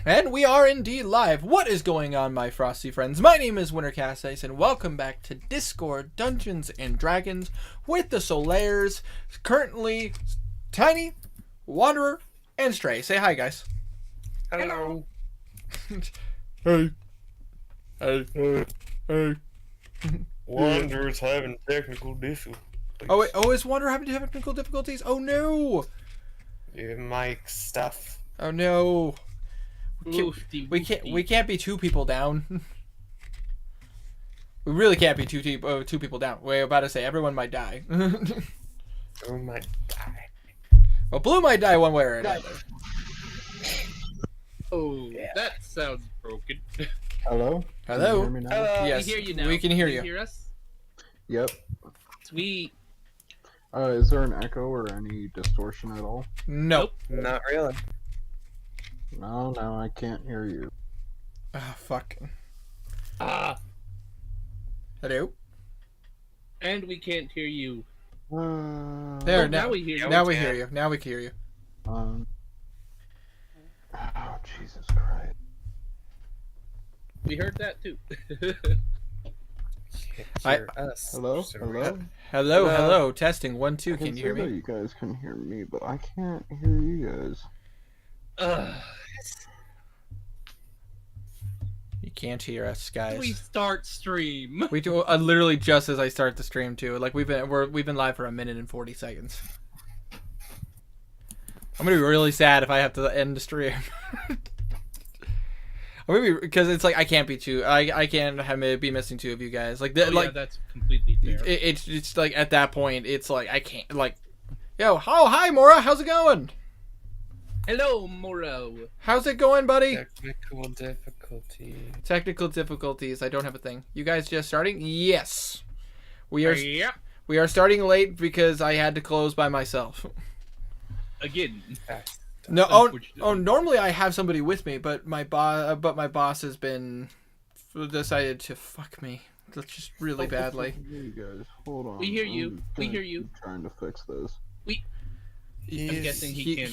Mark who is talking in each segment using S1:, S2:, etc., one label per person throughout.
S1: And we are indeed live. What is going on, my frosty friends? My name is Winter Cassius, and welcome back to Discord Dungeons and Dragons with the Solaires. Currently, Tiny, Wanderer, and Stray. Say hi, guys.
S2: Hello.
S1: Hey. Hey. Hey.
S2: Wanderer's having technical difficulties.
S1: Oh, wait. Oh, is Wanderer having technical difficulties? Oh, no.
S2: Your mic stuff.
S1: Oh, no. We can't be two people down. We really can't be two people down. We're about to say everyone might die.
S2: Oh my die.
S1: Well, Blue might die one way or another.
S3: Oh, yeah. That sounds broken.
S4: Hello?
S1: Hello?
S4: Can you hear me now?
S1: Yes,
S3: we hear you now.
S1: we can hear
S3: you.
S1: you.
S3: Hear us?
S4: Yep.
S3: Sweet.
S4: Is there an echo or any distortion at all?
S1: Nope.
S2: Not really.
S4: No, I can't hear you.
S1: Oh, fuck.
S3: Ah.
S1: Hello?
S3: And we can't hear you.
S1: There,
S3: now we hear you.
S1: Now we hear you. Now we can hear you.
S4: Oh, Jesus Christ.
S3: We heard that too.
S4: Hello? Hello?
S1: Hello. Testing 1, 2. Can you hear me?
S4: You guys can hear me, but I can't hear you guys.
S1: You can't hear us, guys.
S3: We start stream.
S1: We do literally just as I start the stream too. Like we've been live for 1 minute and 40 seconds. I'm gonna be really sad if I have to end the stream. Because it's like I can't be two. I can't be missing two of you guys. Like
S3: that's completely fair.
S1: It's like at that point it's like I can't like. Yo, hi Mora, how's it going?
S3: Hello, Moro.
S1: How's it going, buddy?
S2: Technical
S1: difficulties. I don't have a thing. You guys just starting? Yes. We are.
S3: Yeah.
S1: We are starting late because I had to close by myself.
S3: Again.
S1: No. Oh. Normally I have somebody with me, but my boss has been decided to fuck me. That's just really badly.
S4: You guys, hold on.
S3: We hear you. We hear you.
S4: I'm trying to fix this.
S3: I'm guessing he can't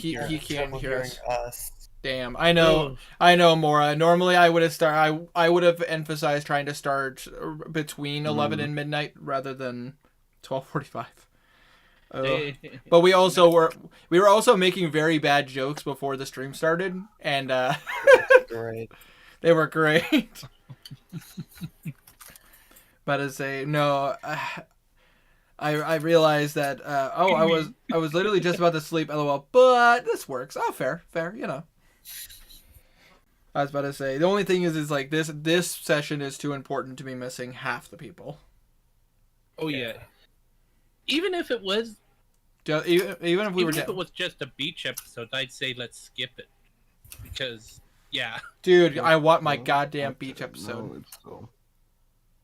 S1: hear us. Damn, I know, Mora. Normally, I would have emphasized trying to start between 11 and midnight rather than 12:45. But we were also making very bad jokes before the stream started, and
S2: great.
S1: They were great. But as I realized that I was literally just about to sleep, lol, but this works. Oh, fair, you know. I was about to say the only thing is like this session is too important to be missing half the people.
S3: Oh yeah. Even if it was
S1: even if
S3: it was just a beach episode, I'd say let's skip it. Because yeah.
S1: Dude, I want my goddamn beach episode.
S4: No, it's still...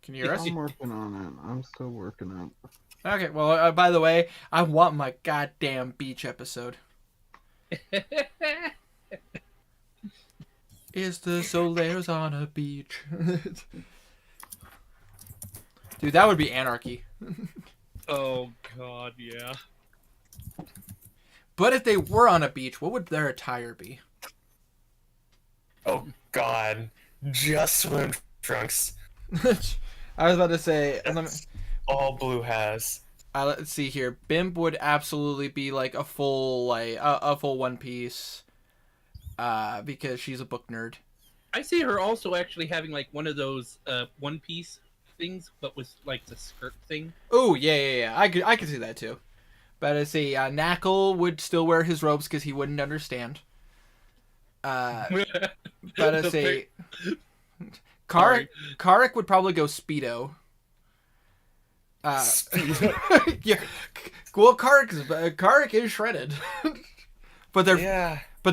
S1: Can you hear us?
S4: I'm working on it. I'm still working on it.
S1: Okay, well, by the way, I want my goddamn beach episode. Is the Solaires on a beach? Dude, that would be anarchy.
S3: Oh, God, yeah.
S1: But if they were on a beach, what would their attire be?
S2: Oh, God. Just swim trunks.
S1: I was about to say...
S2: all Blue has.
S1: Let's see here. Bimp would absolutely be like a full One Piece, because she's a book nerd.
S3: I see her also actually having like one of those One Piece things, but with like the skirt thing.
S1: Oh yeah. I could see that too. But I see Knuckle would still wear his robes because he wouldn't understand. But I say Karik would probably go Speedo. Yeah. Well, Karik is shredded, but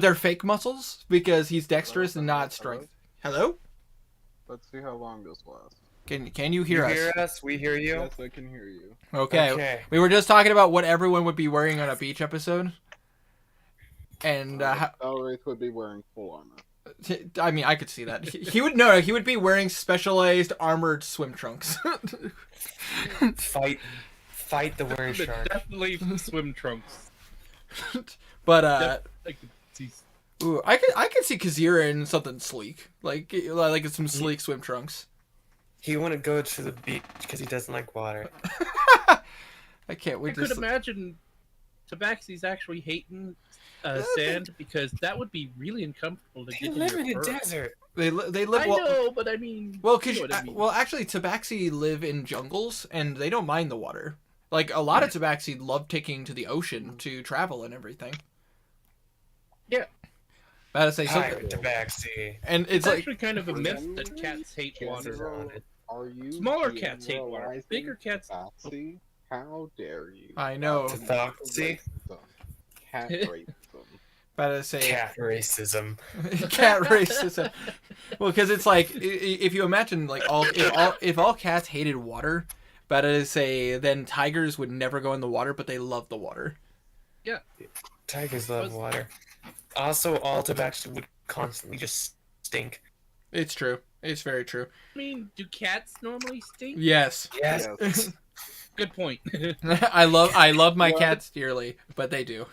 S1: they're fake muscles because he's dexterous and not strength. Hello?
S4: Let's see how long this lasts.
S1: Can you hear us?
S2: You hear us? We hear you.
S4: Yes, I can hear you.
S1: Okay. We were just talking about what everyone would be wearing on a beach episode, and
S4: Elwraith would be wearing full armor.
S1: I mean, I could see that. He would be wearing specialized armored swim trunks.
S2: Fight the were shark.
S3: Definitely swim trunks.
S1: But
S3: I could see
S1: Ooh, I could see Kazira in something sleek, like some sleek swim trunks.
S2: He wouldn't go to the beach because he doesn't like water.
S1: I can't
S3: I
S1: wait
S3: could
S1: to.
S3: imagine Tabaxi's actually hating
S1: Yeah,
S3: sand because that would be really uncomfortable to
S2: They
S3: get in
S2: live
S3: your
S2: in a
S3: fur.
S2: desert.
S1: They live
S3: I
S1: well.
S3: know, but I mean,
S1: Well,
S3: you know what I mean.
S1: well, actually, Tabaxi live in jungles and they don't mind the water. Like a lot of Tabaxi love taking to the ocean to travel and everything.
S3: Yeah.
S1: I gotta say
S2: Pirate
S1: something,
S2: tabaxi.
S1: and
S3: It's
S1: it's like
S3: actually kind of a myth that cats hate water.
S4: General, are you
S3: Smaller cats hate water.
S4: generalizing
S3: Bigger cats.
S4: Tabaxi? How dare you?
S1: I know.
S2: Tabaxi?
S4: Racism. Cat racism.
S1: about to say
S2: Cat racism.
S1: cat racism. Well, because it's like if you imagine like if all cats hated water, about to say then tigers would never go in the water, but they love the water.
S3: Yeah.
S2: Tigers love water. Also, all tabaxi would constantly just stink.
S1: It's true. It's very true.
S3: I mean, do cats normally stink?
S1: Yes.
S2: Yes.
S4: Yes.
S3: Good point.
S1: I love my
S4: What?
S1: cats dearly, but they do.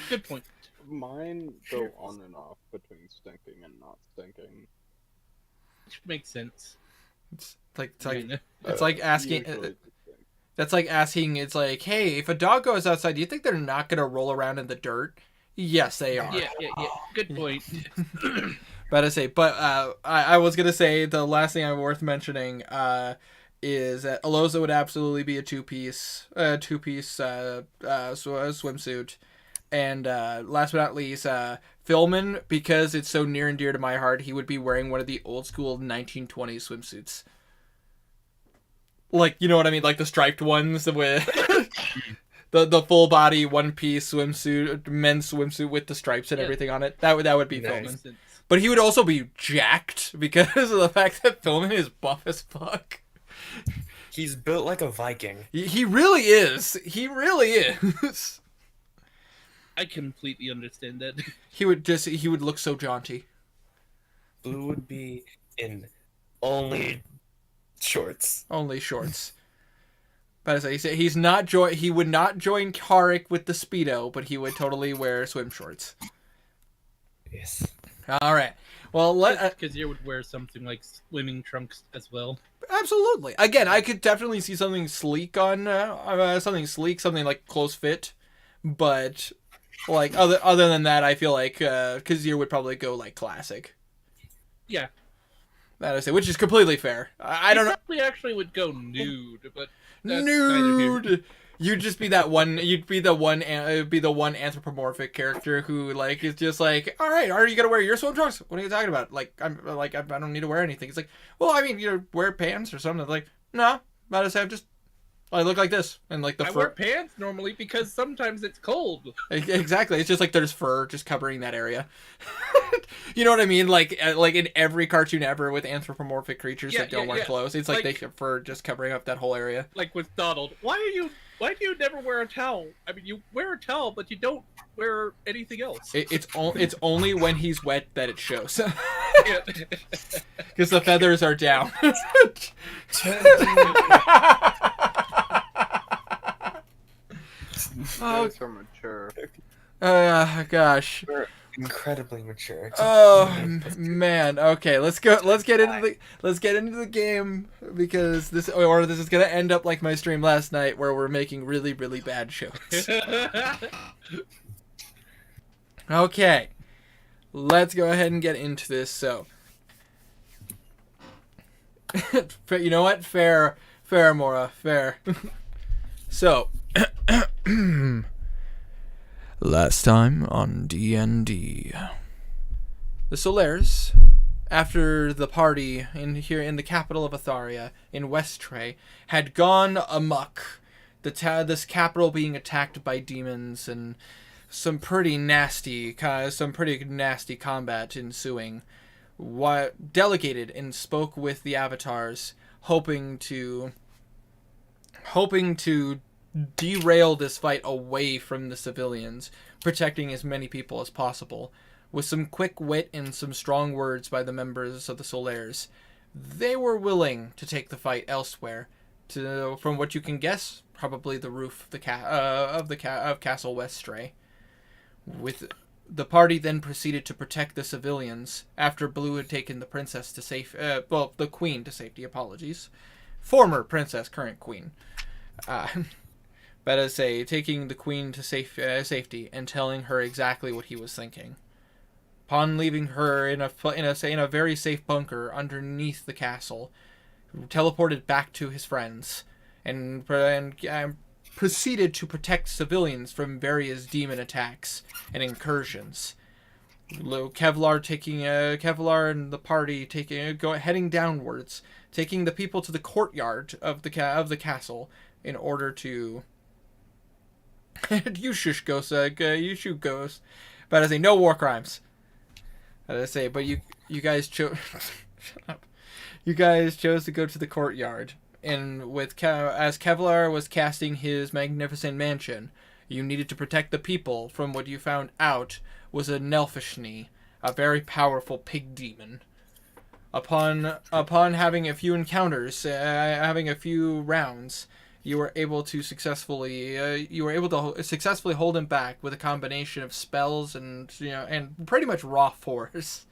S3: Good point.
S4: Mine go on and off between stinking and not stinking.
S3: Which makes sense.
S1: It's like
S3: Kinda.
S1: it's like asking.
S4: Usually they stink.
S1: That's like asking. It's like, hey, if a dog goes outside, do you think they're not gonna roll around in the dirt? Yes, they are.
S3: Yeah. Good point.
S1: About to say, but I was gonna say the last thing I'm worth mentioning is that Aloza would absolutely be a two-piece swimsuit, and last but not least, Philman, because it's so near and dear to my heart, he would be wearing one of the old school 1920s swimsuits. Like, you know what I mean, like the striped ones with the full body one piece swimsuit, men's swimsuit with the stripes and
S3: Yeah.
S1: everything on it. That would be
S2: Nice.
S1: Philman.
S3: Makes sense.
S1: But he would also be jacked because of the fact that Philman is buff as fuck.
S2: He's built like a Viking.
S1: He really is. He really is.
S3: I completely understand that.
S1: He would look so jaunty.
S2: Blue would be in only shorts.
S1: Only shorts. But as I say, he would not join Karik with the Speedo, but he would totally wear swim shorts.
S2: Yes.
S1: All right. Well,
S3: Because you would wear something like swimming trunks as well.
S1: absolutely. Again, I could definitely see something sleek on something like close fit, but like other than that, I feel like Kazir would probably go like classic.
S3: Yeah.
S1: That is it, which is completely fair. I don't know.
S3: He actually would go nude, but that's neither here.
S1: Nude. You'd just be that one. You'd be the one. Be the one anthropomorphic character who like is just like, all right, are you gonna wear your swim trunks? What are you talking about? Like I don't need to wear anything. It's like, well, I mean, wear pants or something. Like, no, about to say, I look like this and like the
S3: I
S1: fur.
S3: wear pants normally because sometimes it's cold.
S1: Exactly. It's just like there's fur just covering that area. You know what I mean? Like in every cartoon ever with anthropomorphic creatures that don't wear clothes, it's like they have fur just covering up that whole area.
S3: Like with Donald. Why do you never wear a towel? I mean, you wear a towel, but you don't wear anything else.
S1: It's only when he's wet that it shows.
S3: Yeah.
S1: Because the feathers are down. Oh,
S4: Guys are mature.
S1: gosh.
S2: We're incredibly mature.
S1: Oh man. Okay, let's get into the game because this is gonna end up like my stream last night where we're making really really bad shows. Okay, let's go ahead and get into this. So, you know what? Fair, Mora, fair. So, last time on D&D, the Solaires, after the party here in the capital of Atharia, in Westray, had gone amok. This capital being attacked by demons and some pretty nasty combat ensuing. Delegated and spoke with the avatars, hoping to derail this fight away from the civilians, protecting as many people as possible. With some quick wit and some strong words by the members of the Solaires, they were willing to take the fight elsewhere, from what you can guess, probably the roof of Castle Westray. The party then proceeded to protect the civilians after Blue had taken the princess to the queen to safety. Apologies, former princess, current queen. But as say, taking the queen to safety and telling her exactly what he was thinking. Upon leaving her in a very safe bunker underneath the castle, teleported back to his friends and proceeded to protect civilians from various demon attacks and incursions. Kevlar and the party heading downwards, taking the people to the courtyard of the castle in order to. You shoot ghosts. But I say no war crimes. I say, but you guys chose. Shut up. You guys chose to go to the courtyard, and as Kevlar was casting his magnificent mansion, you needed to protect the people from what you found out was a Nelfishni, a very powerful pig demon. Upon having a few encounters, having a few rounds, you were able to successfully hold him back with a combination of spells and pretty much raw force,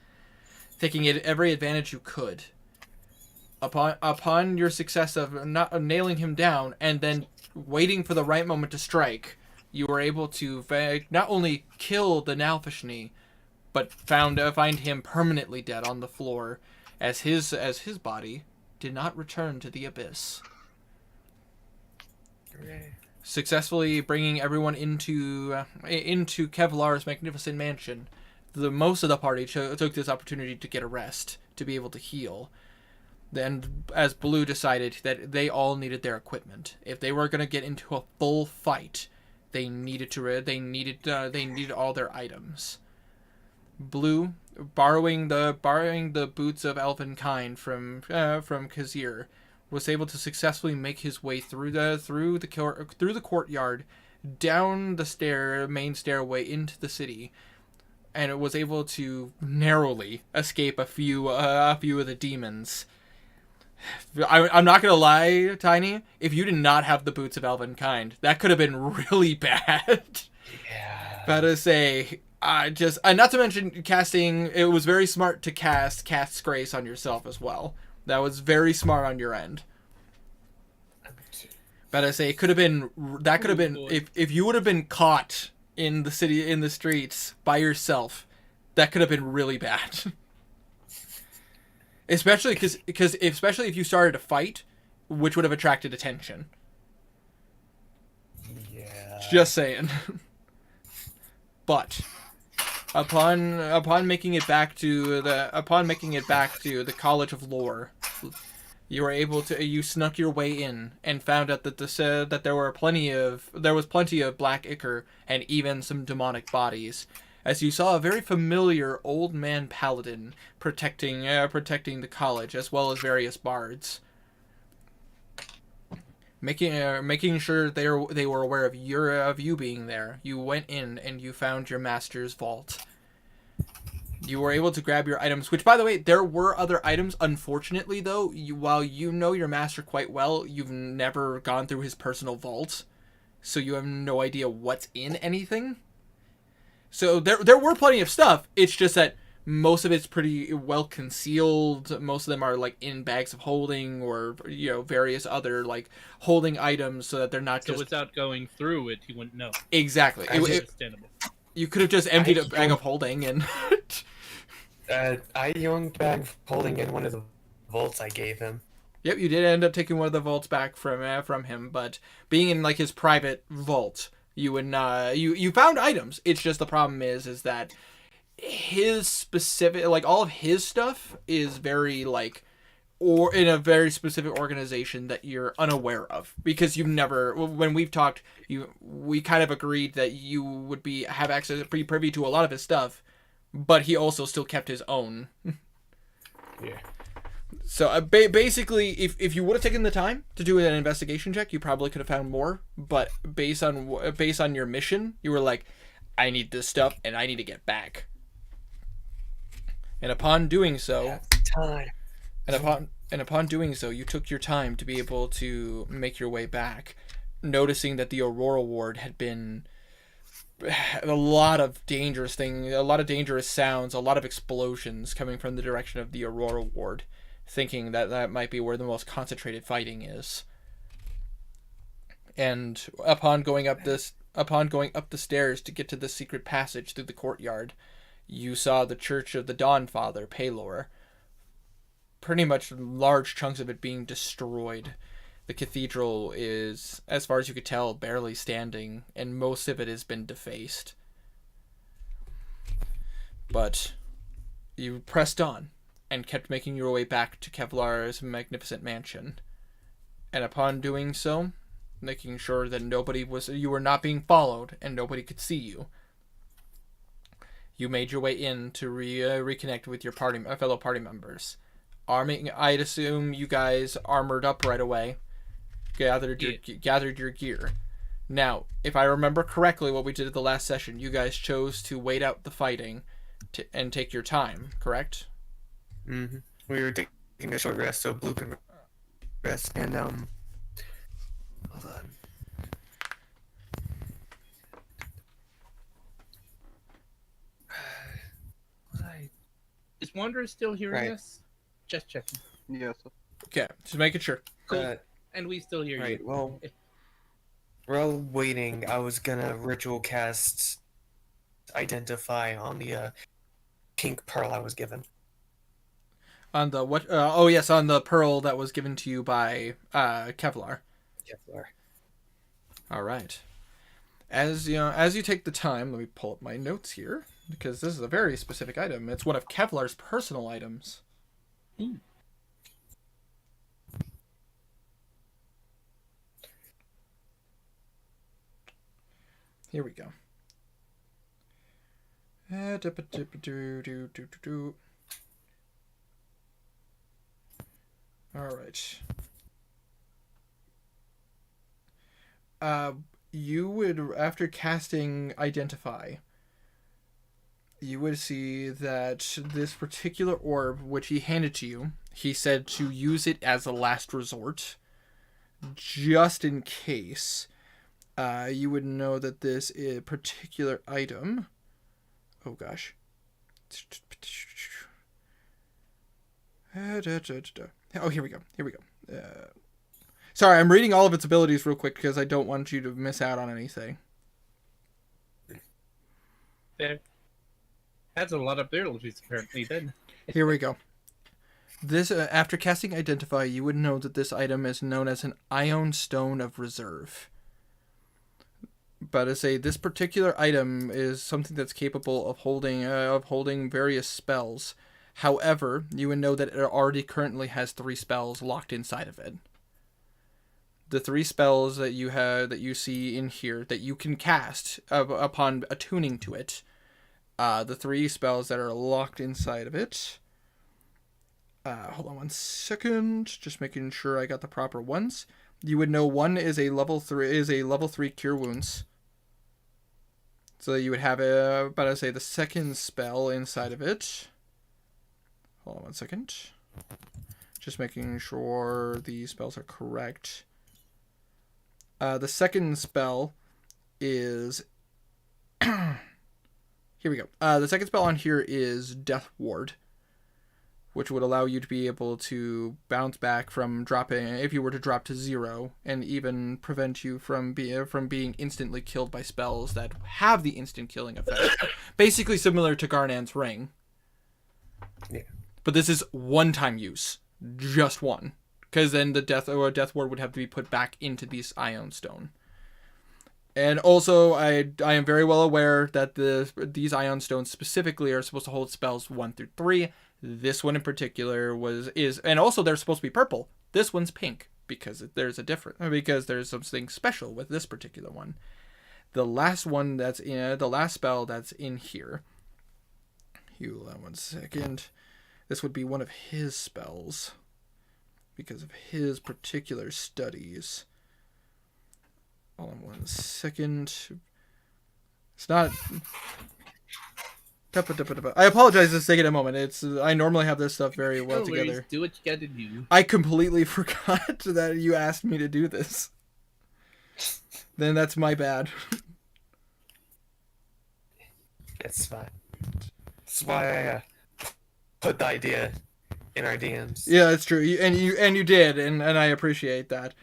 S1: taking every advantage you could. Upon your success of nailing him down and then waiting for the right moment to strike, you were able to not only kill the Nalfishni, but find him permanently dead on the floor, as his body did not return to the abyss.
S2: Hooray.
S1: Successfully bringing everyone into Kevlar's magnificent mansion. Most of the party took this opportunity to get a rest, to be able to heal. Then, as Blue decided that they all needed their equipment. If they were going to get into a full fight, they needed all their items. Blue, borrowing the boots of elvenkind from Kazir, was able to successfully make his way through the courtyard, down the main stairway into the city, and it was able to narrowly escape a few of the demons. I'm not gonna lie, Tiny. If you did not have the boots of elvenkind, that could have been really bad.
S2: Yeah.
S1: But to say, not to mention casting. It was very smart to cast Grace on yourself as well. That was very smart on your end. But I say it could have been. That could have been if you would have been caught in the streets by yourself. That could have been really bad. Especially if you started a fight, which would have attracted attention.
S2: Yeah.
S1: Just saying. But upon making it back to the College of Lore, you snuck your way in and found out that that there was plenty of black ichor and even some demonic bodies, as you saw a very familiar old man paladin protecting the college, as well as various bards. Making sure they were aware of you being there, you went in and you found your master's vault. You were able to grab your items, which, by the way, there were other items. Unfortunately, though, while you know your master quite well, you've never gone through his personal vault, so you have no idea what's in anything. So there were plenty of stuff. It's just that most of it's pretty well concealed. Most of them are like in bags of holding or various other like holding items, so that they're not
S3: So without going through it, you wouldn't know.
S1: Exactly.
S3: Understandable.
S1: You could have just emptied a bag of holding and.
S2: I yoinked bag holding in one of the vaults I gave him.
S1: Yep, you did end up taking one of the vaults back from him, but being in like his private vault, you would you found items. It's just the problem is that his specific, like, all of his stuff is very like, or in a very specific organization that you're unaware of, because you've never, when we've talked, we kind of agreed that you would have access, be privy to a lot of his stuff, but he also still kept his own.
S2: Yeah.
S1: So basically, if you would have taken the time to do an investigation check, you probably could have found more. But based on your mission, you were like, I need this stuff and I need to get back. And upon doing so, you took your time to be able to make your way back, noticing that the Aurora Ward had been a lot of dangerous things, a lot of dangerous sounds, a lot of explosions coming from the direction of the Aurora Ward, thinking that that might be where the most concentrated fighting is. And upon going up the stairs to get to the secret passage through the courtyard, you saw the Church of the Dawn Father, Palor. Pretty much large chunks of it being destroyed. The cathedral is, as far as you could tell, barely standing, and most of it has been defaced. But you pressed on and kept making your way back to Kevlar's magnificent mansion. And upon doing so, making sure that you were not being followed and nobody could see you, you made your way in to reconnect with your fellow party members. I'd assume you guys armored up right away, gathered your gear. Now, if I remember correctly, what we did at the last session, you guys chose to wait out the fighting and take your time, correct?
S2: Mm-hmm. We were taking a short rest, so Blue can rest, and hold on.
S3: Is Wanderer still hearing
S2: Right.
S3: us? Just checking.
S4: Yes.
S1: Okay, just making sure.
S3: Cool. And we still hear
S2: Right,
S3: you.
S2: well, while waiting, I was gonna ritual cast Identify on the pink pearl I was given.
S1: On the what? Oh yes, on the pearl that was given to you by Kevlar.
S2: Kevlar.
S1: All right. As you take the time, let me pull up my notes here because this is a very specific item. It's one of Kevlar's personal items. Here we go. All right. You would, after casting Identify, you would see that this particular orb, which he handed to you, he said to use it as a last resort, just in case. You would know that this particular item... Oh, gosh. Oh, here we go. Sorry, I'm reading all of its abilities real quick because I don't want you to miss out on anything.
S3: There. That's a lot of abilities, apparently, then.
S1: Here we go. This, after casting Identify, you would know that this item is known as an Ion Stone of Reserve. But as this particular item is something that's capable of holding various spells. However, you would know that it already currently has 3 spells locked inside of it. The 3 spells that you see in here that you can cast upon attuning to it. The 3 spells that are locked inside of it. Hold on one second, just making sure I got the proper ones. You would know one is a level 3 Cure Wounds. So you would have the second spell inside of it. Hold on one second. Just making sure the spells are correct. The second spell is... Here we go. The second spell on here is Death Ward, which would allow you to be able to bounce back from dropping, if you were to drop to 0, and even prevent you from being instantly killed by spells that have the instant killing effect. Basically similar to Garnan's Ring.
S2: Yeah.
S1: But this is one-time use. Just one. Because then the Death Ward would have to be put back into this Ion Stone. And also, I am very well aware that these Ion Stones specifically are supposed to hold spells 1 through 3. This one in particular is, and also they're supposed to be purple. This one's pink because there's something special with this particular one. The last one the last spell that's in here. Hold on one second. This would be one of his spells because of his particular studies. Hold on one second. It's not. I apologize. It's taking a moment. I normally have this stuff very well together.
S3: Do what you gotta do.
S1: I completely forgot that you asked me to do this. Then that's my bad.
S2: It's fine. That's why I put the idea in our DMs.
S1: Yeah, that's true. You did, and I appreciate that.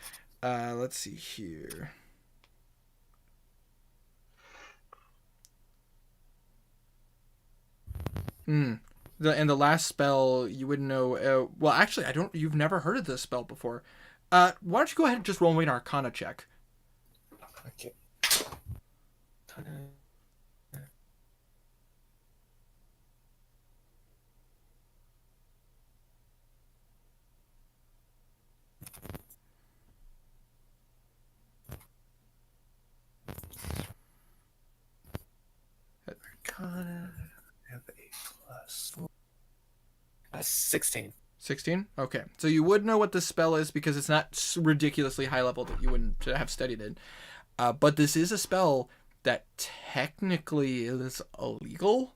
S1: Let's see here. The last spell you would know. Well, actually, I don't. You've never heard of this spell before. Why don't you go ahead and just roll me an Arcana check?
S2: Okay. Arcana. I have a plus 4. 16.
S1: 16? Okay. So you would know what this spell is because it's not ridiculously high level that you wouldn't have studied it. But this is a spell that technically is illegal.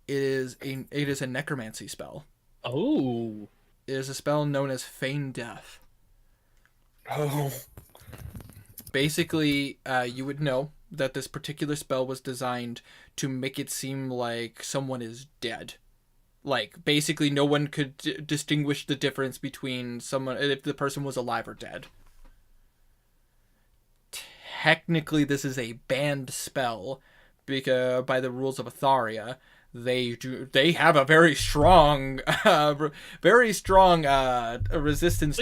S1: It is a necromancy spell.
S3: Oh.
S1: It is a spell known as Feign Death.
S2: Oh.
S1: Basically, you would know that this particular spell was designed to make it seem like someone is dead. Like, basically, no one could distinguish the difference between someone if the person was alive or dead. Technically, this is a banned spell because by the rules of Atharia, they have a very strong, resistance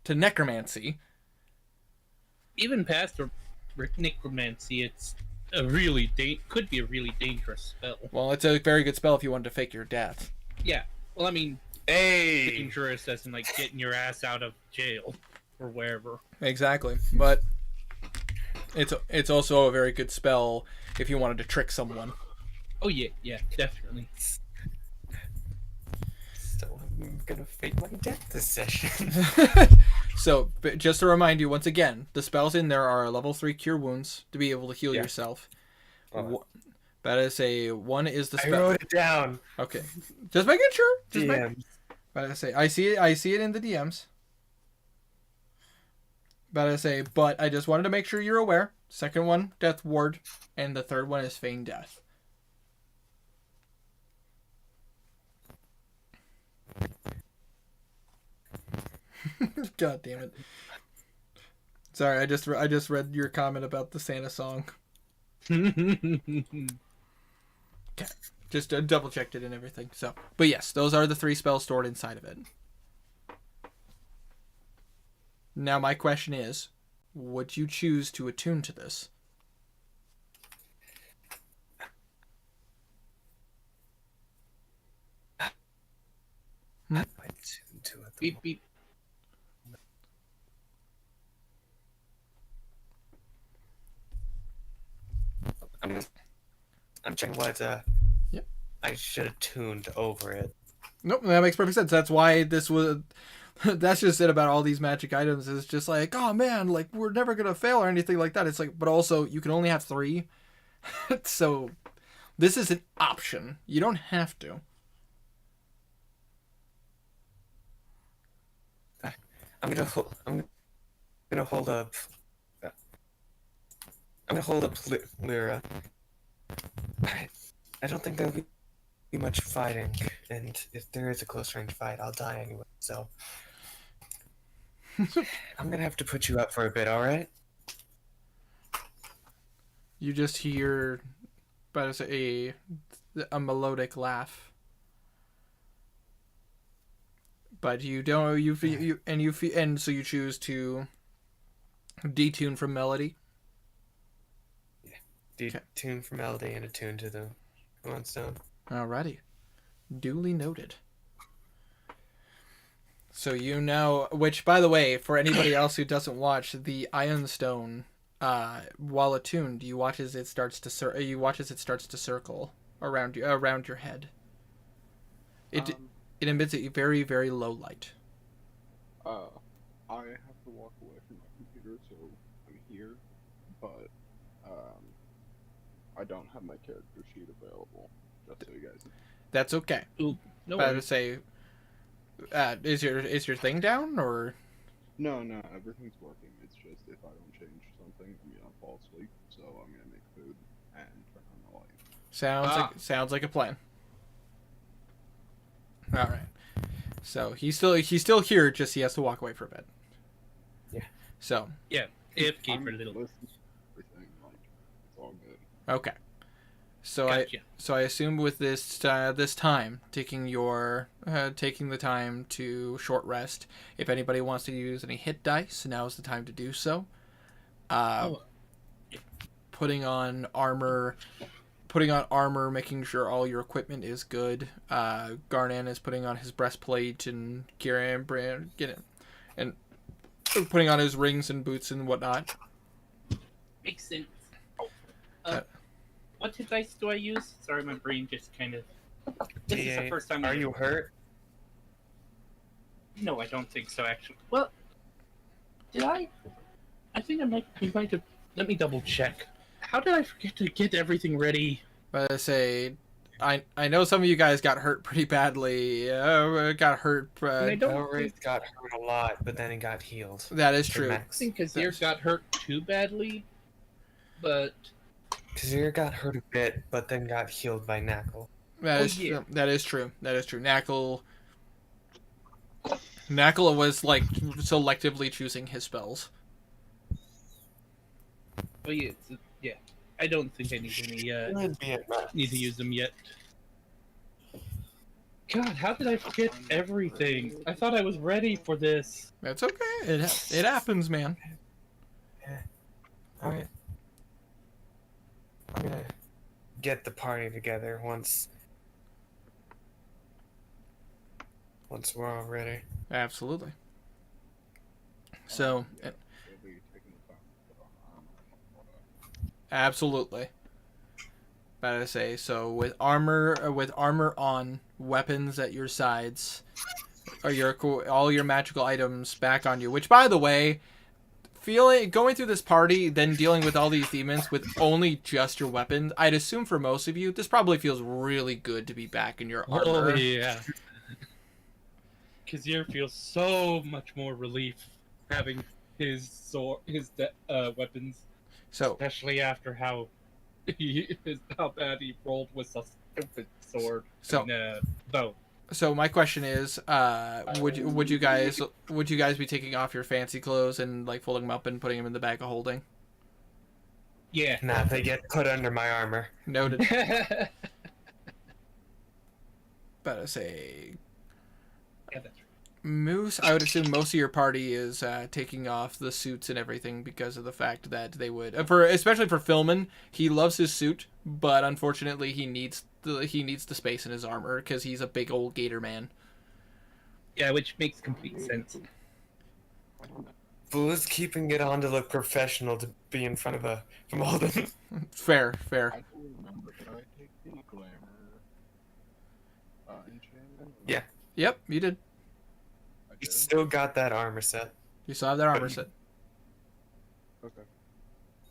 S1: to necromancy.
S3: Even past necromancy, it's could be a really dangerous spell.
S1: Well, it's a very good spell if you wanted to fake your death.
S3: Yeah. Well, I mean,
S2: Hey.
S3: dangerous as in like getting your ass out of jail or wherever.
S1: Exactly, but it's also a very good spell if you wanted to trick someone.
S3: Oh yeah, definitely.
S2: So I'm gonna fake my death this session.
S1: So, just to remind you once again, the spells in there are level 3 cure wounds to be able to heal
S2: Yeah.
S1: yourself.
S2: Oh.
S1: That is one is the
S2: I
S1: spell.
S2: wrote it down.
S1: Okay, just making sure.
S2: DMs.
S1: But I see it in the DMs. But I just wanted to make sure you're aware. Second one, Death Ward, and the third one is Feign Death. God damn it! Sorry, I just read your comment about the Santa song. Okay, just double checked it and everything. So, but yes, those are the 3 spells stored inside of it. Now my question is, would you choose to attune to this?
S2: I tuned to it.
S3: Beep beep.
S2: I'm checking what
S1: Yep.
S2: I should have tuned over it.
S1: Nope, that makes perfect sense. That's why this was. That's just it about all these magic items. It's just like, oh man, like we're never gonna fail or anything like that. It's like, but also you can only have 3, so this is an option. You don't have to.
S2: I'm gonna hold up. I'm gonna hold up Lyra. I don't think there'll be much fighting, and if there is a close range fight, I'll die anyway. So I'm gonna have to put you up for a bit. All right?
S1: You just hear, but a melodic laugh. But you don't. And so you choose to detune from melody.
S2: Tune for melody and attune to the one stone.
S1: Alrighty. Duly noted. So you know, which by the way, for anybody else who doesn't watch, the Iron Stone, while attuned, you watch as it starts to circle around your head. It emits a very, very low light.
S4: I have to walk away from my computer, so I'm here, but I don't have my character sheet available, just so you guys know.
S1: That's okay.
S3: Ooh, no
S1: But to
S3: worries.
S1: say, is your thing down or?
S4: No, everything's working. It's just if I don't change something, I'm gonna fall asleep, so I'm gonna make food and turn on the light.
S1: Sounds like a plan. All right. So he's still here. Just he has to walk away for a bit.
S2: Yeah.
S1: So
S3: Yeah, AFK for a little.
S4: Listening to everything, like, it's all good.
S1: okay. So
S3: Gotcha.
S1: I assume with this time taking the time to short rest. If anybody wants to use any hit dice, now is the time to do so. Putting on armor, making sure all your equipment is good. Garnan is putting on his breastplate and and putting on his rings and boots and whatnot.
S3: Makes sense. What hit dice do I use? Sorry, my brain just kind of. This is the first time.
S2: Are you hurt?
S3: No, I don't think so. Actually, well, did I? I think we might have. Let me double check. How did I forget to get everything ready?
S1: But I say, I know some of you guys got hurt pretty badly. Got hurt.
S3: I don't
S2: Elraith got hurt a lot, but then he got healed.
S1: That is true.
S3: I think Kazir got hurt too badly, but
S2: Kazir got hurt a bit, but then got healed by Knuckle.
S1: That is true. That is true. Knuckle was like selectively choosing his spells.
S3: oh yeah, yeah. I don't think I need to use them yet. God, how did I forget everything? I thought I was ready for this.
S1: That's okay. It happens, man.
S2: Yeah. Alright. I'm gonna get the party together once we're all ready.
S1: Absolutely. So,
S4: They'll be taking the time to put on armor and all that.
S1: absolutely. But I say so with armor on, weapons at your sides, or all your magical items back on you. Which, by the way, going through this party, then dealing with all these demons with only just your weapons, I'd assume for most of you, this probably feels really good to be back in your armor.
S3: Oh yeah. Kazir feels so much more relief having his sword, weapons,
S1: So,
S3: especially after how bad he rolled with a stupid sword.
S1: So-
S3: and, bow.
S1: so my question is, would you guys be taking off your fancy clothes and like folding them up and putting them in the bag of holding?
S3: Yeah.
S2: Nah, they get put under my armor.
S1: Noted. But I say,
S3: Yeah, that's right.
S1: Moose, I would assume most of your party is taking off the suits and everything because of the fact that they would, especially for Philman, he loves his suit, but unfortunately he needs the space in his armor because he's a big old gator man.
S3: Yeah, which makes complete sense.
S2: Boo's keeping it on to look professional to be in front of from Alden.
S1: Fair.
S4: I don't remember. Did I take the glamour enchantment?
S2: Yeah.
S1: Yep, you did.
S4: I
S2: You
S4: did?
S2: still got that armor set.
S1: You still have that armor set.
S4: Okay.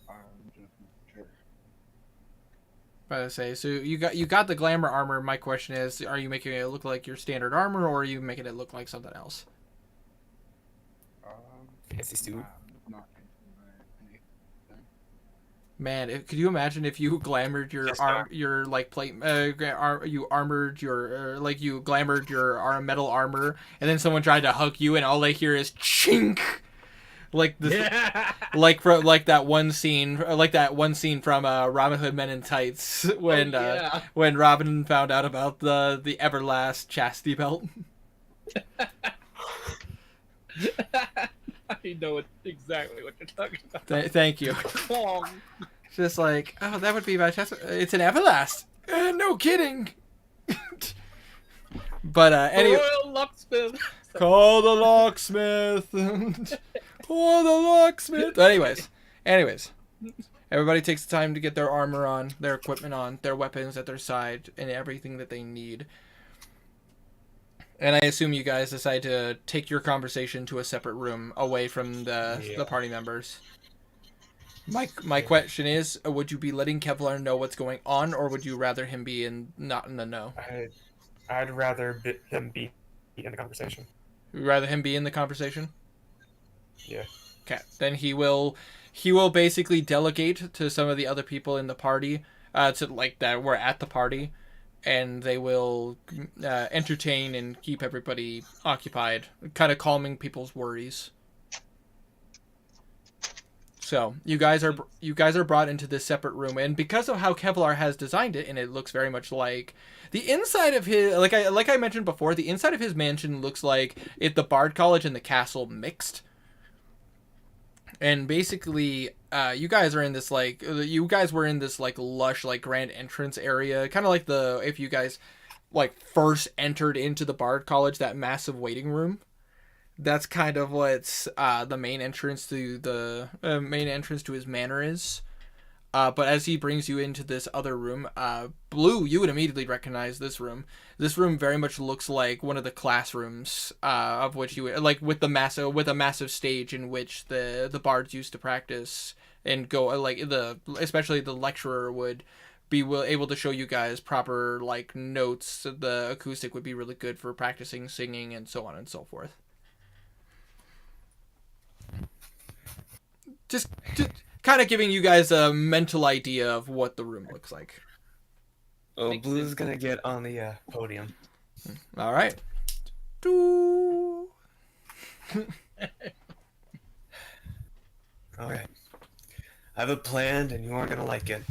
S4: I'm just sure.
S1: But I say, so you got the glamour armor. My question is, are you making it look like your standard armor, or are you making it look like something else?
S2: Fancy suit.
S4: I'm not anything.
S1: Man, could you imagine if you glamored your
S2: Yes,
S1: your like plate, you armored your you glamored your metal armor, and then someone tried to hug you, and all they hear is chink, like this,
S3: Yeah.
S1: like that one scene from Robin Hood Men in Tights when
S3: yeah.
S1: when Robin found out about the Everlast chastity belt.
S3: I know exactly what you're talking about.
S1: Thank you. Just like, oh, that would be my chest. It's an Everlast. No kidding. But anyway,
S3: Royal locksmith.
S1: call the locksmith. Call the locksmith. Anyways, everybody takes the time to get their armor on, their equipment on, their weapons at their side, and everything that they need. And I assume you guys decide to take your conversation to a separate room away from the party members. My question is, would you be letting Kevlar know what's going on, or would you rather him be not in the know?
S2: I'd rather them be in the conversation.
S1: You'd rather him be in the conversation?
S2: Yeah.
S1: Okay. Then he will basically delegate to some of the other people in the party to like that were at the party, and they will entertain and keep everybody occupied, kind of calming people's worries. So you guys are brought into this separate room, and because of how Kevlar has designed it, and it looks very much like the inside of his, like I mentioned before, the inside of his mansion looks like the Bard College and the castle mixed. And basically, you guys were in this like lush like grand entrance area, kind of like if you guys like first entered into the Bard College, that massive waiting room. That's kind of what's the main entrance to his manor is. But as he brings you into this other room, Blue, you would immediately recognize this room. This room very much looks like one of the classrooms, of which you like with a massive stage in which the bards used to practice and go especially the lecturer would be able to show you guys proper like notes. The acoustic would be really good for practicing singing and so on and so forth. Just kind of giving you guys a mental idea of what the room looks like.
S2: Oh, Blue's gonna get on the podium.
S1: All right. Doo.
S2: Alright. I have a plan, and you aren't gonna like it.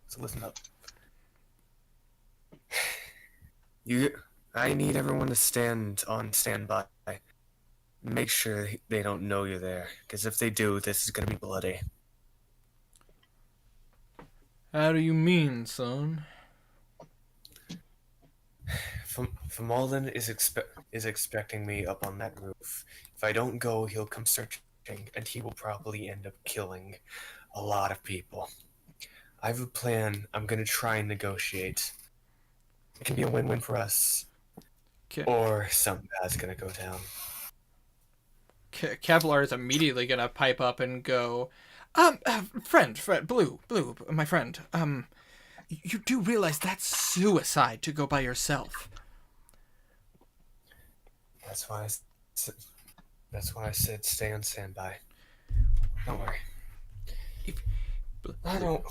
S2: So listen up. I need everyone to stand on standby. Make sure they don't know you're there, because if they do, this is gonna be bloody.
S1: How do you mean, son?
S2: Famalden is expecting me up on that roof. If I don't go, he'll come searching, and he will probably end up killing a lot of people. I have a plan. I'm gonna try and negotiate. It can be a win-win for us, or something bad's gonna go down.
S1: Kevlar is immediately gonna pipe up and go, friend, Blue, my friend, you do realize that's suicide to go by yourself.
S2: That's why I said stay on standby. Don't worry. I don't.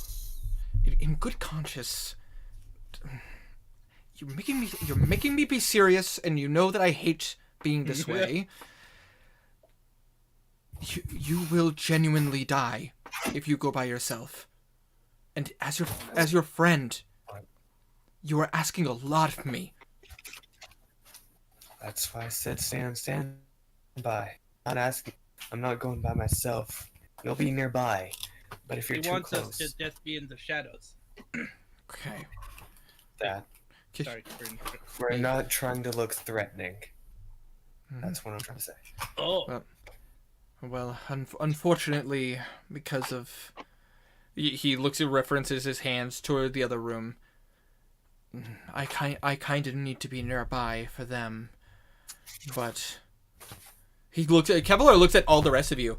S1: In good conscience, you're making me be serious, and you know that I hate being this way. You will genuinely die if you go by yourself. And as your friend, you are asking a lot of me.
S2: That's why I said stay on standby. I'm not going by myself. You'll be nearby. But if you're too close... He wants
S3: us to just be in the shadows.
S1: Okay.
S3: Sorry.
S2: We're not trying to look threatening. That's what I'm trying to say.
S3: Oh.
S1: Well, unfortunately, because of... He references his hands toward the other room. I kind of need to be nearby for them. But... Kevlar looks at all the rest of you.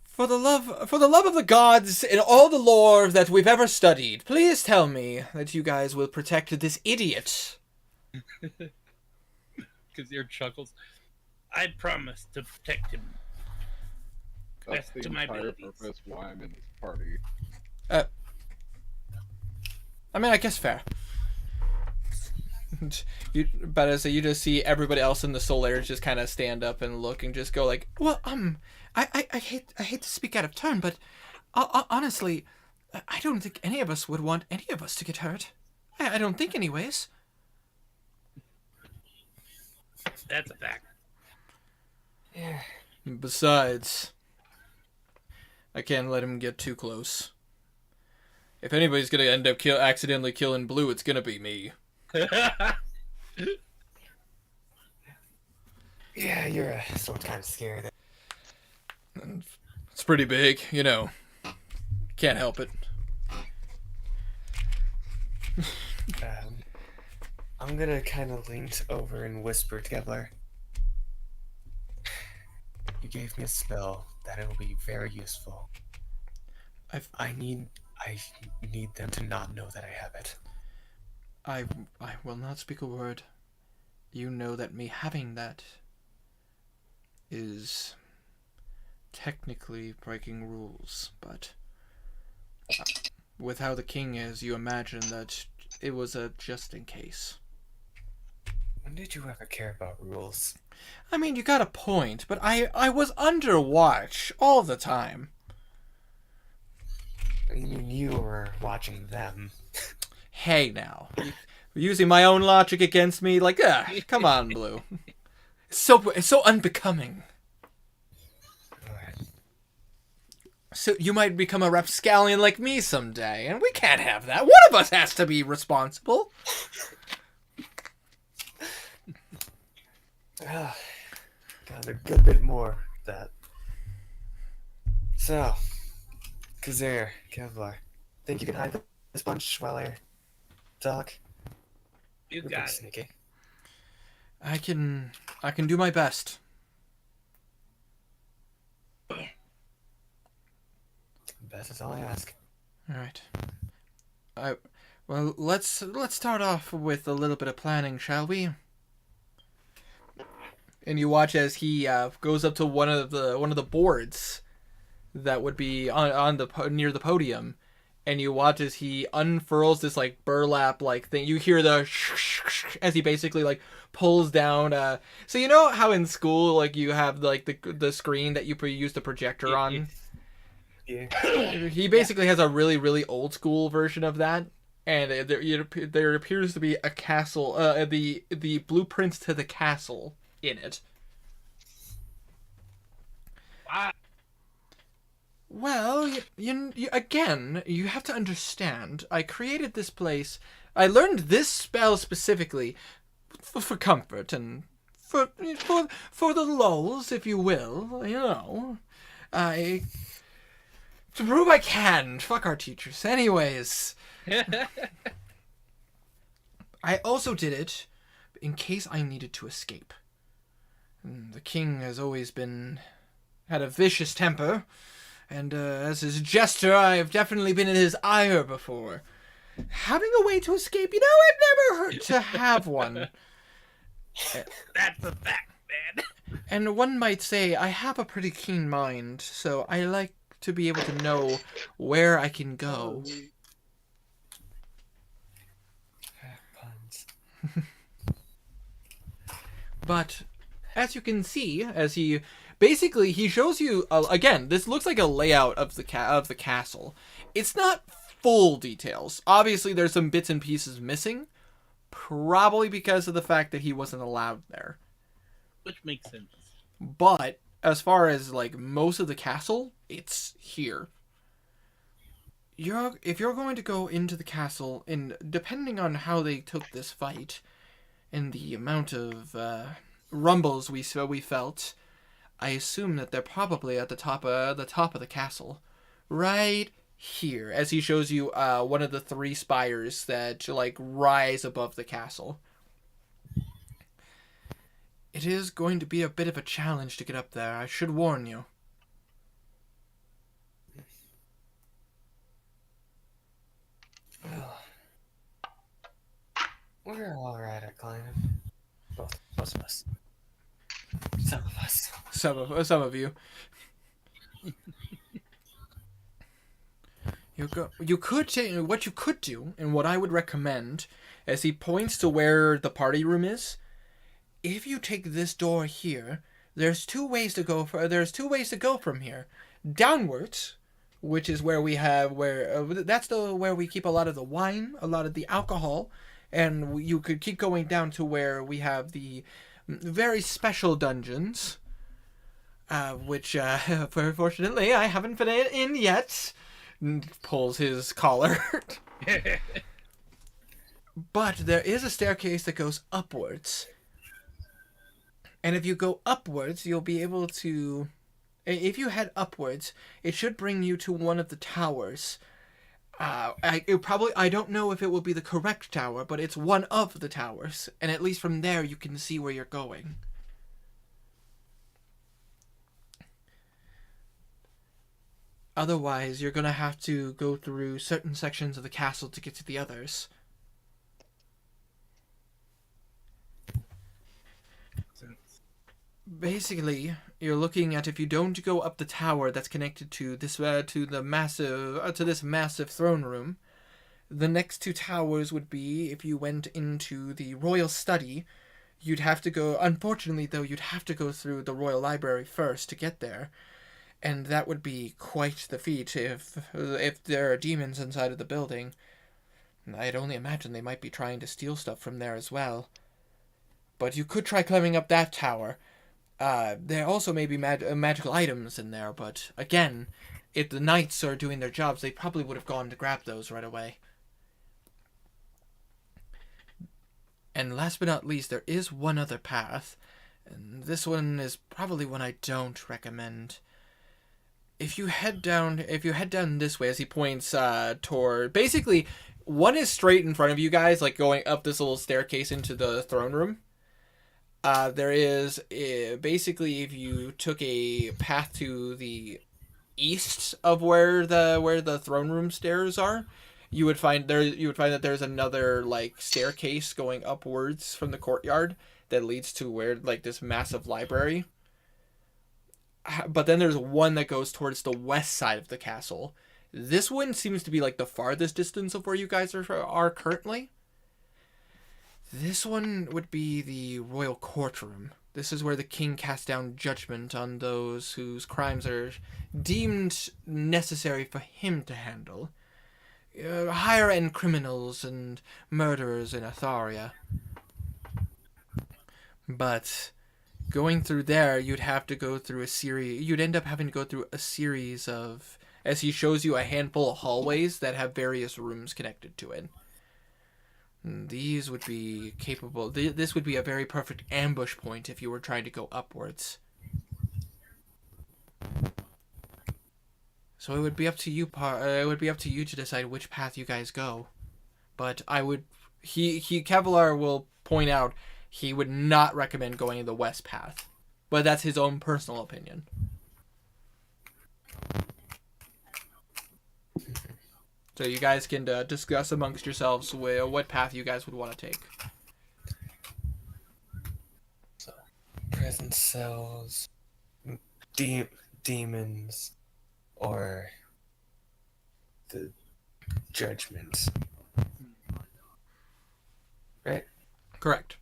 S1: For the love of the gods and all the lore that we've ever studied, please tell me that you guys will protect this idiot.
S3: Kazir chuckles. I promise to protect him.
S4: That's the
S3: to my
S4: entire
S3: abilities.
S4: purpose why I'm in this party.
S1: I mean, I guess fair. But as you just see everybody else in the Solaris just kind of stand up and look and just go like, well, I hate to speak out of turn, but honestly, I don't think any of us would want any of us to get hurt. I don't think, anyways.
S3: That's a fact.
S2: Yeah.
S1: Besides, I can't let him get too close. If anybody's gonna end up accidentally killing Blue, it's gonna be me.
S2: Yeah, you're so kind of scary.
S1: It's pretty big, you know. Can't help it.
S2: I'm gonna kind of lean over and whisper to Kevlar. You gave me a spell that it will be very useful. I need them to not know that I have it.
S1: I will not speak a word. You know that me having that is technically breaking rules, but with how the king is, you imagine that it was a just in case.
S2: When did you ever care about rules?
S1: I mean, you got a point, but I was under watch all the time.
S2: You mean you were watching them?
S1: Hey now, using my own logic against me, like, come on, Blue. It's so unbecoming.
S2: Alright.
S1: So you might become a rapscallion like me someday, and we can't have that. One of us has to be responsible.
S2: Got a good bit more of that. So, Kazir, Kevlar, think you can hide this bunch while I talk?
S3: You
S2: We're
S3: got
S2: pretty
S3: it.
S2: sneaky.
S1: I can do my best.
S2: Best is all I ask.
S1: All right. Well, let's start off with a little bit of planning, shall we? And you watch as he goes up to one of the boards that would be on near the podium, and you watch as he unfurls this like burlap like thing. You hear the as he basically like pulls down. So you know how in school like you have like the screen that you use the projector on.
S2: Yeah.
S1: He basically has a really, really old school version of that, and there appears to be a castle, the blueprints to the castle in it.
S3: Wow.
S1: Well, you again, you have to understand. I created this place. I learned this spell specifically for comfort and for the lulz, if you will. You know, to prove I can. Fuck our teachers. Anyways, I also did it in case I needed to escape. The king has always had a vicious temper, and as his jester, I have definitely been in his ire before. Having a way to escape, it never hurt to have one.
S3: That's a fact, man.
S1: And one might say I have a pretty keen mind, so I like to be able to know where I can go.
S2: Puns.
S1: But as you can see, as he shows you again, this looks like a layout of the castle. It's not full details. Obviously, there's some bits and pieces missing, probably because of the fact that he wasn't allowed there.
S3: Which makes sense.
S1: But as far as like most of the castle, it's here. If you're going to go into the castle, and depending on how they took this fight, and the amount of rumbles we felt, I assume that they're probably at the top of the castle, right here. As he shows you one of the 3 spires that like rise above the castle. It is going to be a bit of a challenge to get up there, I should warn you.
S2: We're alright at climbing. Most of us. Some of us.
S1: Some of you. You could take what you could do, and what I would recommend, as he points to where the party room is. If you take this door here, there's two ways to go from here. Downwards, which is where we have where we keep a lot of the wine, a lot of the alcohol, and you could keep going down to where we have the very special dungeons, which fortunately I haven't been in yet. Pulls his collar. But there is a staircase that goes upwards. And if you go upwards, you'll be able to... If you head upwards, it should bring you to one of the towers. I don't know if it will be the correct tower, but it's one of the towers. And at least from there, you can see where you're going. Otherwise, you're going to have to go through certain sections of the castle to get to the others. basically, you're looking at, if you don't go up the tower that's connected to this to this massive throne room, the next two towers would be, if you went into the royal study, you'd have to go. Unfortunately, though, you'd have to go through the royal library first to get there, and that would be quite the feat if there are demons inside of the building. I'd only imagine they might be trying to steal stuff from there as well. But you could try climbing up that tower. There also may be magical items in there, but again, if the knights are doing their jobs, they probably would have gone to grab those right away. And last but not least, there is one other path, and this one is probably one I don't recommend. If you head down this way, as he points toward, basically, one is straight in front of you guys, like going up this little staircase into the throne room. There is basically, if you took a path to the east of where the throne room stairs are, you would find that there's another like staircase going upwards from the courtyard that leads to where like this massive library. But then there's one that goes towards the west side of the castle. This one seems to be like the farthest distance of where you guys are currently. This one would be the royal courtroom. This is where the king casts down judgment on those whose crimes are deemed necessary for him to handle. Higher end criminals and murderers in Atharia. But going through there, you'd have to go through a series. You'd end up having to go through a series of, as he shows you, a handful of hallways that have various rooms connected to it. These would be capable. This would be a very perfect ambush point if you were trying to go upwards. So it would be up to you. It would be up to you to decide which path you guys go. But I would. Kevlar will point out he would not recommend going the west path, but that's his own personal opinion. So you guys can discuss amongst yourselves what path you guys would want to take.
S2: So, prison cells, demons, or the judgments. Right?
S1: Correct.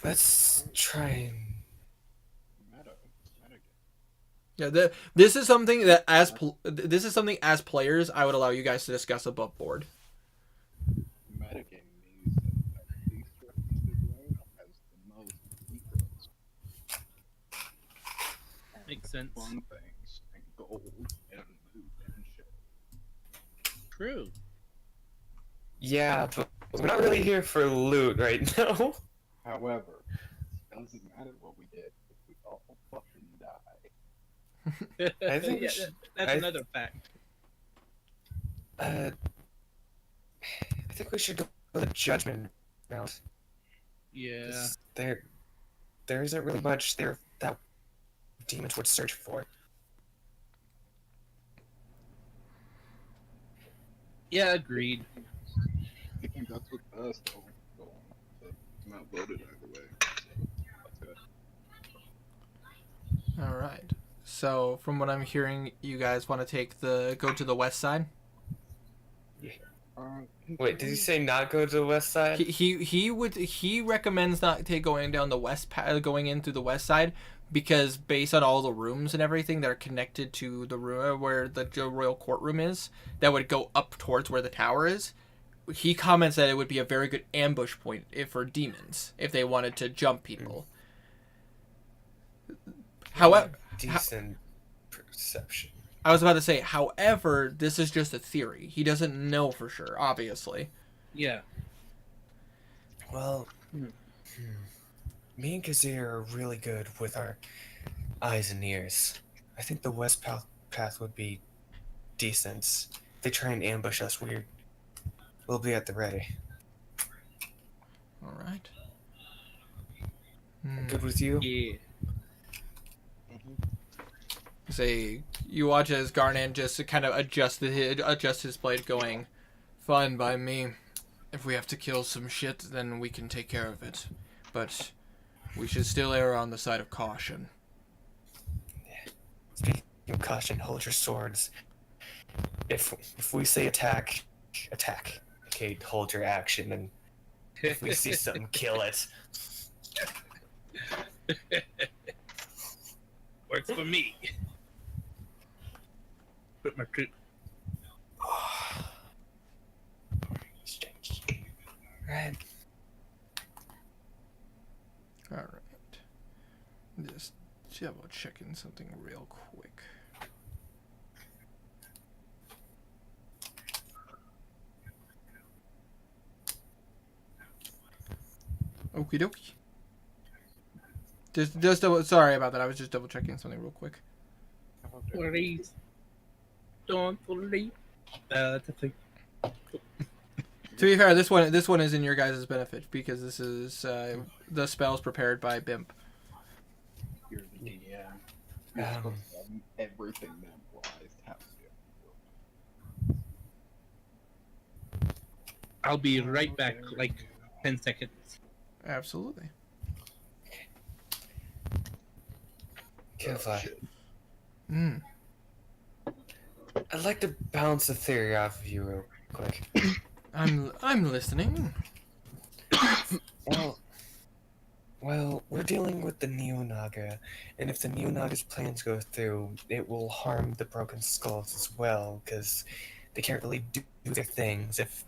S2: Let's try and...
S1: Yeah, this is something that as players I would allow you guys to discuss above board.
S4: Metagame means that at least recommended way has the most secrets.
S3: Makes sense.
S4: Fun things and gold and loot and shit.
S3: True.
S2: Yeah, but we're not really here for loot right now.
S4: However, it doesn't matter what we did if we all fucking die.
S2: I think
S3: Yeah, that's another fact.
S2: I think we should go for the judgment round.
S3: Yeah.
S2: There isn't really much there that demons would search for.
S3: Yeah, agreed.
S4: I think that's what us though. So I'm outvoted either way. So that's good.
S1: All right. So from what I'm hearing, you guys want to go to the west side.
S2: Wait, did he say not go to the west side?
S1: He recommends not going down the going in through the west side, because based on all the rooms and everything that are connected to the room where the royal courtroom is, that would go up towards where the tower is. He comments that it would be a very good ambush point for demons if they wanted to jump people. However,
S2: Decent perception.
S1: I was about to say, however, this is just a theory. He doesn't know for sure, obviously.
S3: Yeah.
S2: Well, me and Kazir are really good with our eyes and ears. I think the west path would be decent. If they try and ambush us, we'll be at the ready.
S1: All right.
S2: Good with you?
S3: Yeah.
S1: Say, you watch as Garnan just kind of adjust his blade, going, "Fine by me. If we have to kill some shit, then we can take care of it. But we should still err on the side of caution.
S2: Speaking of caution, hold your swords. If we say attack, attack. Okay, hold your action, and if we see something, kill it.
S3: Works for me. Put my troop.
S2: Right.
S1: Alright. Just double checking something real quick. Okie dokie. Just double. Sorry about that. I was just double checking something real quick.
S3: Please. Don't worry. That's a thing.
S1: To be fair, this one is in your guys' benefit because this is the spells prepared by Bimp.
S4: You're the DM. You're supposed to have everything memorized. How to do it.
S3: I'll be right back, like 10 seconds.
S1: Absolutely.
S2: Kevlar,
S1: Mm.
S2: I'd like to bounce a theory off of you real quick.
S1: I'm listening.
S2: Well, we're dealing with the Neo-Naga, and if the Neo-Naga's plans go through, it will harm the Broken Skulls as well, because they can't really do their things if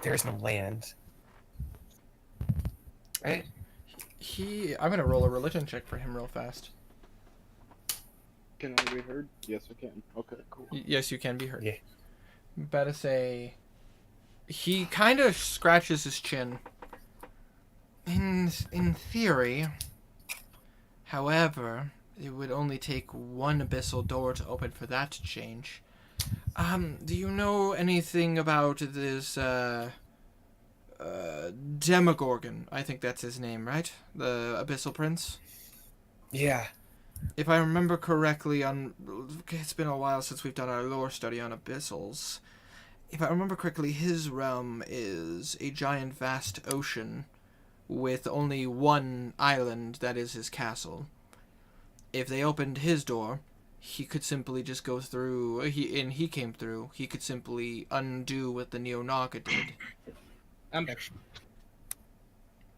S2: there's no land. Right?
S1: I'm gonna roll a religion check for him real fast.
S4: Can I be heard? Yes, I can. Okay, cool.
S1: Yes, you can be heard.
S2: Yeah.
S1: About to say, he kind of scratches his chin. In theory, however, it would only take one abyssal door to open for that to change. Do you know anything about this Demogorgon? I think that's his name, right? The Abyssal Prince?
S2: Yeah.
S1: If I remember correctly, it's been a while since we've done our lore study on abyssals. If I remember correctly, his realm is a giant vast ocean with only one island that is his castle. If they opened his door, he could simply just go through, he came through, he could simply undo what the Neo-Naga did.
S3: I'm back.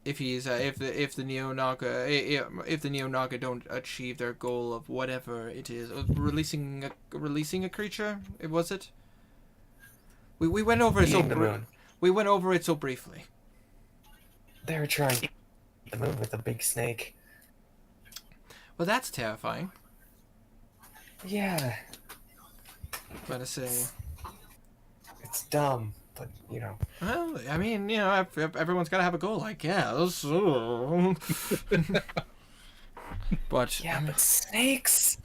S1: If he's if the Neo-Naga don't achieve their goal of whatever it is, releasing a creature, was it? We went over it we went over it so briefly.
S2: They were trying to eat the moon with a big snake.
S1: Well, that's terrifying.
S2: Yeah.
S1: Gotta say.
S2: It's dumb, but you know.
S1: Well, I mean, you know, everyone's got to have a goal, I guess. But
S2: Yeah, but snakes.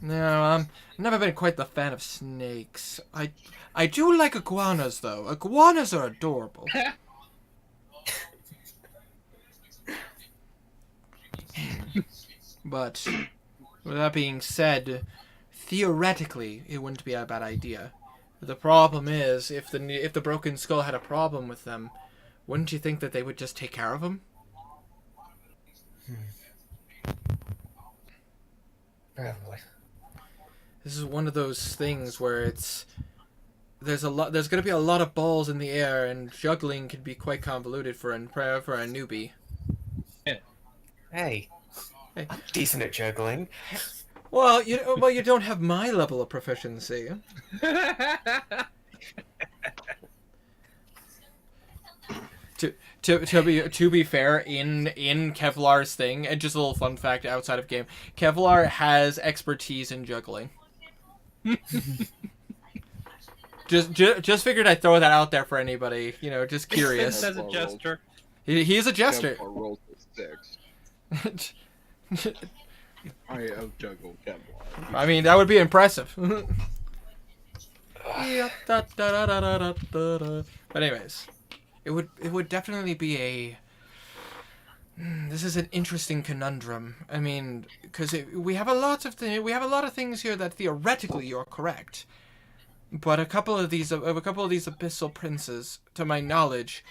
S1: No, I've never been quite the fan of snakes. I do like iguanas, though. Iguanas are adorable. But with that being said, theoretically, it wouldn't be a bad idea. The problem is, if the Broken Skull had a problem with them, wouldn't you think that they would just take care of him?
S2: Probably.
S1: This is one of those things where there's going to be a lot of balls in the air, and juggling can be quite convoluted for a newbie.
S2: Hey. I'm decent at juggling.
S1: Well, you don't have my level of proficiency. To be fair, in Kevlar's thing, and just a little fun fact outside of game, Kevlar has expertise in juggling. just figured I'd throw that out there for anybody, just curious.
S3: As a jester.
S1: He is a jester.
S4: Kevlar rolls a 6. I have juggled Kevlar.
S1: I mean, that would be impressive. But anyways, it would definitely be this is an interesting conundrum. I mean, because we have a lot of things here that theoretically you're correct, But a couple of these abyssal princes, to my knowledge,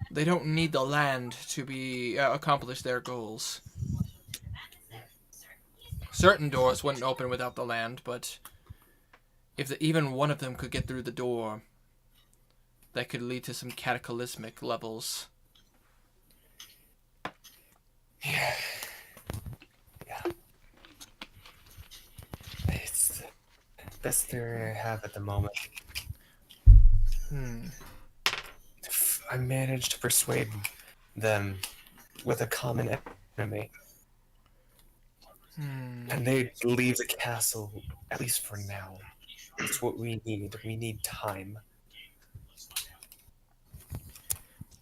S1: they don't need the land to be accomplish their goals. Certain doors wouldn't open without the land, but if even one of them could get through the door, that could lead to some cataclysmic levels.
S2: Yeah. Yeah. It's the best theory I have at the moment. I managed to persuade them with a common enemy. And they leave the castle, at least for now. It's what we need. We need time.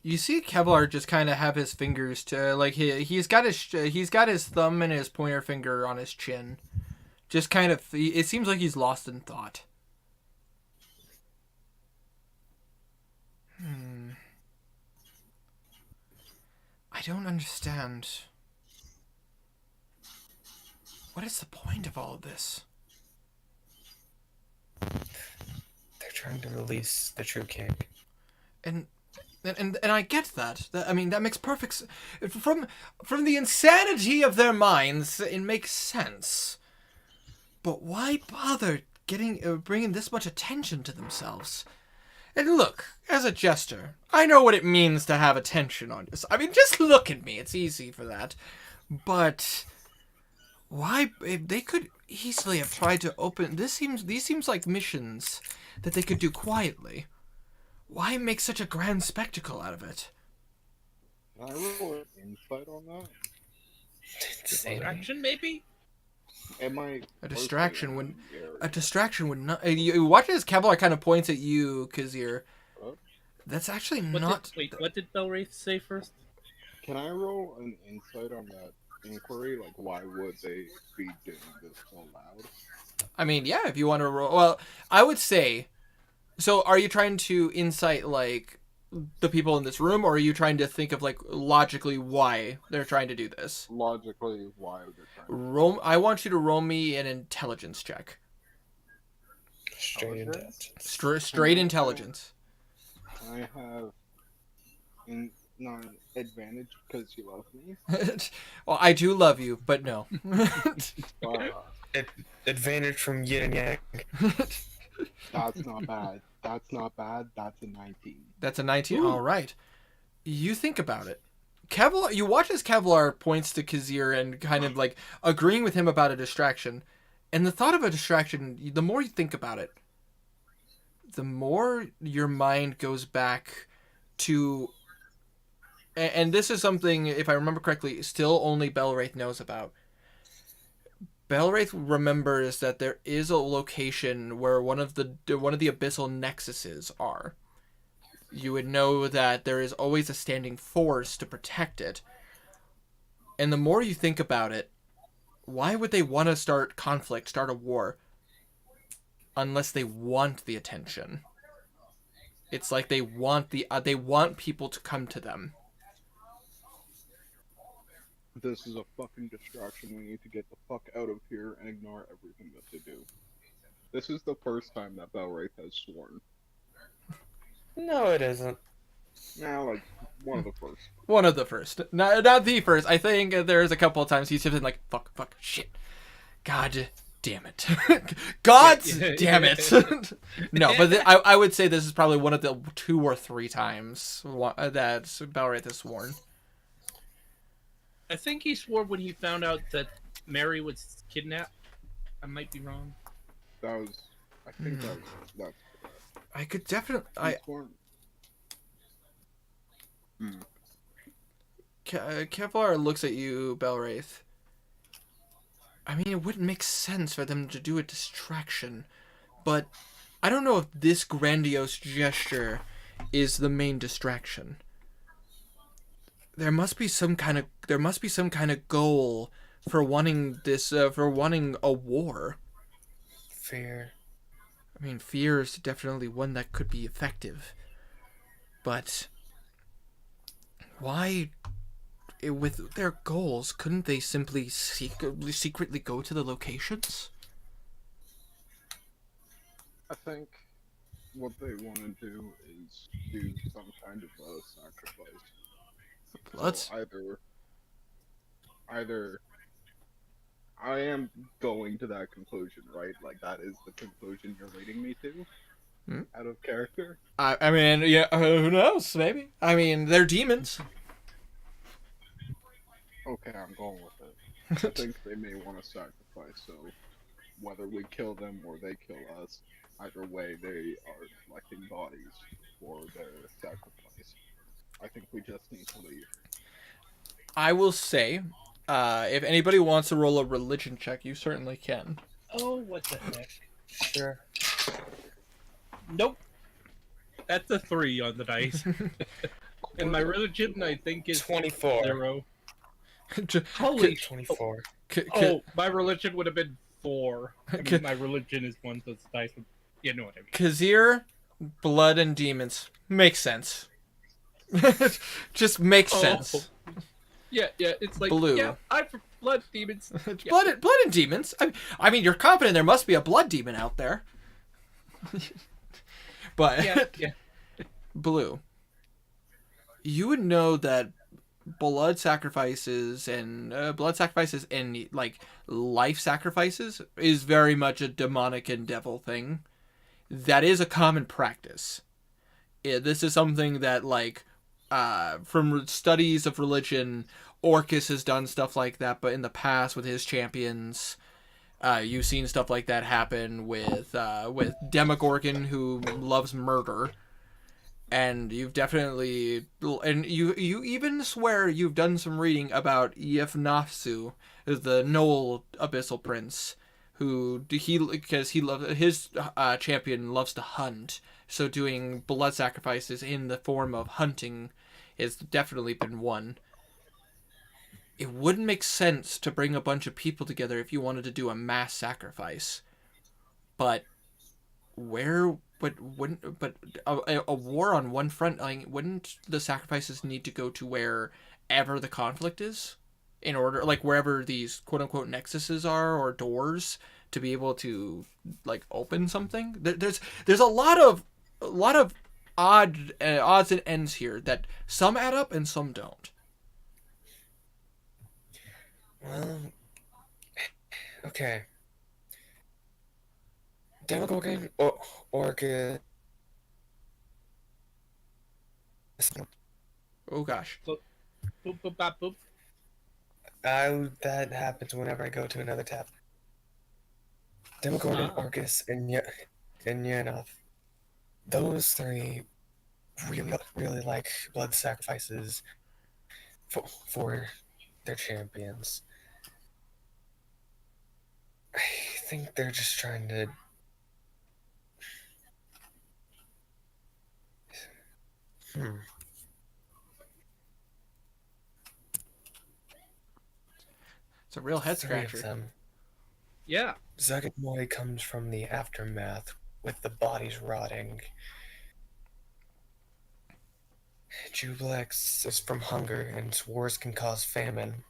S1: You see Kevlar just kind of have his fingers to like he's got his thumb and his pointer finger on his chin. Just kind of it seems like he's lost in thought. I don't understand. What is the point of all of this?
S2: They're trying to release the true king.
S1: And I get that. I mean, that makes perfect from the insanity of their minds. It makes sense. But why bother bringing this much attention to themselves? And look, as a jester, I know what it means to have attention on you. I mean, just look at me. It's easy for that. But why? They could easily have tried to open. These seems like missions that they could do quietly. Why make such a grand spectacle out of it?
S4: Can I roll an insight on that?
S3: Distraction, maybe?
S4: Am I
S1: A distraction would.
S4: personally in the
S1: A
S4: area?
S1: distraction would not. You watch as Kevlar kind of points at you, Kazir.
S4: Huh?
S1: That's actually
S3: What
S1: not.
S3: what did Belwraith say first?
S4: Can I roll an insight on that inquiry? Like, why would they be doing this so loud?
S1: I mean, yeah. If you want to roll, well, I would say. So, are you trying to insight like the people in this room, or are you trying to think of like logically why they're trying to do this?
S4: Logically, why would they try?
S1: Roll. I want you to roll me an intelligence check.
S2: Straight into
S4: Intelligence?
S2: it.
S1: Straight intelligence.
S4: I have not advantage because you love me.
S1: Well, I do love you, but no.
S2: Advantage from yin and yang.
S4: That's not bad. That's not bad. That's a 19.
S1: That's a 19. All right. You think about it. Kevlar, you watch as Kevlar points to Kazir and kind of like agreeing with him about a distraction. And the thought of a distraction, the more you think about it, the more your mind goes back to. And this is something, if I remember correctly, still only Belwraith knows about. Belwraith remembers that there is a location where one of the abyssal nexuses are. You would know that there is always a standing force to protect it. And the more you think about it, why would they want to start conflict, start a war, unless they want the attention? It's like they want people to come to them.
S4: This is a fucking distraction. We need to get the fuck out of here and ignore everything that they do. This is the first time that Belwraith has sworn.
S2: No, it isn't.
S4: Now, like, one of the first.
S1: One of the first. Not the first. I think there's a couple of times he's just been like, fuck, shit. God damn it. God damn it. No, but I would say this is probably one of the 2 or 3 times that Belwraith has sworn.
S3: I think he swore when he found out that Mary was kidnapped. I might be wrong.
S4: That was. I think that's.
S1: I could definitely.
S4: He sworn.
S1: Kevlar looks at you, Belwraith. I mean, it wouldn't make sense for them to do a distraction, but I don't know if this grandiose gesture is the main distraction. There must be some kind of goal for wanting this, for wanting a war.
S2: Fear.
S1: I mean, fear is definitely one that could be effective, but why, with their goals, couldn't they simply secretly go to the locations?
S4: I think what they want to do is do some kind of a sacrifice. So
S1: Let's.
S4: either I am going to that conclusion, right? Like that is the conclusion you're leading me to,
S1: Hmm?
S4: out of character.
S1: I mean, yeah. Who knows? Maybe. I mean, they're demons.
S4: Okay, I'm going with it. I think they may want to sacrifice, so whether we kill them or they kill us, either way, they are collecting bodies for their sacrifice. I think we just need to leave.
S1: I will say, if anybody wants to roll a religion check, you certainly can.
S3: Oh, what the heck?
S2: Sure.
S3: Nope. That's a 3 on the dice. And my religion, I think, is
S2: 24.
S3: 0.
S1: K-
S3: Holy
S2: 24.
S3: Oh, my religion would have been 4. I mean, my religion is 1, so it's dice. You know what I mean.
S1: Kazir, blood and demons. Makes sense. Just makes sense.
S3: Yeah, it's like,
S1: Blue.
S3: yeah, I'm for blood demons.
S1: It's blood and demons. I mean, you're confident there must be a blood demon out there. But
S3: Yeah.
S1: Blue, you would know that blood sacrifices and like life sacrifices is very much a demonic and devil thing. That is a common practice. This is something that, like, from studies of religion, Orcus has done stuff like that, but in the past with his champions, you've seen stuff like that happen with Demogorgon, who loves murder, and you've definitely, and you even swear you've done some reading about Yefnafsu, the Knoll Abyssal Prince, because he loves his champion loves to hunt, so doing blood sacrifices in the form of hunting has definitely been one. It wouldn't make sense to bring a bunch of people together if you wanted to do a mass sacrifice, but a war on one front, like, wouldn't the sacrifices need to go to wherever the conflict is, in order, like, wherever these quote unquote nexuses are or doors, to be able to, like, open something? There's a lot of odds and ends here that some add up and some don't.
S2: Well, okay. Demogorgon or Orcus.
S1: Oh gosh.
S3: Boop, boop, bop, boop.
S2: That happens whenever I go to another tab. Demogorgon, Orcus, and Yenov. Those three really like blood sacrifices for their champions. I think they're just trying to.
S1: It's a real head
S2: Three of
S1: scratcher.
S2: them.
S3: Yeah.
S2: Zuggedmoy comes from the aftermath, with the bodies rotting. Jublex is from hunger, and wars can cause famine.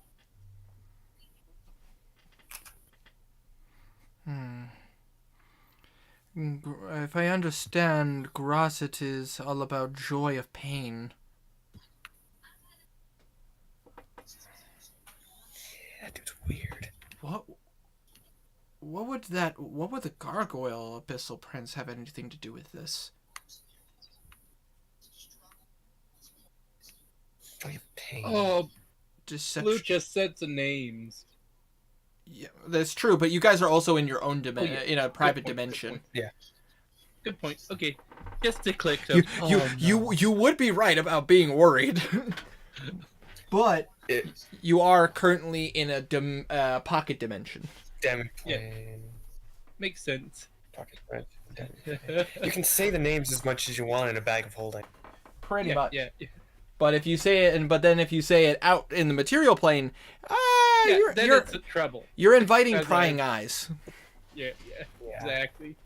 S1: If I understand, Grosset is all about joy of pain.
S2: That dude's weird.
S1: What would the Gargoyle Abyssal Prince have anything to do with this?
S2: Joy of pain.
S3: Oh,
S1: Deception.
S3: Blue just said the names.
S1: Yeah, that's true, but you guys are also in your own in a private
S3: Good point,
S1: dimension.
S2: Yeah.
S3: Good point. Okay, just to click.
S1: You would be right about being worried, but you are currently in a pocket dimension.
S2: Damn.
S3: Yeah. Makes sense.
S2: Pocket dimension. You can say the names as much as you want in a bag of holding.
S1: Pretty
S3: Yeah,
S1: much.
S3: yeah.
S1: But if you say it, then if you say it out in the material plane,
S3: Then
S1: you're
S3: it's trouble.
S1: you're inviting
S3: That's
S1: prying
S3: right.
S1: eyes.
S3: Yeah, exactly.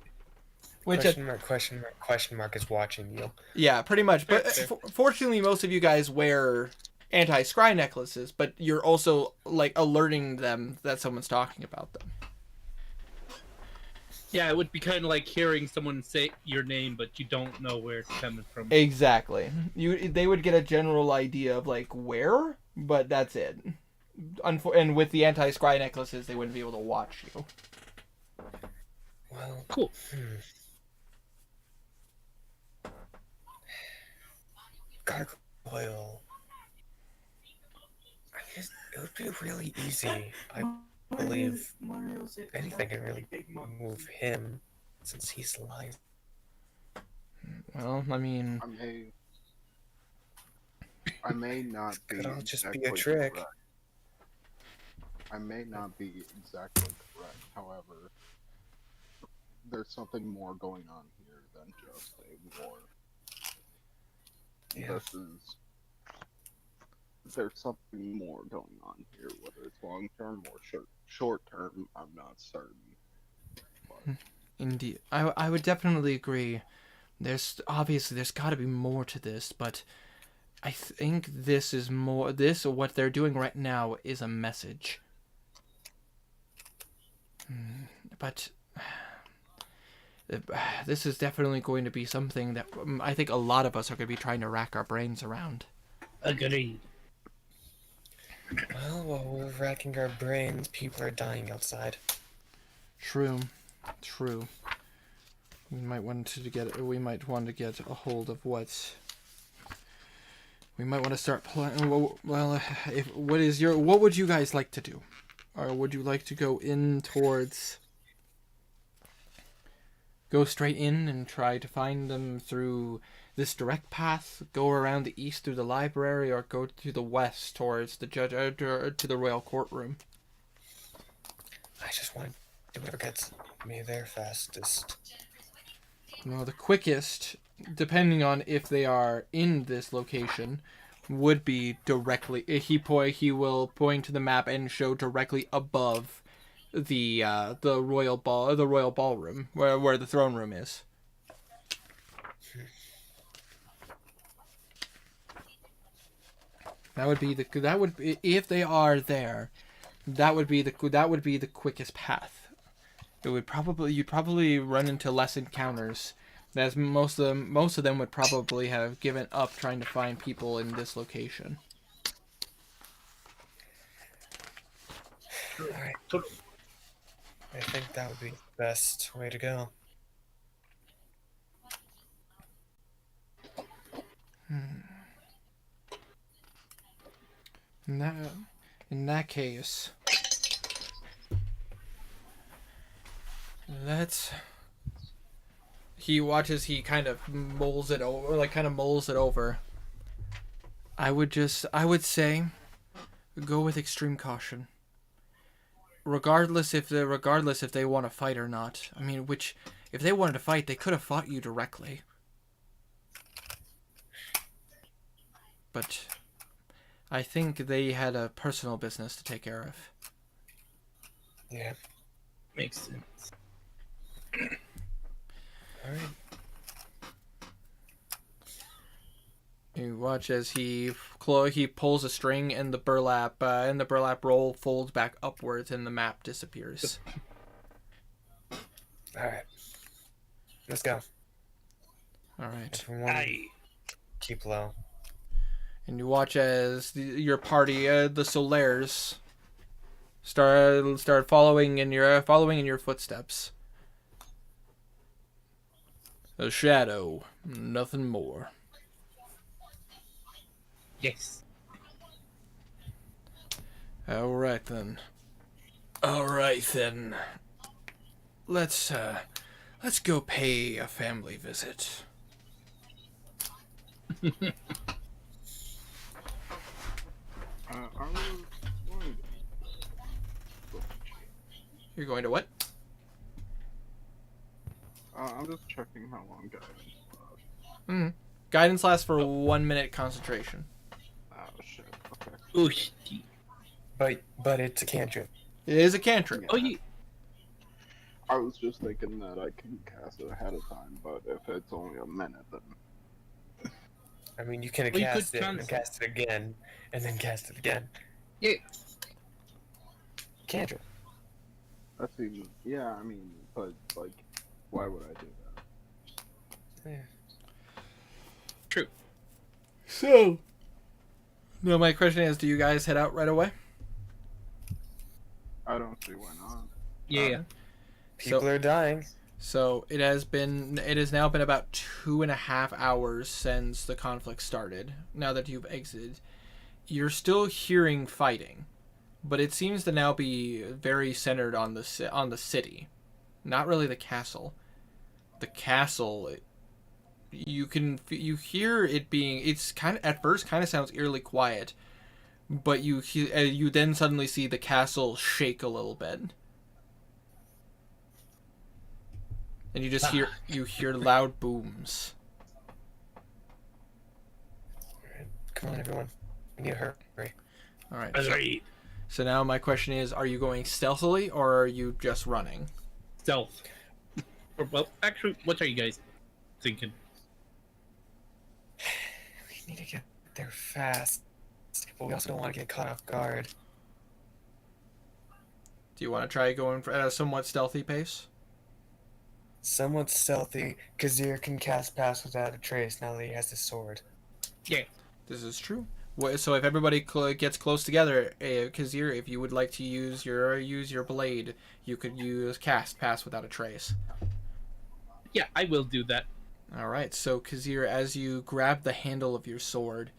S1: Which
S2: Question mark is watching you.
S1: yeah, pretty much. But
S3: Fair.
S1: fortunately, most of you guys wear anti-scry necklaces, but you're also, like, alerting them that someone's talking about them.
S3: Yeah, it would be kind of like hearing someone say your name, but you don't know where it's coming from.
S1: Exactly. They would get a general idea of like where, but that's it. And with the anti-scry necklaces, they wouldn't be able to watch you.
S2: Well,
S3: Cool.
S2: Gargoyle. I guess it would be really easy. I believe anything can really move him since he's alive.
S1: Well, I mean,
S4: I may not be
S2: Could all just be a
S4: exactly
S2: trick.
S4: correct. I may not be exactly correct. However, there's something more going on here than just a war.
S2: Yeah.
S4: There's something more going on here, whether it's long term or short term, I'm not certain. But
S1: indeed, I would definitely agree. There's got to be more to this, but I think this is more. This what they're doing right now is a message. But this is definitely going to be something that I think a lot of us are going to be trying to rack our brains around.
S3: Agreed.
S2: Well, while we're racking our brains, people are dying outside.
S1: True. We might want to get a hold of what. We might want to start playing. Well, what would you guys like to do? Or would you like to go straight in and try to find them through this direct path, go around the east through the library, or go to the west towards the judge to the royal courtroom?
S2: I just want to do whatever gets me there fastest.
S1: Well, the quickest, depending on if they are in this location, would be directly. He will point to the map and show directly above the royal ballroom where the throne room is. If they are there, that would be the quickest path. You'd probably run into less encounters, as most of them would probably have given up trying to find people in this location.
S2: Alright. I think that would be the best way to go.
S1: In that case, let's. He watches. He kind of mulls it over. I would say, go with extreme caution. Regardless if they want to fight or not. I mean, if they wanted to fight, they could have fought you directly. But I think they had a personal business to take care of.
S2: Yeah.
S3: Makes sense.
S2: Alright.
S1: You watch as he pulls a string and the burlap roll folds back upwards and the map disappears.
S2: Alright. Let's go.
S1: Alright.
S2: Everyone, keep low.
S1: And you watch as your party, the Solaires, start following in your footsteps. A shadow, nothing more.
S3: Yes.
S1: All right then. Let's go pay a family visit.
S4: I was wondering.
S1: You're going to what?
S4: I'm just checking how long guidance lasts.
S1: Mm-hmm. Guidance lasts for 1 minute concentration.
S4: Oh shit. Okay.
S3: Oh, shit.
S2: But it's a cantrip.
S1: It is a cantrip.
S3: Oh, you.
S4: I was just thinking that I can cast it ahead of time, but if it's only a minute, then
S2: I mean, you can
S3: Well, you
S2: cast
S3: could
S2: it, and then cast it again, and then cast it again.
S3: Yeah.
S2: Cantrip.
S4: That seems. Yeah, I mean, but like, why would I do that?
S2: Yeah.
S3: True.
S1: So, no, my question is, do you guys head out right away?
S4: I don't see why not.
S3: Yeah.
S2: People
S1: So,
S2: are dying.
S1: so it has now been about 2.5 hours since the conflict started. Now that you've exited, you're still hearing fighting, but it seems to now be very centered on the city, not really the castle. The castle, you hear it being, it's kind of at first kind of sounds eerily quiet, but you then suddenly see the castle shake a little bit, and you hear loud booms.
S2: Come on, everyone. We need to hurry.
S1: All right.
S3: Right.
S1: So now my question is, are you going stealthily or are you just running?
S3: Stealth. Well, actually, what are you guys thinking?
S2: We need to get there fast, but we also don't want to get caught off guard.
S1: Do you want to try going at a somewhat stealthy pace?
S2: Somewhat stealthy. Kazir can cast Pass Without a Trace now that he has his sword.
S3: Yeah.
S1: This is true. So if everybody gets close together, Kazir, if you would like to use your blade, you could use cast Pass Without a Trace.
S3: Yeah, I will do that.
S1: All right. So Kazir, as you grab the handle of your sword,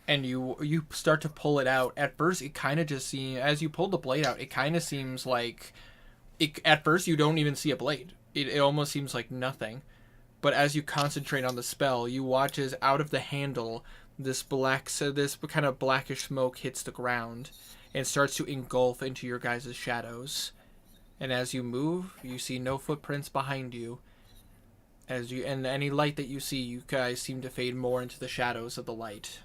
S1: and you start to pull it out, at first it kind of just seems, as you pull the blade out, it kind of seems like, at first you don't even see a blade. It almost seems like nothing. But as you concentrate on the spell, you watch as out of the handle, this kind of blackish smoke hits the ground and starts to engulf into your guys' shadows. And as you move, you see no footprints behind you. And any light that you see, you guys seem to fade more into the shadows of the light.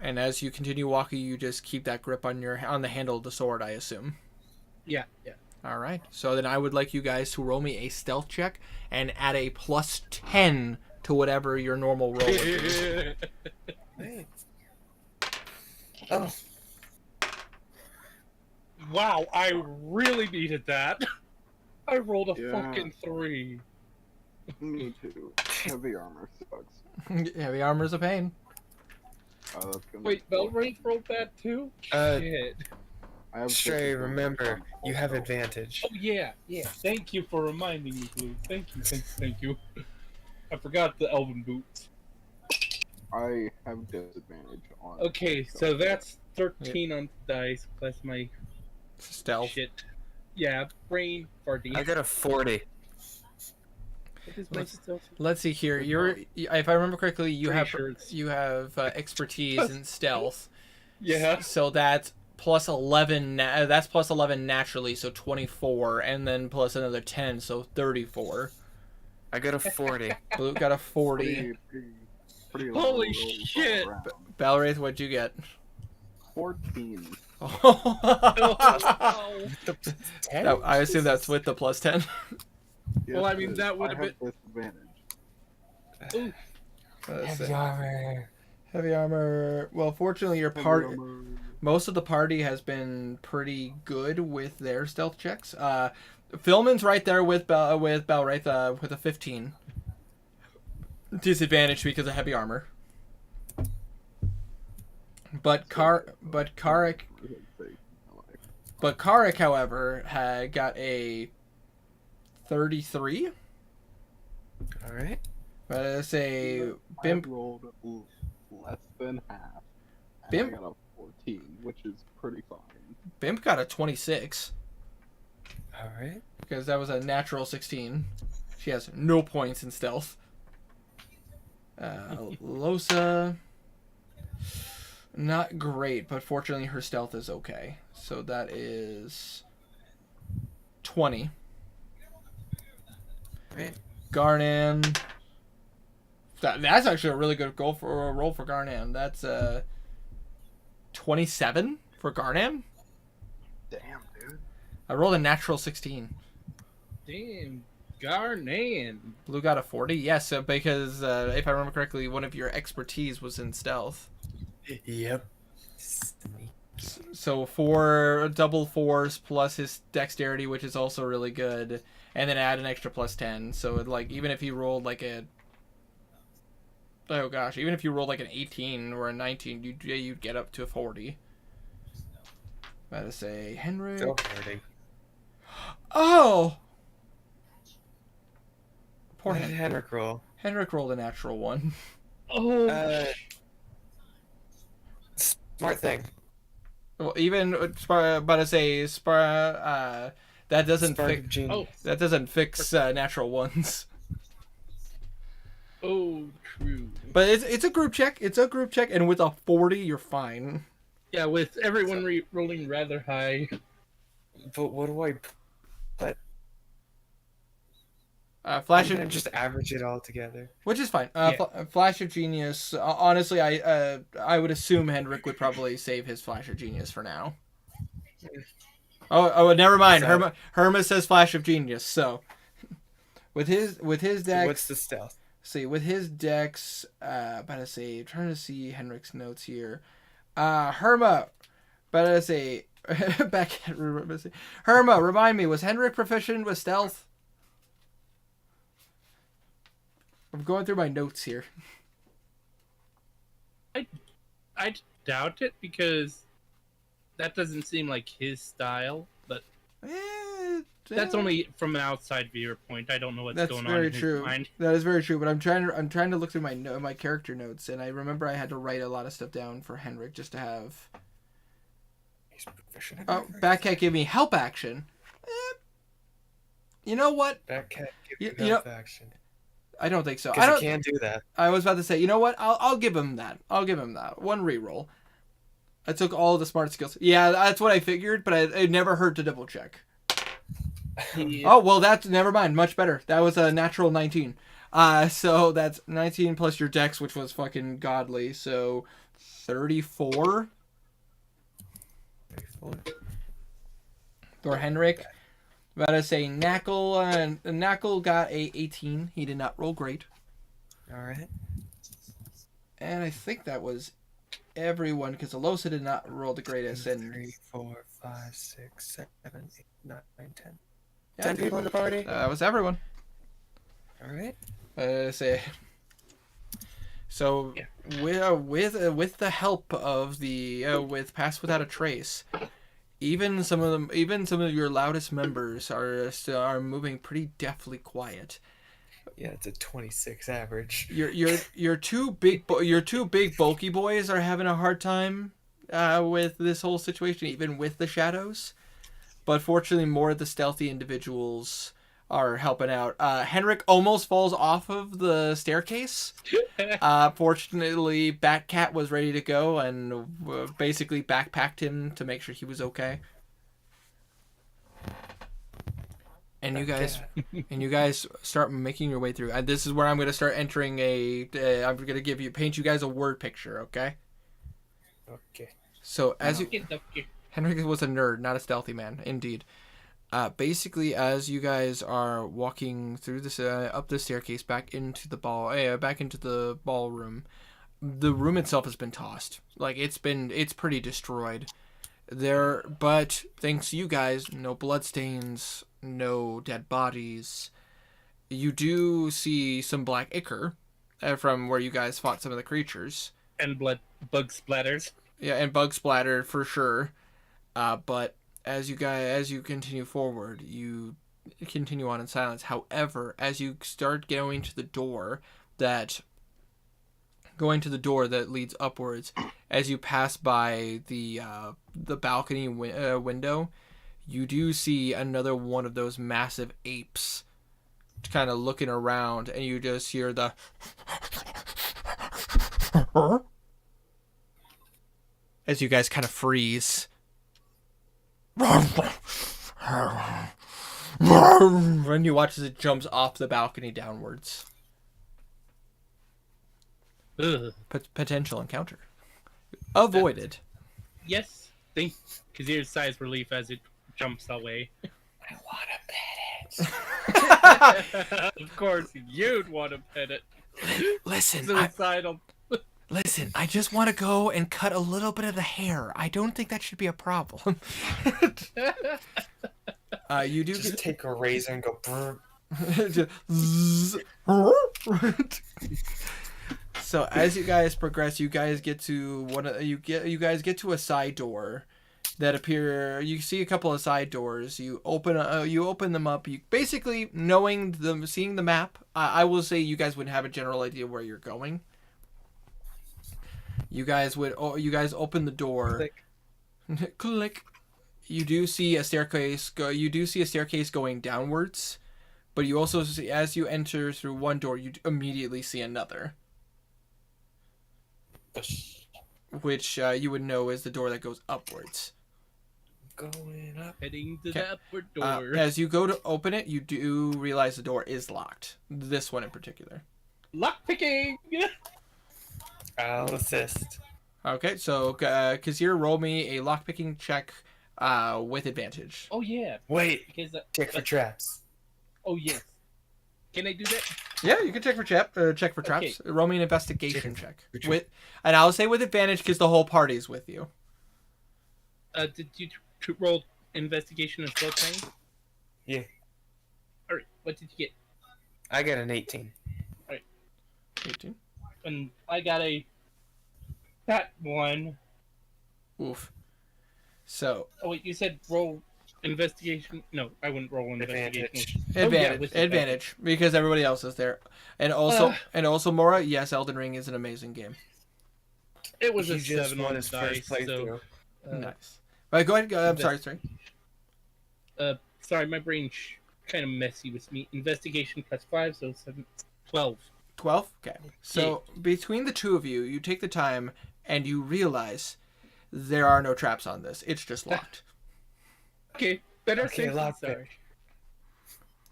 S1: And as you continue walking, you just keep that grip on the handle of the sword, I assume.
S3: Yeah, yeah.
S1: All right. So then I would like you guys to roll me a stealth check and add a +10 to whatever your normal roll would be.
S2: Hey. Oh,
S3: Wow, I really needed that. I rolled a
S4: Yeah.
S3: fucking 3.
S4: Me too. Heavy armor sucks.
S1: Heavy armor's a pain.
S4: That's gonna
S3: Wait,
S4: be
S3: Belrain rolled that too?
S2: Uh,
S3: Shit.
S4: I have
S2: Stray,
S4: difficulty
S2: remember,
S4: on
S2: you have
S4: also.
S2: advantage.
S3: Oh yeah, yeah. Thank you for reminding me, Blue. Thank you. I forgot the elven boots.
S4: I have disadvantage on.
S3: Okay, so that's 13 on dice plus my
S1: Stealth.
S3: shit. Yeah, brain farting.
S2: I got a 40.
S3: What is my stealth?
S1: Let's see here. If I remember correctly,
S3: Pretty sure it's-
S1: you have expertise in stealth.
S3: Yeah.
S1: So that's +11. That's +11 naturally, so 24, and then plus another 10, so 34.
S2: I got a 40.
S1: Blue got a 40.
S4: Pretty low
S3: Holy
S4: rolls all
S3: shit.
S4: around.
S1: Balwraith, what'd you get?
S4: 14.
S3: Oh.
S1: I assume that's with the +10.
S3: Well, I
S4: Yes,
S3: mean,
S4: it is.
S3: that would
S4: I
S3: have
S4: disadvantage.
S3: Ooh.
S2: Heavy armor.
S1: Heavy armor. Well, fortunately,
S4: Heavy armor.
S1: most of the party has been pretty good with their stealth checks. Philman's right there with Balwraith with a 15. Disadvantage because of heavy armor. But Karik, however, had got a 33.
S2: Alright.
S1: Let's say
S4: I
S1: Bimp.
S4: rolled less than half. And
S1: Bimp?
S4: I got a 14, which is pretty fine.
S1: Bimp got a 26
S2: Alright.
S1: because that was a natural 16. She has no points in stealth. Losa, not great, but fortunately her stealth is okay. So that is 20.
S2: Right.
S1: Garnan. That's actually a really good roll for Garnan. That's 27 for Garnan.
S4: Damn, dude.
S1: I rolled a natural 16.
S3: Damn, Garnan.
S1: Blue got a 40. Yes, because if I remember correctly, one of your expertise was in stealth.
S2: Yep.
S1: So 4 double 4s plus his dexterity, which is also really good, and then add an extra plus 10. So like even if he rolled like a even if you rolled like an 18 or a 19, you'd get up to a 40. Gotta say Henrik.
S2: Still hurting.
S1: Oh, poor
S2: What did Henrik roll?
S1: Henrik rolled a natural 1.
S3: Oh,
S2: Smart thing.
S1: Well, even about to say that doesn't
S2: Spark
S1: fix
S2: of genius.
S1: that doesn't fix natural 1s.
S3: oh, true.
S1: But it's a group check. It's a group check, and with a 40, you're fine.
S3: Yeah, with everyone rolling rather high.
S2: But what do I put?
S1: Flash
S2: I'm
S1: of
S2: gonna just average it all together.
S1: which is fine.
S3: Yeah.
S1: Flash of Genius. Honestly, I would assume Henrik would probably save his Flash of Genius for now. Oh, never mind.
S2: So-
S1: Herma says Flash of Genius. So with his dex,
S2: So what's the stealth?
S1: see with his dex, about to say, trying to see Henrik's notes here. Herma, about to say, back at Herma. Remind me, was Henrik proficient with stealth? I'm going through my notes here.
S3: I doubt it because that doesn't seem like his style. But that's only from an outside viewer point. I don't know what's going on in his mind.
S1: That is very true. But I'm trying to look through my character notes, and I remember I had to write a lot of stuff down for Henrik just to have.
S2: He's proficient in
S1: Oh,
S2: everything.
S1: Backcat gave me help action. You know what?
S2: That can't give
S1: You
S2: you
S1: know-
S2: health action.
S1: I don't think so. I
S2: Because
S1: don't.
S2: he can do that.
S1: I was about to say, you know what? I'll give him that. I'll give him that. One reroll. I took all the smart skills. Yeah, that's what I figured, but it never hurt to double check.
S3: Yeah.
S1: Oh, well, that's never mind. Much better. That was a natural 19. So that's 19 plus your dex, which was fucking godly. So 34 for Henrik. About to say Knackle got a 18. He did not roll great.
S2: Alright.
S1: And I think that was everyone because Alosa did not roll the greatest. And
S2: 3, 4, 5, 6, 7, 8, 9, 10.
S1: yeah,
S2: 10 people in the party.
S1: that was everyone.
S2: Alright.
S1: Say. So
S3: Yeah.
S1: with the help of the with Pass Without a Trace, even some of your loudest members are moving pretty deftly quiet.
S2: Yeah, it's a 26 average.
S1: Your two big bulky boys are having a hard time with this whole situation, even with the shadows. But fortunately, more of the stealthy individuals are helping out. Henrik almost falls off of the staircase. Fortunately, Batcat was ready to go and basically backpacked him to make sure he was okay. And you guys start making your way through. And this is where I'm going to start entering I'm going to paint you guys a word picture, okay?
S2: Okay.
S1: So as you,
S3: Okay.
S1: Henrik was a nerd, not a stealthy man, indeed. Basically, as you guys are walking through this up the staircase back into the ballroom, the room itself has been tossed. Like it's pretty destroyed. But thanks to you guys, no bloodstains, no dead bodies. You do see some black ichor from where you guys fought some of the creatures.
S3: And bug splatters.
S1: Yeah, and bug splatter for sure. But as you continue forward, you continue on in silence. However, as you start going to the door that leads upwards, as you pass by the balcony window, you do see another one of those massive apes kind of looking around, and you just hear the as you guys kind of freeze. And you watch as it jumps off the balcony downwards.
S3: Ugh.
S1: Potential encounter avoided.
S3: Yes. Think Kazir sighs relief as it jumps away.
S2: I want to pet it.
S3: Of course, you'd want to pet it.
S1: Listen,
S3: Suicidal.
S1: Listen, I just want to go and cut a little bit of the hair. I don't think that should be a problem. You do
S2: just take a razor and go. Brr.
S1: So as you guys progress, you guys get to you guys get to a side door that appear. You see a couple of side doors. You open them up. You basically seeing the map. I will say you guys would have a general idea where you're going. You guys open the door.
S2: Click.
S1: Click. You do see a staircase going downwards, but you also see as you enter through one door, you immediately see another, which you would know is the door that goes upwards.
S2: Going up.
S3: Heading to the upward door.
S1: As you go to open it, you do realize the door is locked. This one in particular.
S3: Lock picking.
S2: I'll assist.
S1: Okay, so Kazir, roll me a lockpicking check with advantage.
S3: Oh yeah.
S2: Wait.
S3: Because
S2: Check for traps.
S3: Oh yes. Can I do that?
S1: Yeah, you can check for traps.
S3: Okay.
S1: Roll me an investigation check. And I'll say with advantage because the whole party's with you.
S3: Did you roll investigation as well, Tang?
S2: Yeah.
S3: All right. What did you get?
S2: I got an 18.
S1: 18.
S3: And I got that one.
S1: Oof. So.
S3: Oh wait, you said roll investigation. No, I wouldn't roll investigation.
S1: Advantage because everybody else is there, and also Mora. Yes, Elden Ring is an amazing game.
S3: It was
S2: He
S3: a
S2: just
S3: 7
S2: won
S3: on
S2: his
S3: dice.
S2: first playthrough.
S3: So,
S1: Nice. Right, go ahead. I'm sorry.
S3: sorry, my brain's kind of messy with me. Investigation plus 5, so 7, 12.
S1: 12? Okay. So between the two of you, you take the time and you realize there are no traps on this. It's just locked.
S3: Okay, better
S2: Okay,
S3: safe than
S2: lockpick.
S3: sorry.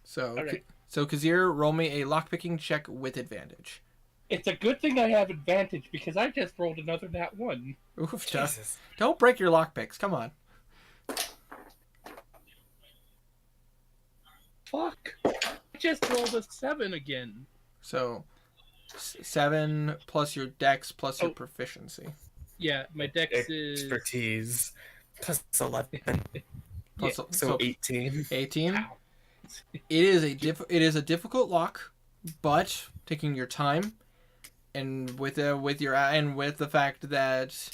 S1: So,
S3: Alright.
S1: so Kazir, roll me a lockpicking check with advantage.
S3: It's a good thing I have advantage because I just rolled another nat 1.
S1: Oof,
S2: Jesus.
S1: don't break your lockpicks. Come on.
S3: Fuck! I just rolled a 7 again.
S1: So 7 plus your dex plus your proficiency.
S3: Yeah, my dex is...
S2: Expertise. Plus 11.
S1: Plus,
S2: So 18.
S1: 18.
S3: Ow.
S1: It is a difficult lock, but taking your time, and with the fact that,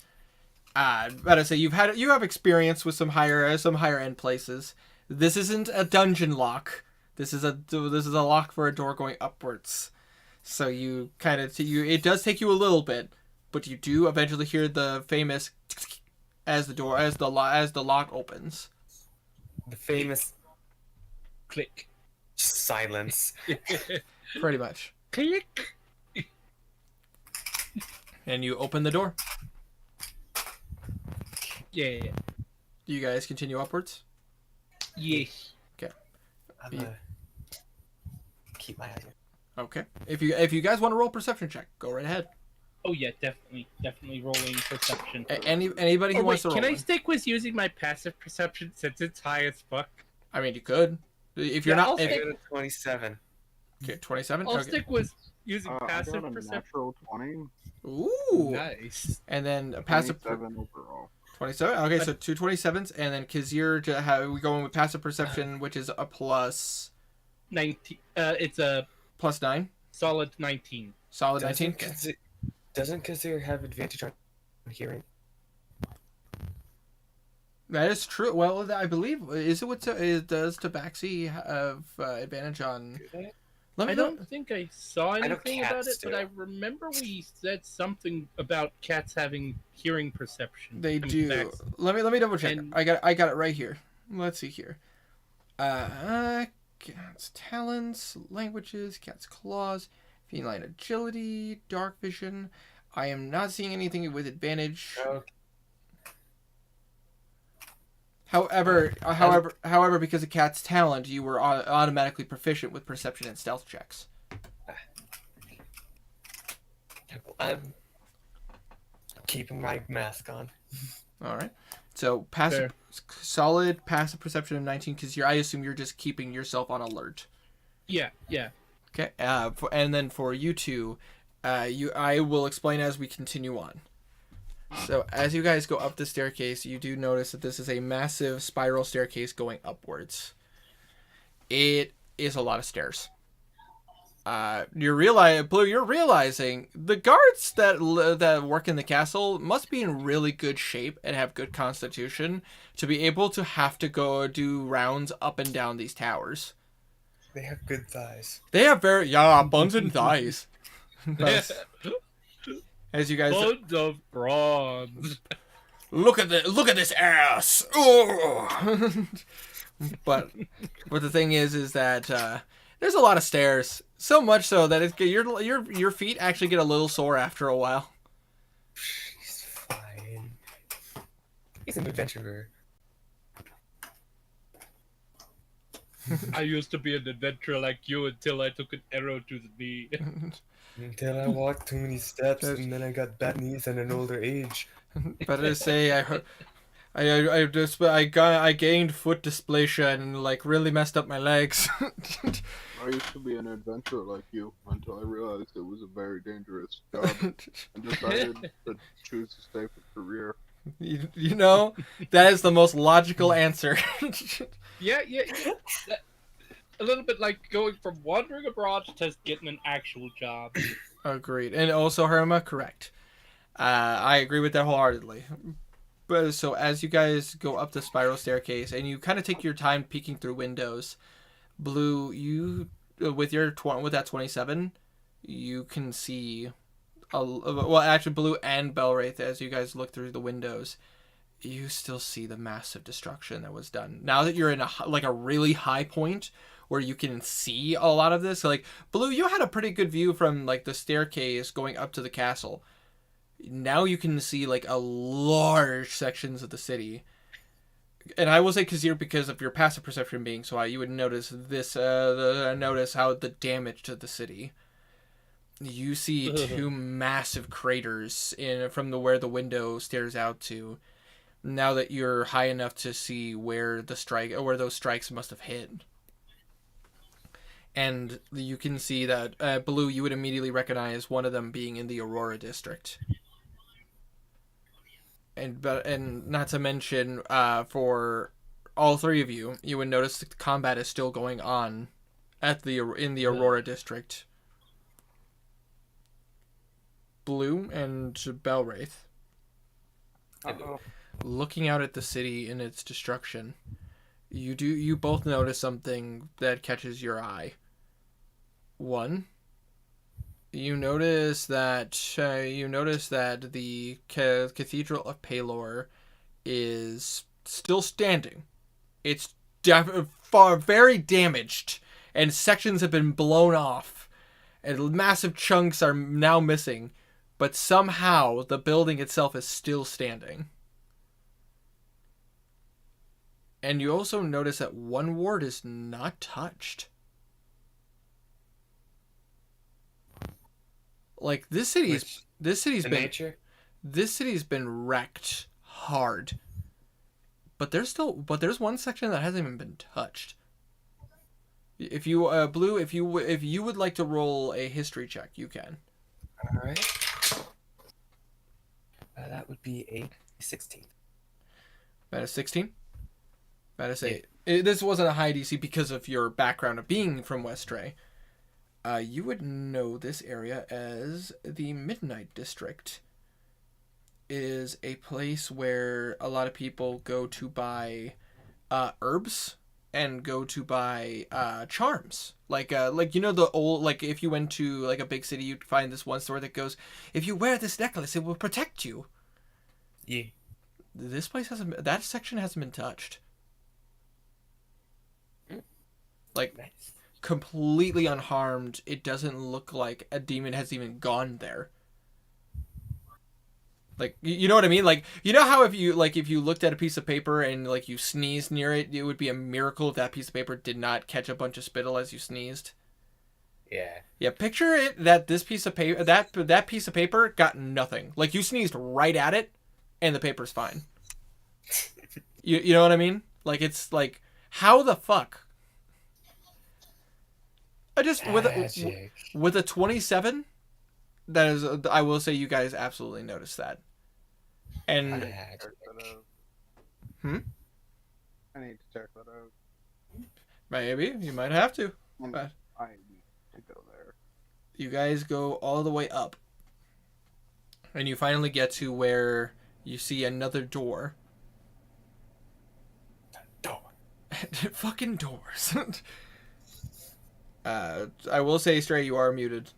S1: gotta say you have experience with some higher end places. This isn't a dungeon lock. This is a lock for a door going upwards. So it does take you a little bit, but you do eventually hear the famous as the lock opens.
S2: The famous
S3: Click.
S2: silence.
S1: Pretty much.
S3: Click!
S1: And you open the door.
S3: Yeah.
S1: Do you guys continue upwards?
S3: Yes.
S2: I'm gonna keep my eyes open.
S1: Okay. If you guys want to roll perception check, go right ahead.
S3: Oh yeah, definitely rolling perception.
S1: Anybody who wants to roll.
S3: Can I
S1: one.
S3: stick with using my passive perception since it's high as fuck?
S1: I mean, you could. If you're
S3: Yeah,
S1: not.
S3: I'll
S2: I
S3: stick-
S2: got a 27.
S1: Okay, 27.
S3: I'll
S1: Okay.
S3: stick with using
S4: I
S3: passive
S4: got a
S3: perception.
S4: natural 20.
S1: Ooh.
S3: Nice.
S1: And then a passive
S4: 27 overall.
S1: 27. Okay, so two 27s, and then Kazir we going with passive perception, which is a plus
S3: 19. It's a
S1: plus 9,
S3: solid 19.
S1: solid 19.
S2: Doesn't Kazir have advantage on hearing?
S1: That is true. Well, I believe does Tabaxi have advantage on?
S3: I don't think I saw
S2: know
S3: anything about
S2: cats
S3: it, but
S2: do.
S3: I remember we said something about cats having hearing perception.
S1: They
S3: I mean,
S1: do.
S3: facts.
S1: Let me double check.
S3: And-
S1: I got it right here. Let's see here. Cat's talents, languages, cat's claws, feline agility, dark vision. I am not seeing anything with advantage.
S2: Okay.
S1: However, because of cat's talent, you were automatically proficient with perception and stealth checks.
S2: I'm keeping my mask on.
S1: All right. So solid passive perception of 19 because I assume you're just keeping yourself on alert.
S3: Yeah.
S1: Okay. And then for you two, I will explain as we continue on. So as you guys go up the staircase, you do notice that this is a massive spiral staircase going upwards. It is a lot of stairs. You're realizing the guards that work in the castle must be in really good shape and have good constitution to be able to have to go do rounds up and down these towers.
S2: They have good thighs.
S1: They have buns and thighs. As you guys,
S3: buns of bronze.
S1: Look at this ass. Oh. but the thing is that there's a lot of stairs. So much so that your feet actually get a little sore after a while.
S2: He's fine. He's an adventurer.
S3: I used to be an adventurer like you until I took an arrow to the knee.
S2: Until I walked too many steps and then I got bad knees and an older age.
S1: But I say I gained foot dysplasia and like really messed up my legs.
S4: I used to be an adventurer like you until I realized it was a very dangerous job and decided to choose to stay for career.
S1: You know, that is the most logical answer.
S3: Yeah. A little bit like going from wandering abroad to getting an actual job.
S1: Agreed. And also, Herma, correct. I agree with that wholeheartedly. But so as you guys go up the spiral staircase and you kind of take your time peeking through windows, Blue, you with that 27, you can see actually Blue and Belwraith, as you guys look through the windows, you still see the massive destruction that was done. Now that you're in a really high point where you can see a lot of this, like Blue, you had a pretty good view from like the staircase going up to the castle. Now you can see like a large sections of the city. And I will say because of your passive perception being so high, you would notice this. Notice how the damage to the city. You see two massive craters from where the window stares out to. Now that you're high enough to see where those strikes must have hit, and you can see that Blue, you would immediately recognize one of them being in the Aurora district. And not to mention, for all three of you, you would notice that the combat is still going on in the Aurora district. Blue and Belwraith, looking out at the city and its destruction, you both notice something that catches your eye. One, you notice that the Cathedral of Pelor is still standing. It's very damaged, and sections have been blown off, and massive chunks are now missing. But somehow the building itself is still standing. And you also notice that one ward is not touched. Like this city's been wrecked hard. But there's one section that hasn't even been touched. If you Blue, if you would like to roll a history check, you can.
S2: All right. That would be a 16.
S1: About a 16? About a say. This wasn't a high DC because of your background of being from Westray. You would know this area as the Midnight District. It is a place where a lot of people go to buy herbs and go to buy charms. Like you know the old, like if you went to like a big city, you'd find this one store that goes, if you wear this necklace, it will protect you.
S2: Yeah.
S1: This place that section hasn't been touched. Like, nice. Completely unharmed. It doesn't look like a demon has even gone there. Like, you know what I mean? Like, you know how if you looked at a piece of paper and like you sneezed near it, it would be a miracle if that piece of paper did not catch a bunch of spittle as you sneezed.
S2: Yeah.
S1: Yeah. Picture it that this piece of paper, that piece of paper got nothing. Like you sneezed right at it, and the paper's fine. You know what I mean? Like it's like, how the fuck? I just with a 27, That is, I will say, you guys absolutely notice that. And
S4: I need to check that out. I need to check that out.
S1: maybe you might have to. But
S4: I need to go there.
S1: you guys go all the way up, and you finally get to where you see another door.
S2: Door.
S1: Fucking doors. I will say, Stray, you are muted.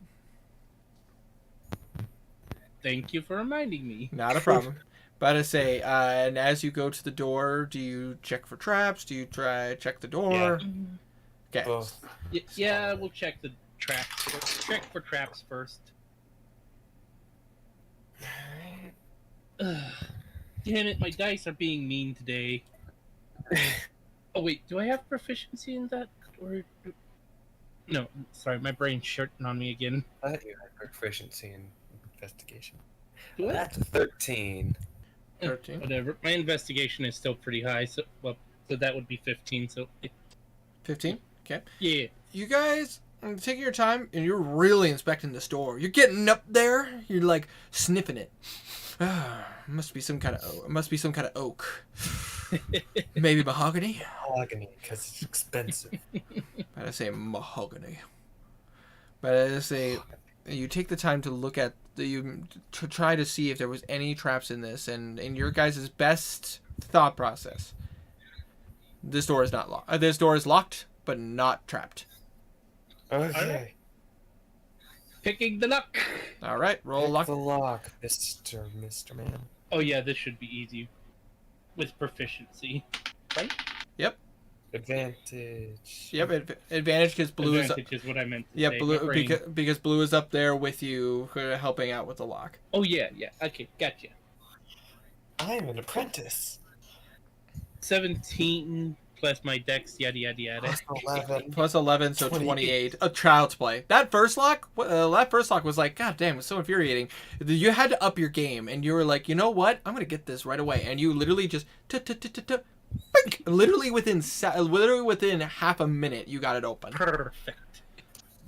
S3: Thank you for reminding me.
S1: Not a problem. But I say, and as you go to the door, do you check for traps? Do you check the door?
S2: Yeah.
S1: Okay.
S2: Both.
S3: Yeah, we'll check the traps. Check for traps first. Damn it, my dice are being mean today. Oh wait, do I have proficiency in that? Or no, sorry, my brain's shirting on me again.
S2: I thought you had proficiency in investigation.
S3: Do I?
S2: That's a 13.
S1: 13.
S3: Whatever. My investigation is still pretty high, so that would be 15. So
S1: 15? Okay.
S3: yeah.
S1: You guys are taking your time, and you're really inspecting this door. You're getting up there. You're like sniffing it. Must be some kind of oak. Maybe mahogany.
S2: Mahogany, because it's expensive.
S1: But I say mahogany. But I say you take the time to look at to try to see if there was any traps in this, and in your guys' best thought process, this door is not locked. This door is locked, but not trapped.
S2: Okay.
S3: Picking the lock.
S1: All right, roll
S2: Pick
S1: lock.
S2: the lock, Mr. Man.
S3: Oh yeah, this should be easy. With proficiency. Right?
S1: Yep.
S2: Advantage.
S1: Yep. Advantage because blue
S3: Advantage is what I meant to
S1: yeah,
S3: say.
S1: blue because blue is up there with you, helping out with the lock.
S3: Oh yeah. Okay, gotcha.
S2: I'm an apprentice.
S3: 17 plus my dex, yada yada yada.
S2: Plus 11.
S1: +11, so 28. A child's play. That first lock was like, God damn, it's so infuriating. You had to up your game, and you were like, you know what? I'm gonna get this right away, and you literally just literally within half a minute, you got it open.
S3: Perfect.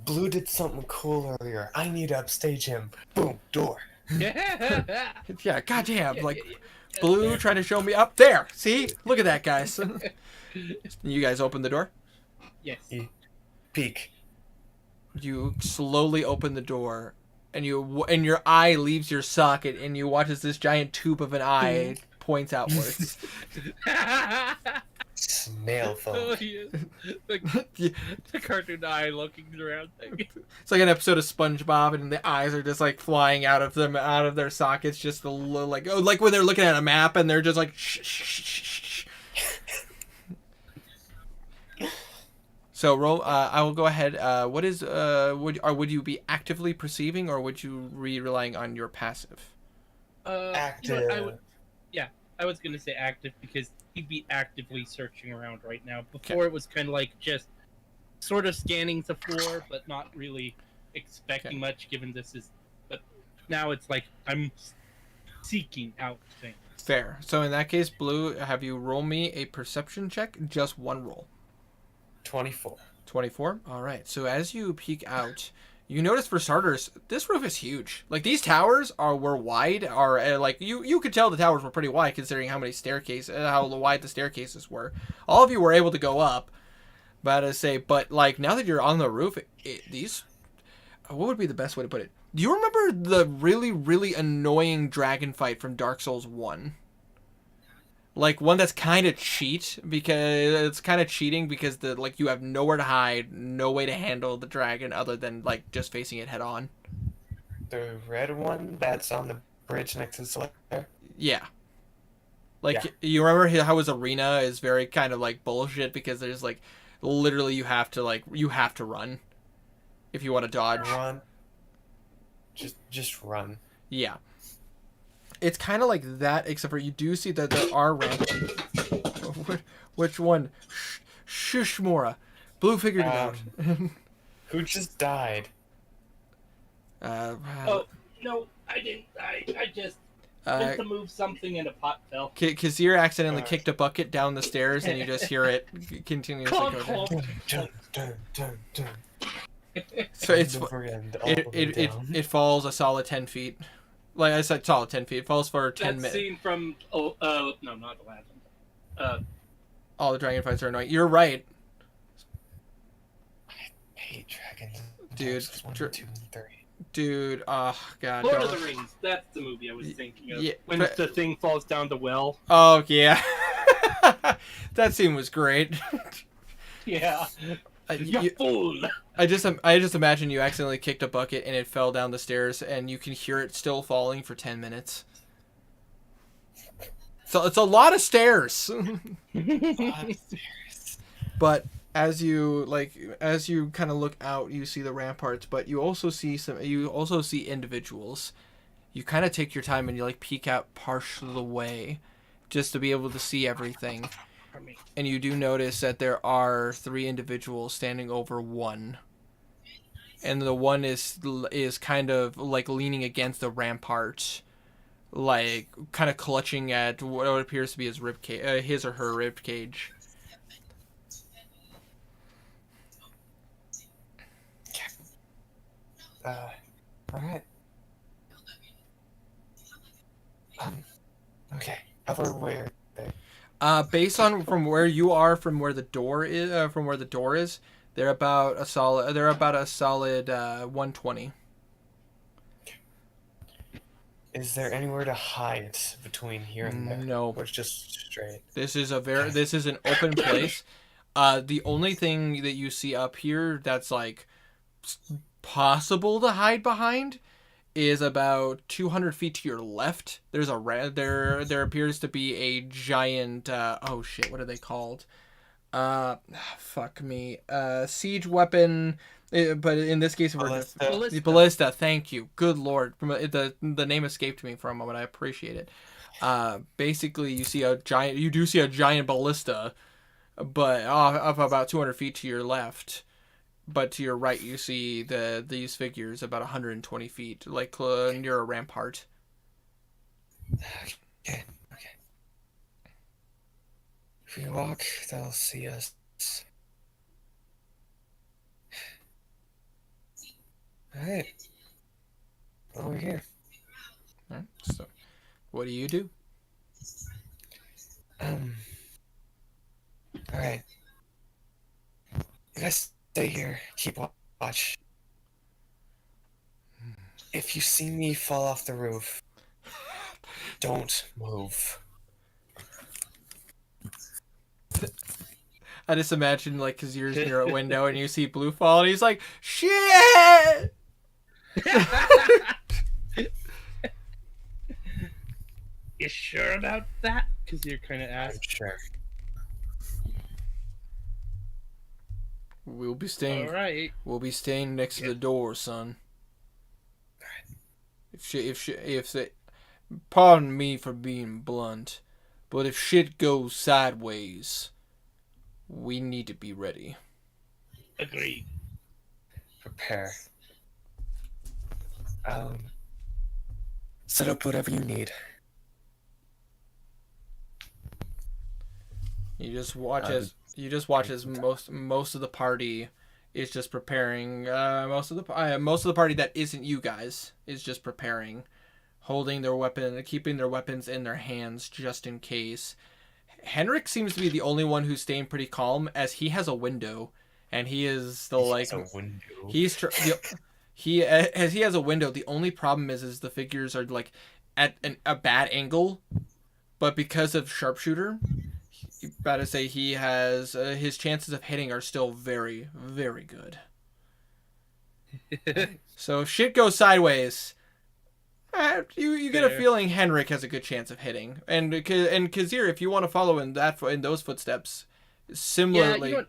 S2: Blue did something cool earlier. I need to upstage him. Boom, door.
S1: Yeah, goddamn, like Blue trying to show me up there. See, look at that, guys. You guys open the door.
S3: Yes.
S2: Peek.
S1: You slowly open the door, and your eye leaves your socket, and you watch as this giant tube of an eye points outwards.
S2: Snail phone.
S3: Oh, yeah. The cartoon eye looking around thing.
S1: It's like an episode of SpongeBob, and the eyes are just like flying out of their sockets, just like when they're looking at a map, and they're just like shh, shh, shh, shh. So roll. I will go ahead. What is would you be actively perceiving, or would you be relying on your passive?
S2: Active.
S3: You know, I was gonna say active because he'd be actively searching around right now. Before it was kind of like just sort of scanning the floor, but not really expecting much. Given this is, but now it's like I'm seeking out things.
S1: Fair. So in that case, Blue, have you roll me a perception check? Just one roll.
S2: 24.
S1: 24? Alright, so as you peek out, you notice for starters, this roof is huge. Like, these towers were wide, like, you could tell the towers were pretty wide considering how wide the staircases were. All of you were able to go up, but like, now that you're on the roof, what would be the best way to put it? Do you remember the really, really annoying dragon fight from Dark Souls 1? Like, one that's kind of cheating because you have nowhere to hide, no way to handle the dragon other than, like, just facing it head on.
S2: The red one that's on the bridge next to the Slayer?
S1: Yeah. Like, You remember how his arena is very kind of, like, bullshit because there's, like, literally you have to run if you want to dodge.
S2: Run. Just run.
S1: Yeah. It's kind of like that, except for you do see that there are ramps. Which one? Shush, Mora. Blue figured it out.
S2: Who just died?
S3: Oh, no, I didn't. I just went to move something and a pot fell.
S1: Kazir accidentally kicked a bucket down the stairs, and you just hear it continuously go down.
S2: Dun, dun, dun, dun.
S1: So it's
S2: over end, all
S1: it
S2: the way
S1: it, it
S2: down.
S1: it falls a solid 10 feet. Like I said, solid 10 feet. It falls for 10
S3: That
S1: minutes.
S3: scene from no, not Aladdin.
S1: All the dragon fights are annoying. You're right,
S2: I hate dragons.
S1: dude.
S2: One, two, and three.
S1: Dude, oh god.
S3: Lord of the Rings. That's the movie I was thinking of.
S1: Yeah,
S3: when
S1: but-
S3: the thing falls down the well.
S1: Oh yeah, that scene was great.
S3: Yeah. You fool.
S1: I just imagine you accidentally kicked a bucket and it fell down the stairs, and you can hear it still falling for 10 minutes. So it's a lot of stairs. But as you kind of look out, you see the ramparts, but you also see individuals. You kind of take your time and you like peek out partial of the way just to be able to see everything. And you do notice that there are 3 individuals standing over one. And the one is kind of like leaning against the rampart, like kind of clutching at what appears to be his his or her rib cage.
S2: All right. Okay. Over where?
S1: Based on from where you are, from where the door is, they're about a solid 120.
S2: Is there anywhere to hide between here and there?
S1: No.
S2: Or it's just straight?
S1: This is an open place. The only thing that you see up here that's like possible to hide behind is about 200 feet to your left. There's there appears to be a giant oh shit, what are they called? Fuck me. Siege weapon, but in this case ballista. Thank you. Good lord. The name escaped me for a moment. I appreciate it. Basically you do see a giant ballista, but off about 200 feet to your left. But to your right, you see these figures about 120 feet, like near a rampart.
S2: Okay. If we walk, they'll see us. All right. Over here.
S1: All right. So, what do you do?
S2: All right. You guys stay here. Keep watch. If you see me fall off the roof, don't move.
S1: I just imagine, like, because you're near a window and you see Blue fall, and he's like, shit!
S3: You sure about that? Because you're kind of
S2: I'm
S3: asked.
S2: sure.
S1: We'll be staying.
S3: All right.
S1: We'll be staying next to the door, son. Pardon me for being blunt, but if shit goes sideways, we need to be ready.
S3: Agreed.
S2: Prepare. Set up whatever you need.
S1: You just watch as most of the party is just preparing. Most of the party that isn't you guys is just preparing, holding their weapon, keeping their weapons in their hands just in case. Henrik seems to be the only one who's staying pretty calm, as he has a window, and he is the like as he has a window. The only problem is the figures are like at a bad angle, but because of sharpshooter, about to say he has his chances of hitting are still very, very good. So if shit goes sideways, you get a feeling Henrik has a good chance of hitting, and Kazir, if you want to follow in those footsteps, similarly.
S3: Yeah, you know what?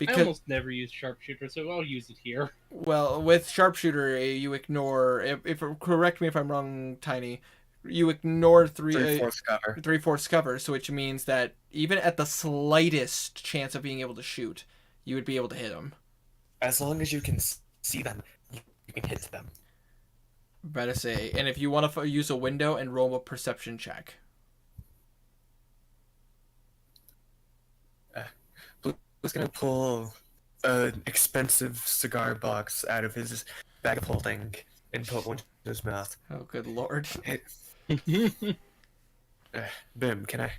S3: I almost never use sharpshooter, so I'll use it here.
S1: Well, with sharpshooter, you ignore. If correct me if I'm wrong, Tiny. You ignore
S2: 3/4 cover.
S1: 3/4 cover, so which means that even at the slightest chance of being able to shoot, you would be able to hit them.
S2: As long as you can see them, you can hit them.
S1: Better say, and if you want to use a window and roll a perception check.
S2: Blue's gonna pull an expensive cigar box out of his bag of holding and put one in his mouth.
S1: Oh, good lord.
S2: Hey, Bim, can I?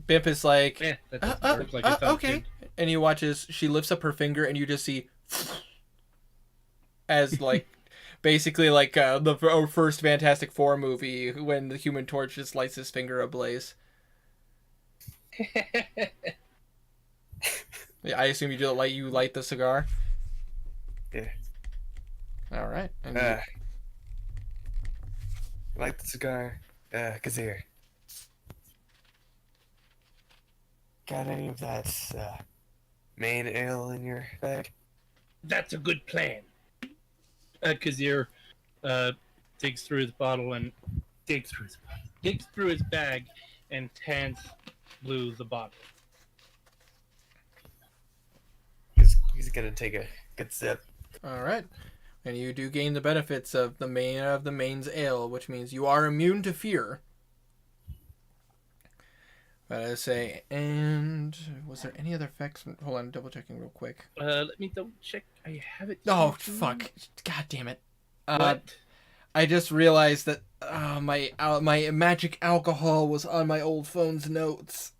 S1: Bimp is like,
S3: Yeah, that doesn't look like it sounds
S1: okay.
S3: good.
S1: And you watch as she lifts up her finger, and you just see, as like, basically like the first Fantastic Four movie when the Human Torch just lights his finger ablaze. Yeah, I assume you light the cigar.
S2: Yeah.
S1: All right. And
S2: Light the cigar. Kazir. Got any of that main ale in your bag?
S3: That's a good plan. Kazir digs through his bottle and digs through his bag and hands Blue the bottle.
S2: He's gonna take a good sip.
S1: all right. And you do gain the benefits of the main's ale, which means you are immune to fear. But I say, and was there any other effects? Hold on, double checking real quick.
S3: Let me double check. I have it.
S1: Oh
S3: here.
S1: fuck! God damn it!
S3: What?
S1: I just realized that my magic alcohol was on my old phone's notes.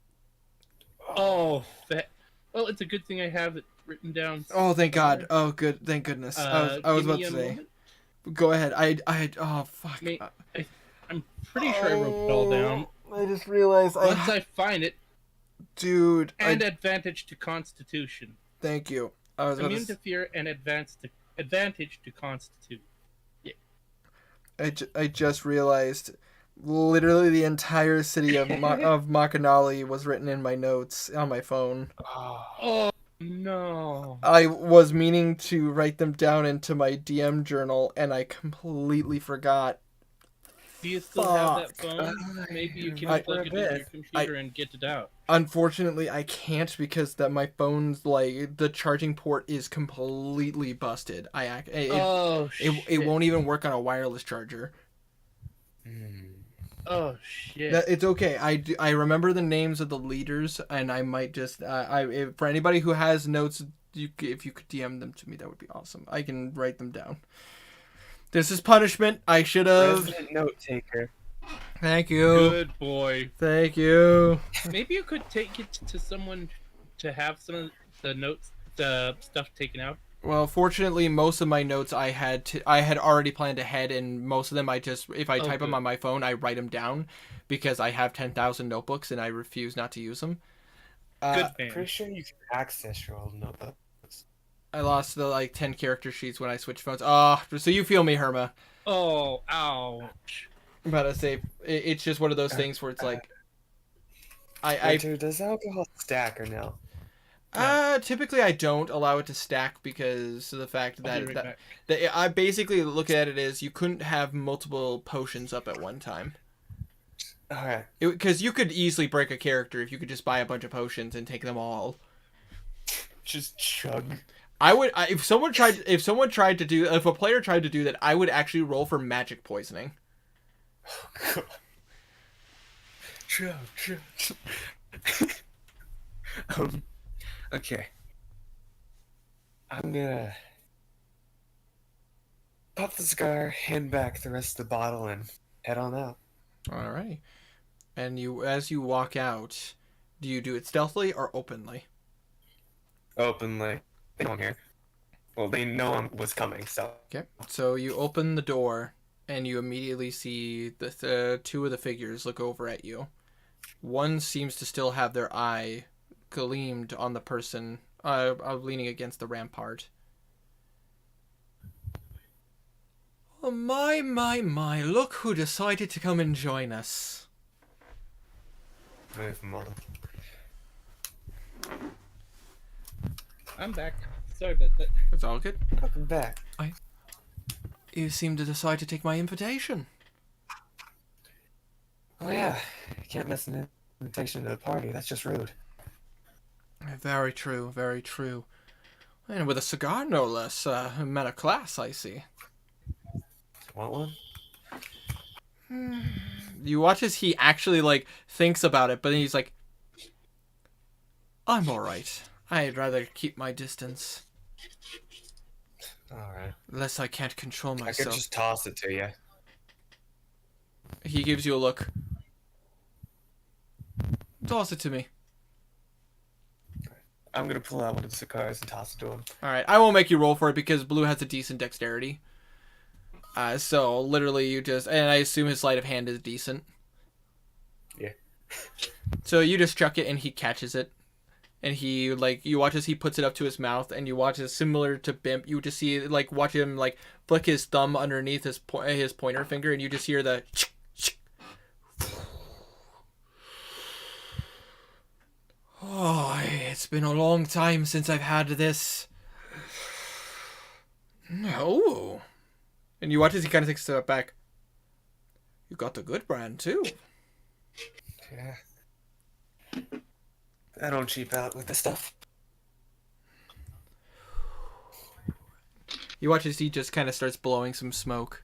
S3: Oh, well, it's a good thing I have it written down.
S1: Oh, thank God! Oh, good. Thank goodness. I was about to say.
S3: Moment.
S1: Go ahead. Oh fuck.
S3: I'm pretty sure I wrote it all down.
S1: I just realized
S3: Once I find it,
S1: dude.
S3: and advantage to Constitution.
S1: Thank you. I was
S3: Immune to fear and advantage to Constitution. Yeah.
S1: I just realized, literally the entire city of of Makanali was written in my notes on my phone.
S3: Oh no!
S1: I was meaning to write them down into my DM journal, and I completely forgot.
S3: Do you still have that phone? Maybe you can plug it in your computer and get it out.
S1: Unfortunately, I can't because my phone's the charging port is completely busted. It won't even work on a wireless charger.
S3: Oh shit!
S1: It's okay. I remember the names of the leaders, and I might just for anybody who has notes, if you could DM them to me, that would be awesome. I can write them down. This is punishment. I should have.
S2: Resident note taker.
S1: Thank you.
S3: Good boy.
S1: Thank you.
S3: Maybe you could take it to someone to have some of the notes, the stuff taken out.
S1: Well, fortunately, most of my notes I had already planned ahead, and most of them if I type them on my phone, I write them down because I have 10,000 notebooks and I refuse not to use them.
S3: Good man.
S2: Pretty sure you can access your old notebooks.
S1: I lost the 10 character sheets when I switched phones. Oh, so you feel me, Herma.
S3: Oh, ouch.
S1: I'm about to say it's just one of those things where it's like
S2: does alcohol stack or no?
S1: Typically I don't allow it to stack because of the fact that I basically look at it as you couldn't have multiple potions up at one time.
S2: All right.
S1: Because you could easily break a character if you could just buy a bunch of potions and take them all.
S2: Just chug.
S1: If a player tried to do that, I would actually roll for magic poisoning.
S2: Oh, God. Chug. Okay. I'm gonna pop the cigar, hand back the rest of the bottle, and head on out.
S1: Alrighty. And as you walk out, do you do it stealthily or openly?
S2: Openly. They know I'm here. Well, they know I was coming, so.
S1: Okay. So you open the door, and you immediately see the two of the figures look over at you. One seems to still have their eye gleamed on the person leaning against the rampart. Oh, my, look who decided to come and join us.
S2: Move, mother.
S3: I'm back. Sorry about that.
S1: It's all good.
S2: Welcome back.
S1: You seem to decide to take my invitation.
S2: Oh yeah, you can't miss an invitation to the party. That's just rude.
S1: Very true, very true. And with a cigar, no less. Met a class, I see.
S2: Want one?
S1: You watch as he actually, thinks about it, but then he's like, I'm alright. I'd rather keep my distance.
S2: Alright.
S1: Unless I can't control myself.
S2: I could just toss it to you.
S1: He gives you a look. Toss it to me.
S2: I'm gonna pull out one of the cigars and toss it to him.
S1: Alright, I won't make you roll for it because Blue has a decent dexterity. So literally you just, and I assume his sleight of hand is decent.
S2: Yeah.
S1: So you just chuck it and he catches it. And he, like, you watch as he puts it up to his mouth, and you watch as, similar to Bimp, you just see, like, watch him, like, flick his thumb underneath his pointer finger, and you just hear the oh, it's been a long time since I've had this. No. And you watch as he kind of takes a step back. You got the good brand, too.
S2: Yeah. I don't cheap out with this stuff.
S1: You watch as he just kind of starts blowing some smoke.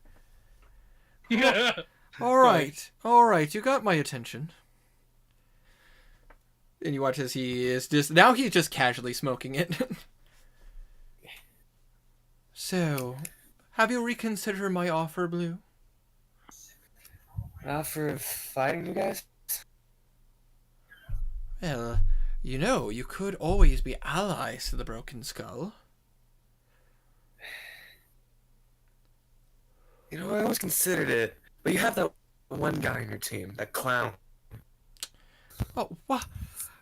S3: Yeah.
S1: All right, you got my attention. And you watch as he is just, now he's just casually smoking it. So, have you reconsidered my offer, Blue?
S2: Offer of fighting you guys?
S1: Well, you know, you could always be allies to the Broken Skull.
S2: You know, I always considered it, but you have that one guy on your team, that clown.
S1: Oh, what?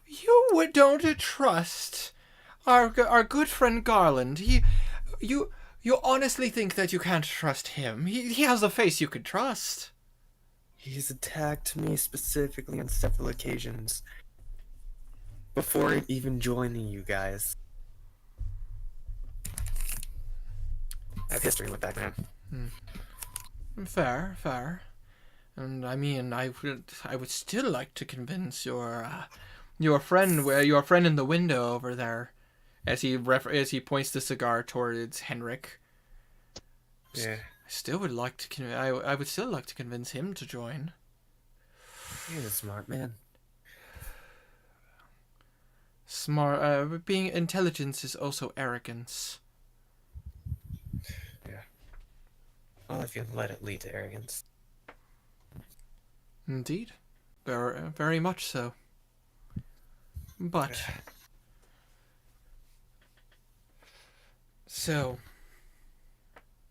S1: You don't trust our good friend Garland. You honestly think that you can't trust him? He has a face you could trust.
S2: He's attacked me specifically on several occasions. Before even joining you guys. I have history with that man.
S1: Fair. And I mean, I would still like to convince your friend in the window over there, as he points the cigar towards Henrik.
S2: Yeah.
S1: I still would like to I would still like to convince him to join.
S2: He's a smart man.
S1: Being intelligence is also arrogance.
S2: Yeah. Well, if you let it lead to arrogance.
S1: Indeed. Very, very much so. But... So...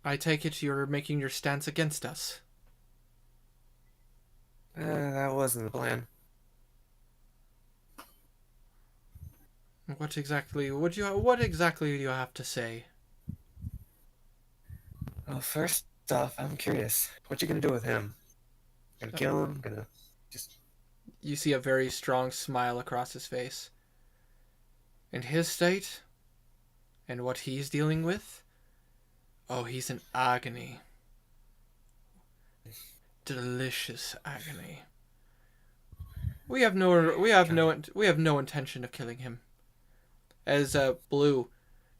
S1: I take it you're making your stance against us.
S2: That wasn't the plan.
S1: What exactly do you have to say?
S2: Well, first off, I'm curious. What you gonna do with him? Gonna kill him? Gonna just...
S1: You see a very strong smile across his face. In his state, and what he's dealing with, oh, he's in agony. Delicious agony. We have no intention of killing him. As Blue,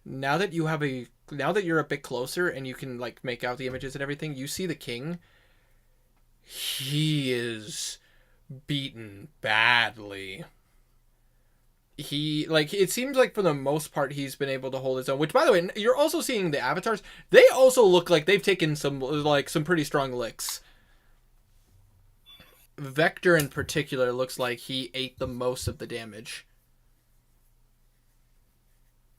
S1: now that you're a bit closer and you can like make out the images and everything, you see the king. He is beaten badly. It seems like for the most part he's been able to hold his own, which by the way, you're also seeing the avatars. They also look like they've taken some pretty strong licks. Vector in particular looks like he ate the most of the damage.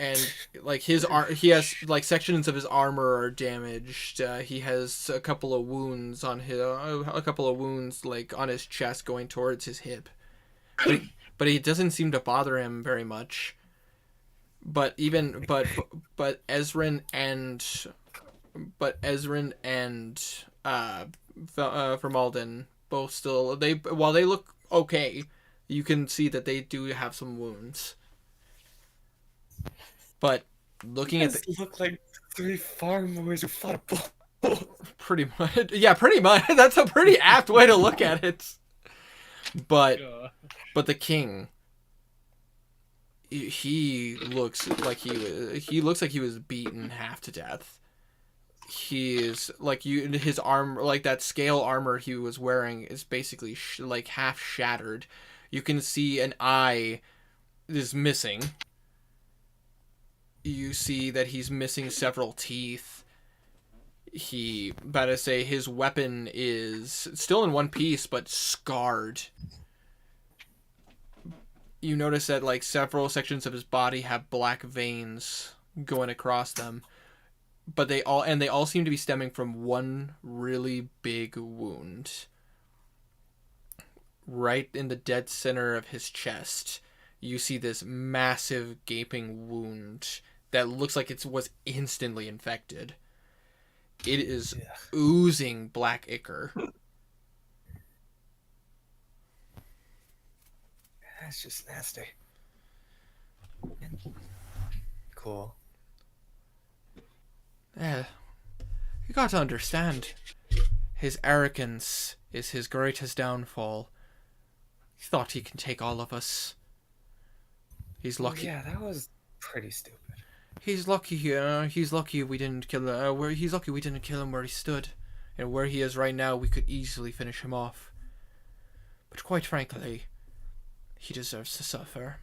S1: And like he has like sections of his armor are damaged. He has a couple of wounds on like on his chest going towards his hip. But it doesn't seem to bother him very much. But Ezrin and Vermalden both still, while they look okay, you can see that they do have some wounds. But looking at
S2: look like 3 farm boys who fought a bull.
S1: Pretty much. That's a pretty apt way to look at it. But the king, he looks like he was beaten half to death. He is like his arm, like that scale armor he was wearing is basically like half shattered. You can see an eye is missing. You see that he's missing several teeth. He, about to say, his weapon is still in one piece, but scarred. You notice that, like, several sections of his body have black veins going across them. But they all seem to be stemming from one really big wound. Right in the dead center of his chest, you see this massive gaping wound that looks like it was instantly infected. It is oozing black ichor.
S2: That's just nasty. Cool.
S1: Yeah. You got to understand. His arrogance is his greatest downfall. He thought he can take all of us. He's lucky.
S2: Yeah, that was pretty stupid.
S1: He's lucky. He's lucky we didn't kill him. He's lucky we didn't kill him where he stood, and where he is right now. We could easily finish him off. But quite frankly, he deserves to suffer.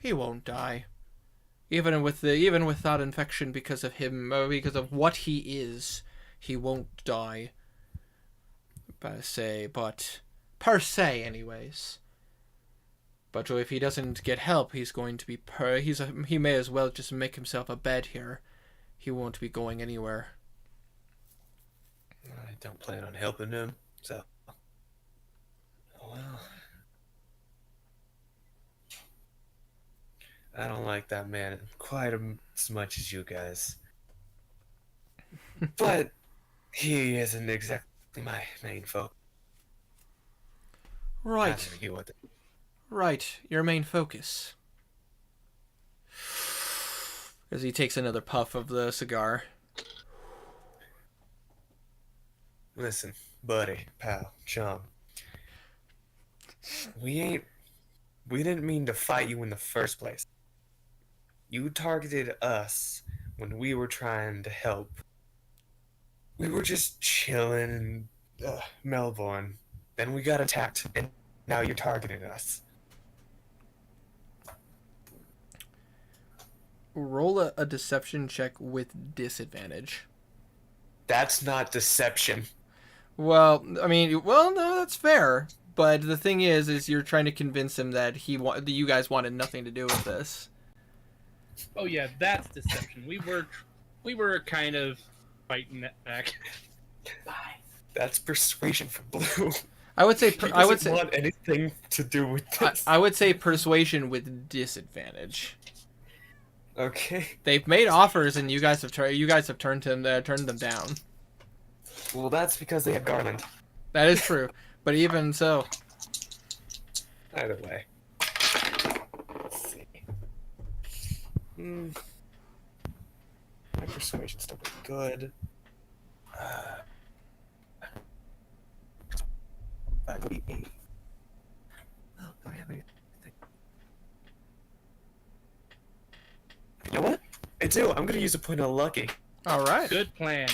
S1: He won't die, even with that infection, because of him, because of what he is. He won't die. Per se, anyways. But if he doesn't get help, he's going to be he may as well just make himself a bed here. He won't be going anywhere.
S2: I don't plan on helping him, so. Well. I don't like that man quite as much as you guys. But he isn't exactly my main focus.
S1: Right. Right, your main focus. As he takes another puff of the cigar.
S2: Listen, buddy, pal, chum. We didn't mean to fight you in the first place. You targeted us when we were trying to help. We were just chilling in Melbourne. Then we got attacked, and now you're targeting us.
S1: Roll a deception check with disadvantage.
S2: That's not deception.
S1: Well, I mean, no, that's fair. But the thing is you're trying to convince him that you guys wanted nothing to do with this.
S3: Oh yeah, that's deception. We were kind of fighting that back.
S2: That's persuasion for Blue.
S1: I would say
S2: I would say want anything to do with this.
S1: I would say persuasion with disadvantage.
S2: Okay.
S1: They've made offers and you guys have turned them down.
S2: Well, that's because they have Garland.
S1: That is true, but even so.
S2: Either way. Let's see. My persuasion's still pretty good. That would be 8. Oh, do I have anything? You know what? I do. I'm gonna use a point of lucky.
S1: All right.
S3: Good plan.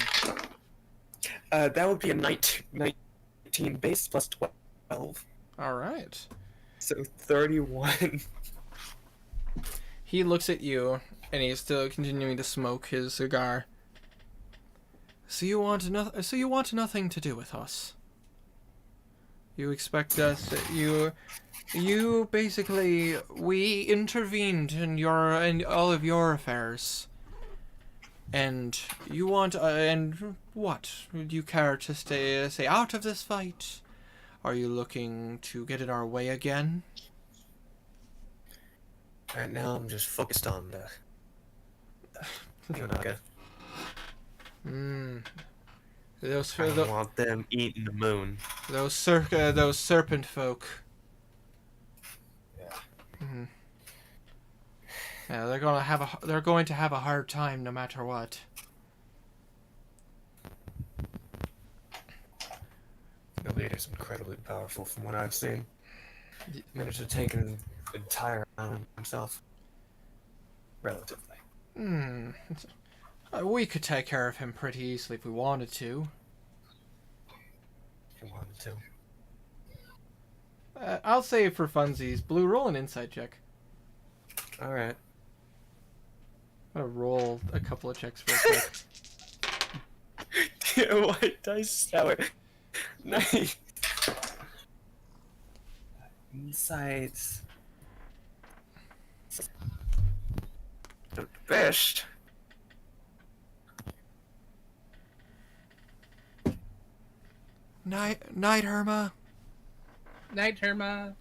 S2: That would be a 19 base plus 12.
S1: All right.
S2: So 31.
S1: He looks at you, and he's still continuing to smoke his cigar. So you want nothing to do with us. You expect us. You basically, we intervened in all of your affairs. And you want, and what? Do you care to stay out of this fight? Are you looking to get in our way again?
S2: Right now, I'm just focused on Yonaga. I want them eating the moon.
S1: Those serpent folk.
S2: Yeah.
S1: Mm-hmm. Yeah, they're going to have a hard time no matter what.
S2: The leader's incredibly powerful from what I've seen. Managed to take an entire island himself. Relatively.
S1: We could take care of him pretty easily if we wanted to.
S2: If you wanted to.
S1: I'll say for funsies, Blue, roll an insight check.
S2: Alright.
S1: I'm gonna roll a couple of checks real quick.
S2: White dice sour. Nice. Insights. The best.
S1: Night, Herma.
S3: Night, Herma.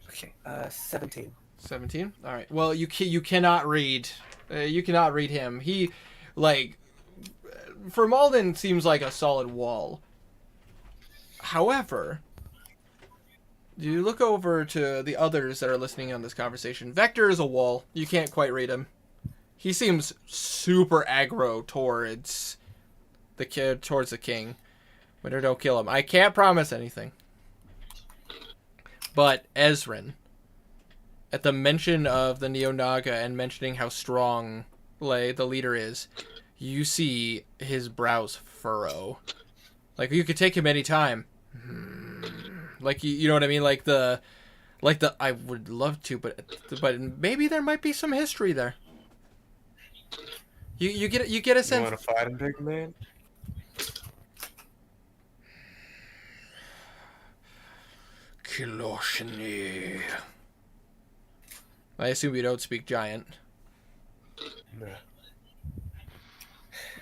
S2: Okay, 17.
S1: 17. All right. Well, you cannot read. You cannot read him. He, like, for Malden seems like a solid wall. However, you look over to the others that are listening on this conversation. Vector is a wall. You can't quite read him. He seems super aggro towards the king. Winter, don't kill him. I can't promise anything. But Ezrin, at the mention of the Neo-Naga and mentioning how strong the leader is, you see his brows furrow. Like, you could take him anytime. Like, you know what I mean? Like the I would love to, but maybe there might be some history there. You get a sense.
S2: You want to fight him, big man?
S1: Kiloshini. I assume you don't speak giant.
S2: No.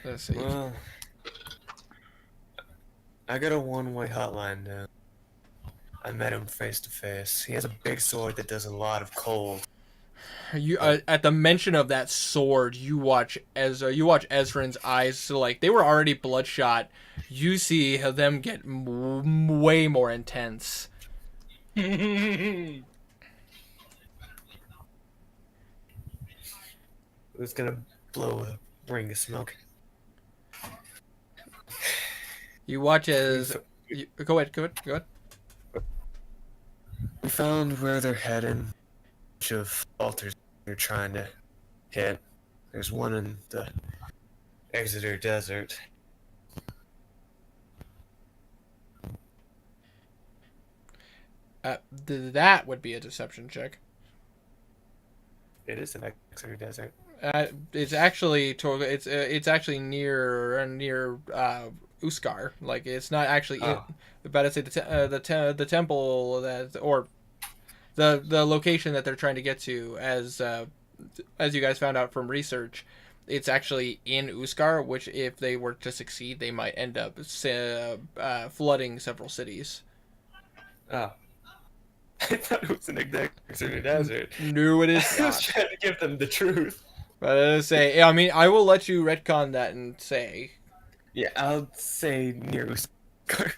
S1: Let's see.
S2: Well, I got a one-way hotline now. I met him face to face. He has a big sword that does a lot of cold.
S1: You at the mention of that sword, you watch Ezrin's eyes, like they were already bloodshot. You see them get way more intense.
S2: Who's gonna blow a ring of smoke?
S1: You watch as go ahead.
S2: We found where they're heading. Bunch of altars they're trying to hit. There's one in the Exeter Desert.
S1: That would be a deception check.
S2: It is an Exeter Desert.
S1: It's actually it's actually near Uskar. Like it's not actually. About to say the temple that or the location that they're trying to get to as you guys found out from research. It's actually in Uskar, which if they were to succeed, they might end up flooding several cities.
S2: Oh. I thought it was an Exeter Desert.
S1: No, it is not.
S2: I was trying to give them the truth.
S1: But I mean, I will let you retcon that and say.
S2: Yeah, I'll say near Uskar.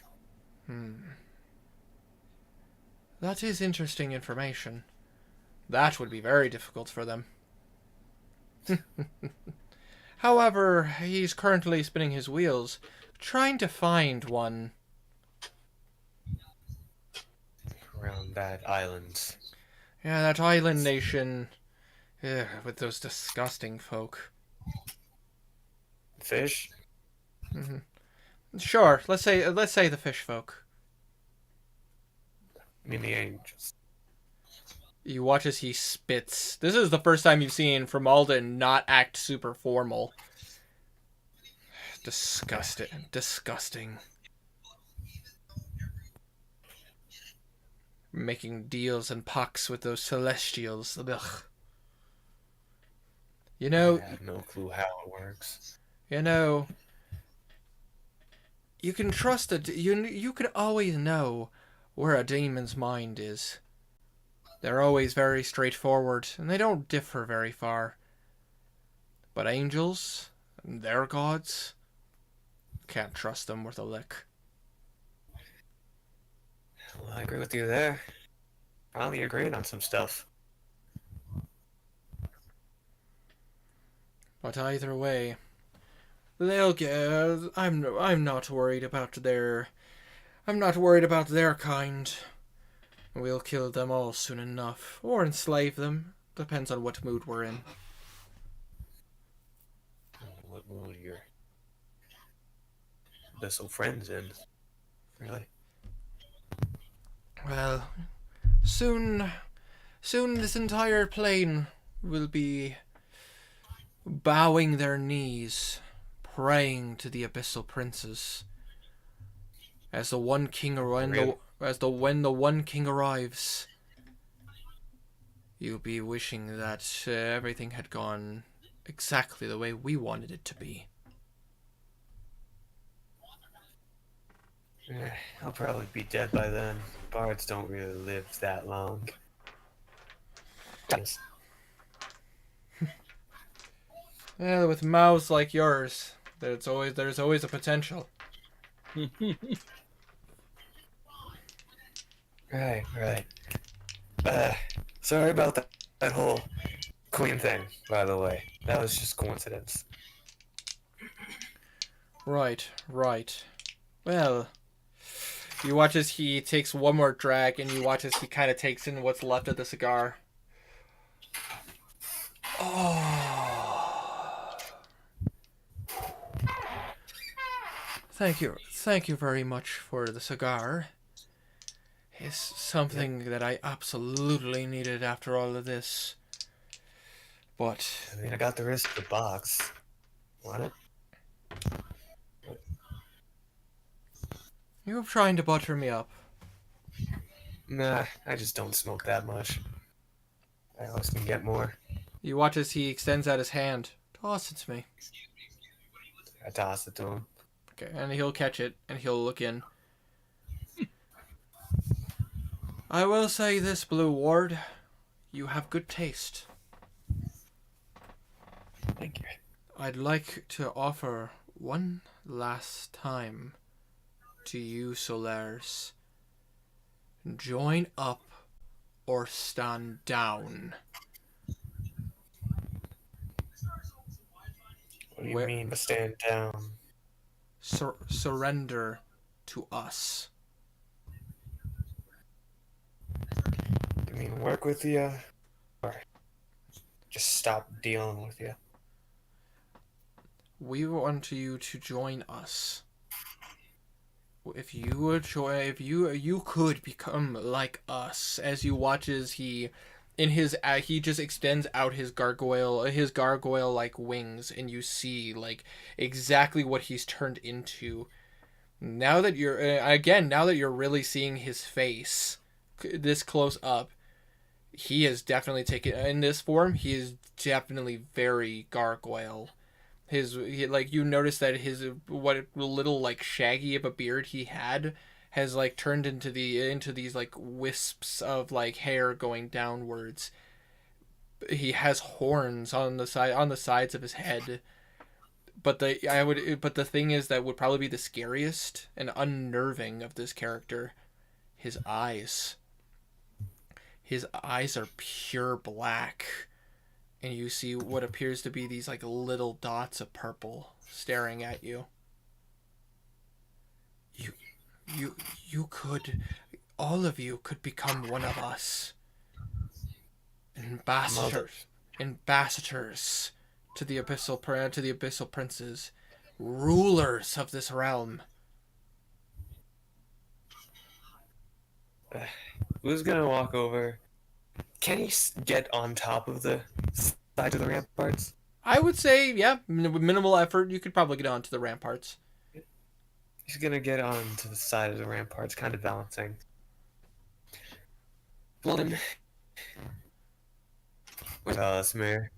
S1: That is interesting information. That would be very difficult for them. However, he's currently spinning his wheels, trying to find one.
S2: Around that island.
S1: Yeah, that island nation. Yeah, with those disgusting folk.
S2: Fish?
S1: Sure, let's say the fish folk.
S2: I mean the angels.
S1: You watch as he spits. This is the first time you've seen Formalden not act super formal. Disgusting. Making deals and pacts with those celestials. Ugh. You know,
S2: I have no clue how it works.
S1: You know, you can trust it. You can always know where a demon's mind is. They're always very straightforward, and they don't differ very far. But angels and their gods, can't trust them worth a lick.
S2: Well, I agree with you there. Finally agreeing on some stuff.
S1: But either way, they'll get. I'm not worried about their. I'm not worried about their kind. We'll kill them all soon enough, or enslave them. Depends on what mood we're in.
S2: What mood are your best old friends in? Really?
S1: Well, soon Soon this entire plane will be bowing their knees, praying to the abyssal princes. As the one king when the one king arrives, you'll be wishing that everything had gone exactly the way we wanted it to be.
S2: I'll probably be dead by then. Bards don't really live that long. Yes.
S1: Yeah, with mouths like yours, there's always a potential.
S2: Right, right. Sorry about that whole queen thing, by the way. That was just coincidence.
S1: Right, right. Well, you watch as he takes one more drag, and you watch as he kind of takes in what's left of the cigar. Oh. Thank you very much for the cigar. It's something that I absolutely needed after all of this. But
S2: I mean, I got the rest of the box. Want it?
S1: you're trying to butter me up.
S2: Nah, I just don't smoke that much. I always can get more.
S1: You watch as he extends out his hand. Toss it to me.
S2: I toss it to him.
S1: Okay, and he'll catch it, and he'll look in. I will say this, Blue Ward. You have good taste.
S2: Thank you.
S1: I'd like to offer one last time to you, Solaris. Join up or stand down.
S2: What do you mean by stand down?
S1: Surrender to us.
S2: You mean work with you? Or just stop dealing with you?
S1: We want you to join us. If you would join, if you could become like us, as you watch as he just extends out his gargoyle like wings, and you see like exactly what he's turned into. Now that you're really seeing his face this close up, he is definitely taken in this form. He is definitely very gargoyle. You notice that his what little like shaggy of a beard he had has like turned into these like wisps of like hair going downwards. He has horns on the sides of his head. But the thing is that would probably be the scariest and unnerving of this character, his eyes. His eyes are pure black, and you see what appears to be these like little dots of purple staring at you. You could, all of you could become one of us. Ambassadors to the abyssal princes, rulers of this realm.
S2: Who's gonna walk over? Can he get on top of the side of the ramparts?
S1: I would say, yeah, with minimal effort, you could probably get onto the ramparts.
S2: He's gonna get on to the side of the ramparts, kind of balancing. Blood. Valismir.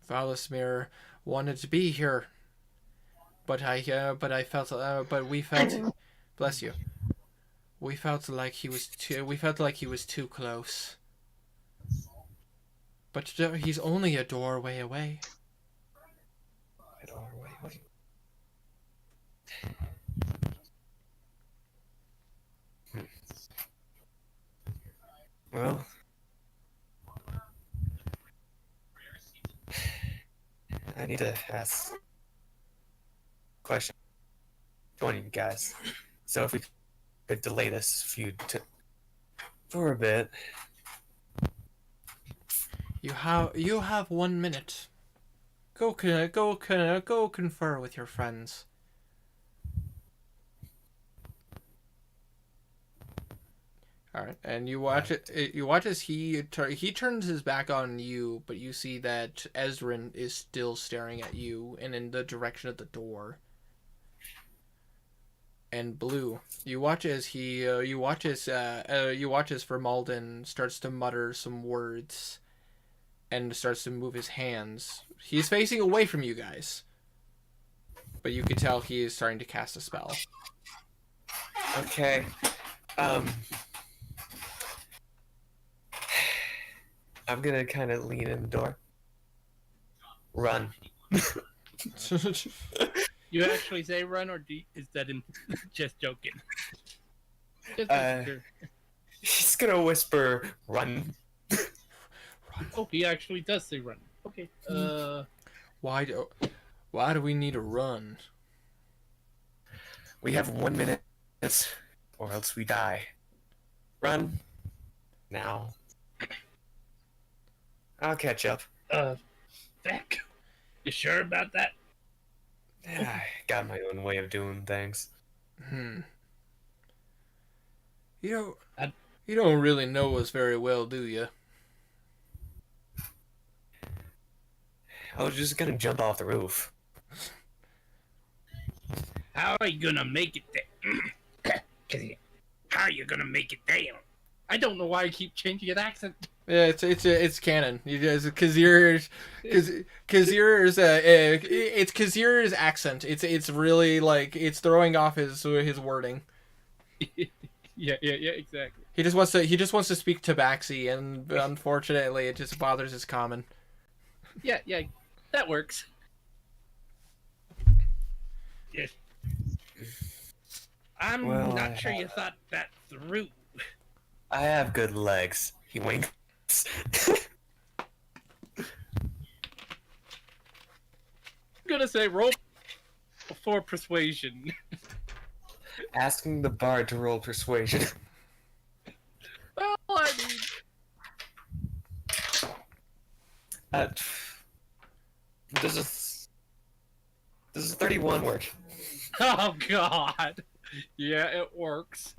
S1: Valismir wanted to be here, but we felt, bless you. We felt like he was too close. But he's only a doorway away.
S2: A doorway. Well, I need to ask a question to one of you guys. So if we could delay this feud for a bit.
S1: You have 1 minute. Go confer with your friends. All right, and you watch it. You watch as he turns his back on you, but you see that Ezrin is still staring at you and in the direction of the door. And Blue, you watch as Formalden starts to mutter some words, and starts to move his hands. He's facing away from you guys, but you can tell he is starting to cast a spell.
S2: Okay. I'm gonna kind of lean in the door. Run.
S3: You actually say run, or is that him just joking? Just sure.
S2: He's gonna whisper, run.
S3: Oh, he actually does say run. Okay.
S1: Why do we need to run?
S2: We have 1 minute, or else we die. Run. Now. I'll catch up.
S3: Back. You sure about that?
S2: I got my own way of doing things.
S1: You don't really know us very well, do you?
S2: I was just gonna jump off the roof.
S3: How are you gonna make it there? How are you gonna make it down? I don't know why I keep changing an accent.
S1: Yeah, it's canon. You guys, Kazir's accent. It's really like it's throwing off his wording.
S3: Yeah, exactly.
S1: He just wants to speak Tabaxi, and unfortunately, it just bothers his common.
S3: Yeah, that works. Yes. I'm not sure you thought that through.
S2: I have good legs. He winks.
S3: I'm gonna say roll for persuasion.
S2: Asking the bard to roll persuasion.
S3: Well, I mean,
S2: Does a 31 work?
S3: oh god. Yeah, it works.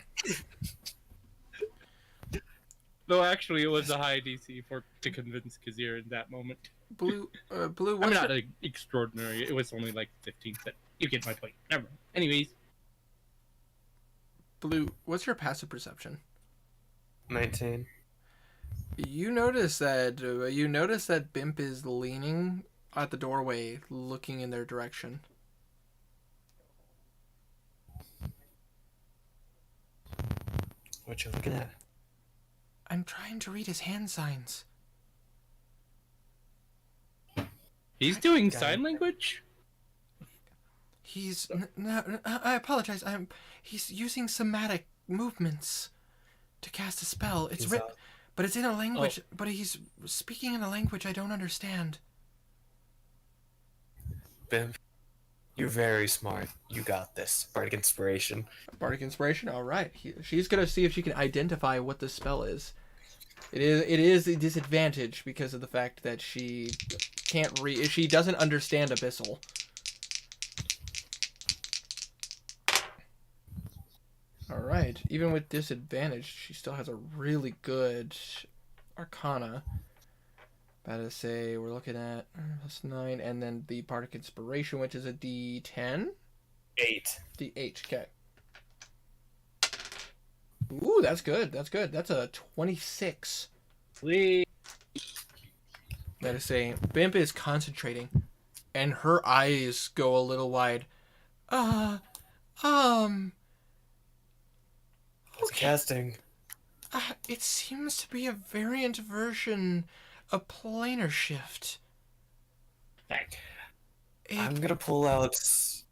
S3: Though actually, it was a high DC to convince Kazir in that moment.
S1: Blue.
S3: I'm not extraordinary. It was only like 15, but you get my point. Never mind. Anyways,
S1: Blue, what's your passive perception?
S2: 19.
S1: You notice that Bimp is leaning at the doorway, looking in their direction.
S2: What you looking at?
S1: I'm trying to read his hand signs.
S3: he's doing sign language?
S1: He's no, I apologize. He's using somatic movements to cast a spell. It's written, but it's in a language. Oh. But he's speaking in a language I don't understand.
S2: Bimp, you're very smart. You got this. Bardic Inspiration.
S1: Bardic Inspiration. All right. She's gonna see if she can identify what the spell is. It is a disadvantage because of the fact that she can't read. She doesn't understand Abyssal. All right. Even with disadvantage, she still has a really good Arcana. About to say we're looking at +9, and then the Bardic Inspiration, which is a D10.
S2: 8.
S1: D8. Okay. Ooh, that's good. That's good. That's a 26.
S3: Please.
S1: That is saying, Bimp is concentrating, and her eyes go a little wide.
S2: It's
S1: Okay.
S2: casting.
S1: It seems to be a variant version of Planar Shift.
S2: I'm gonna pull out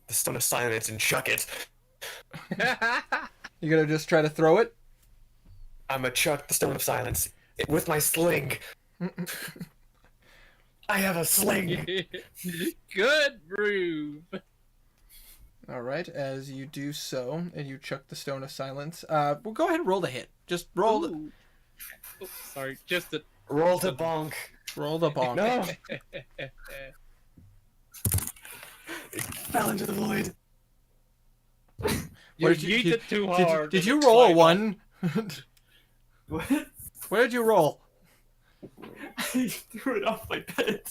S2: the Stone of Silence and chuck it.
S1: You gonna just try to throw it?
S2: I'm gonna chuck the Stone of Silence with my sling. I have a sling.
S3: Good move.
S1: All right, as you do so, and you chuck the Stone of Silence, well, go ahead and roll the hit. Just roll the...
S3: Oh, sorry, just a...
S2: Roll the bonk.
S1: Roll the bonk.
S2: No. It fell into the void.
S3: You yeeted it too hard.
S1: Did you roll a 1?
S2: What?
S1: What did you roll?
S2: I threw it off my bed.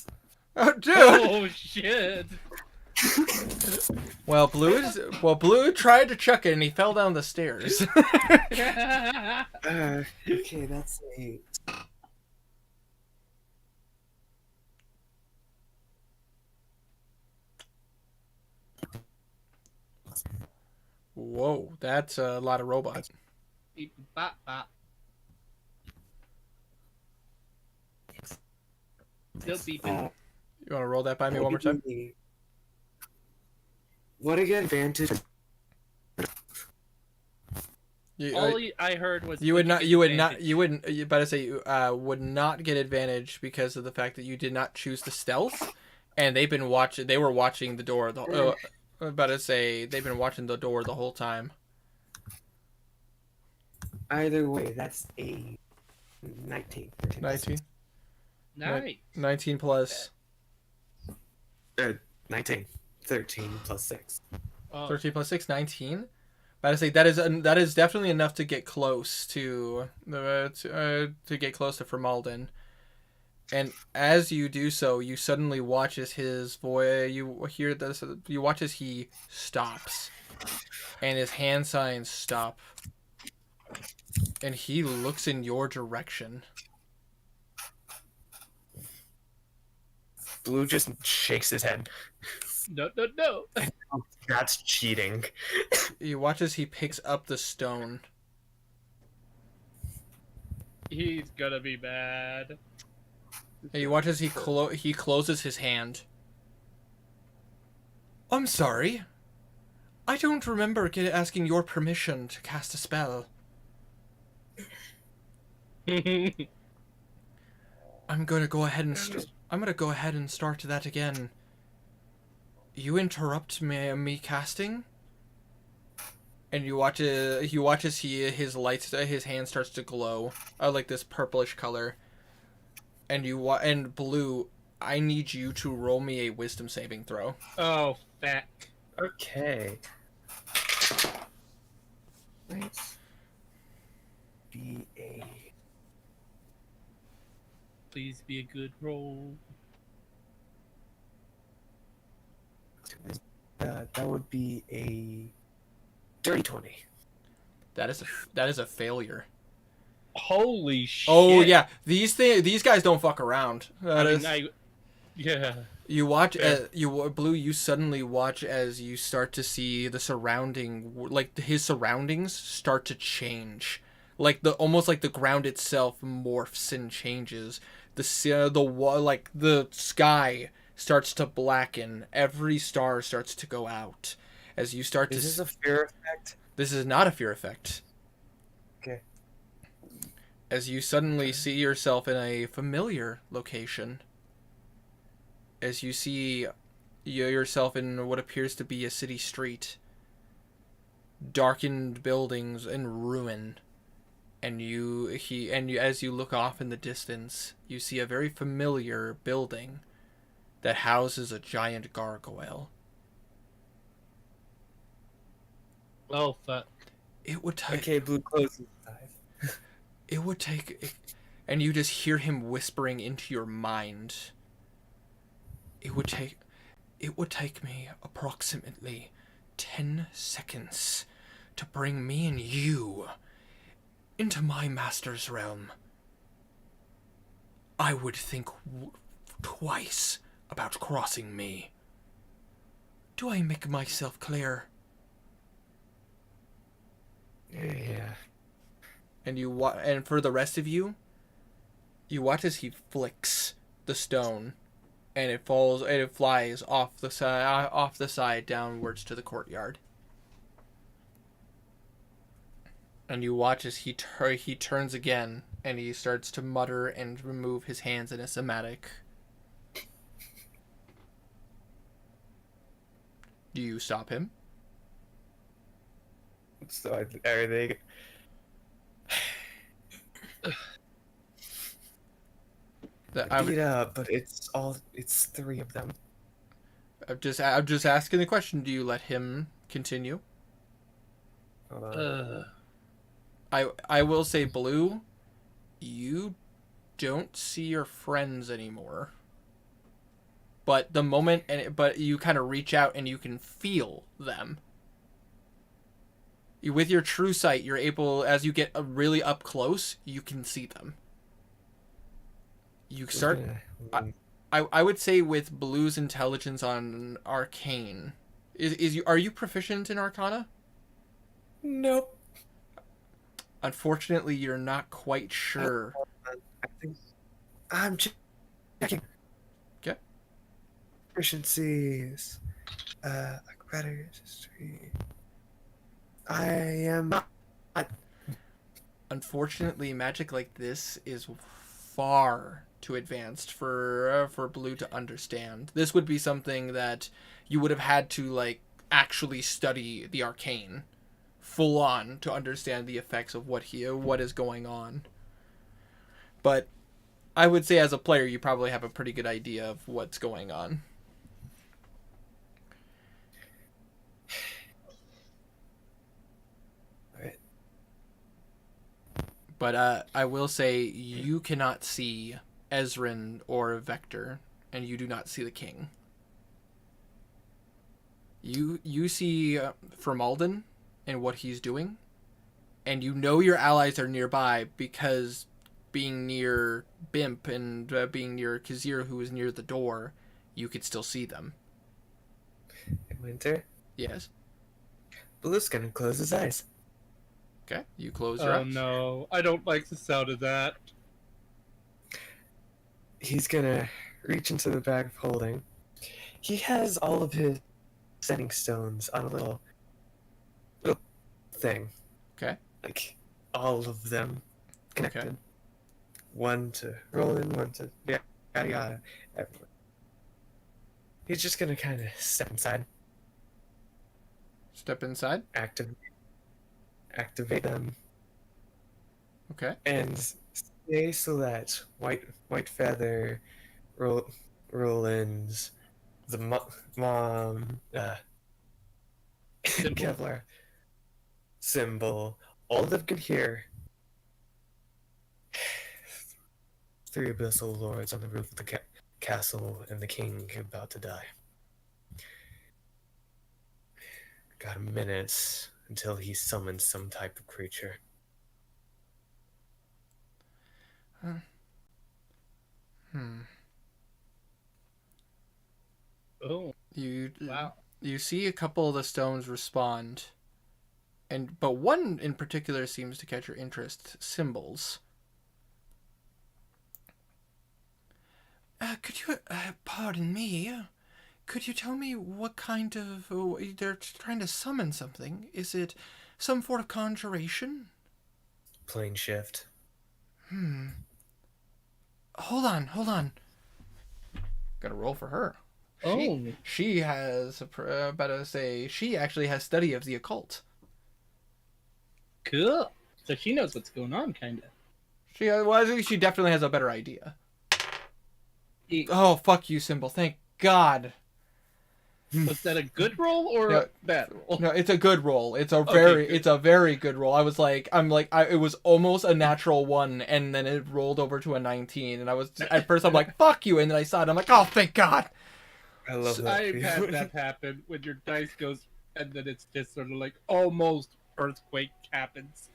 S1: Oh, dude.
S3: Oh shit!
S1: Well, Blue tried to chuck it and he fell down the stairs.
S2: Okay, that's a...
S1: Whoa, that's a lot of robot.
S3: Beep, bop, bop. Still beeping.
S1: You want to roll that by me one more time?
S2: What a good advantage.
S3: All I heard was
S1: you would not.
S3: get
S1: You would
S3: advantage.
S1: not. You wouldn't. You better say you would not get advantage because of the fact that you did not choose the stealth, and they've been watching. They were watching the door. I'm about to say they've been watching the door the whole time.
S2: Either way, that's a 19.
S1: 19.
S3: Nice.
S1: 19 plus
S2: 19. 13 plus 6.
S1: 13 plus 6, 19. But I say that is definitely enough to get close to get close to Formalden. And as you do so, you suddenly watch as his voice. You hear this. You watch as he stops, and his hand signs stop, and he looks in your direction.
S2: Blue just shakes his head.
S3: No.
S2: That's cheating.
S1: You watch as he picks up the stone.
S3: He's gonna be bad.
S1: And you watch as he closes his hand. I'm sorry. I don't remember asking your permission to cast a spell. I'm gonna go ahead and start that again. You interrupt me casting, and you watch as his hand starts to glow, like this purplish color. And Blue, I need you to roll me a wisdom saving throw.
S3: Oh, fat.
S2: Okay. Let's be a...
S3: Please be a good roll.
S2: that would be a dirty 20.
S1: That is a failure.
S3: Holy shit!
S1: Oh yeah, these guys don't fuck around.
S3: Yeah.
S1: You watch Blue. You suddenly watch as you start to see the his surroundings start to change, almost like the ground itself morphs and changes. The sky starts to blacken. Every star starts to go out as you start to.
S2: Is this a fear effect?
S1: This is not a fear effect.
S2: Okay.
S1: As you suddenly see yourself in a familiar location. As you see yourself in what appears to be a city street. Darkened buildings in ruin. And as you look off in the distance, you see a very familiar building that houses a giant gargoyle.
S3: Oh, fuck.
S1: It would take...
S2: Okay, Blue closes his eyes.
S1: It would take... And you just hear him whispering into your mind. It would take me approximately 10 seconds to bring me and you into my master's realm. I would think twice about crossing me. Do I make myself clear?
S2: Yeah.
S1: And for the rest of you, you watch as he flicks the stone, and it flies off the side downwards to the courtyard. And you watch as he turns again, and he starts to mutter and remove his hands in a somatic. Do you stop him?
S2: So are they... but it's 3 of them.
S1: I'm just asking the question. Do you let him continue? I will say, Blue, You don't see your friends anymore. But the moment, but you kind of reach out and you can feel them. With your true sight, you're able, as you get really up close, you can see them. You start. I would say with Blue's intelligence on Arcane, are you proficient in Arcana?
S2: Nope.
S1: Unfortunately, you're not quite sure.
S2: I think I'm checking.
S1: Okay.
S2: Efficiencies. Credit history. I am not.
S1: Unfortunately, magic like this is far too advanced for Blue to understand. This would be something that you would have had to like actually study the arcane full on to understand the effects of what is going on. But I would say as a player you probably have a pretty good idea of what's going on. But I will say you cannot see Ezrin or Vector, and you do not see the king. You see Formalden and what he's doing, and you know your allies are nearby because being near Bimp and being near Kazir, who is near the door, you could still see them.
S2: Winter?
S1: Yes.
S2: Blue's gonna close his eyes.
S1: Okay, you close your eyes.
S3: Oh no, I don't like the sound of that.
S2: He's gonna reach into the bag of holding. He has all of his sending stones on a little thing.
S1: Okay.
S2: Like, all of them connected.
S1: Okay.
S2: One to Roland, one to yada yada, everyone. He's just gonna kind of step inside.
S1: Step inside.
S2: Activate them.
S1: Okay.
S2: And stay so that White Feather, Roland's, the mom, Kevlar, Symbol, all of them can hear. Three abyssal lords on the roof of the castle and the king about to die. Got a minute until he summons some type of creature.
S3: Oh, wow.
S1: You see a couple of the stones respond, but one in particular seems to catch your interest. Symbols. Could you, pardon me, could you tell me what kind of, they're trying to summon something? Is it some sort of conjuration?
S2: Plane shift.
S1: Hold on. Gotta roll for her. She has, about to say, she actually has study of the occult.
S3: Cool. So she knows what's going on, kind of.
S1: She definitely has a better idea. Oh, fuck you, Symbol. Thank God.
S3: Was that a good roll or a bad roll?
S1: No, it's a good roll. It's a very good roll. It was almost a natural 1, and then it rolled over to a 19, and at first I'm like, fuck you, and then I saw it, I'm like, oh, thank God.
S2: I love that.
S3: I've had that happen when your dice goes, and then it's just sort of like almost earthquake happens.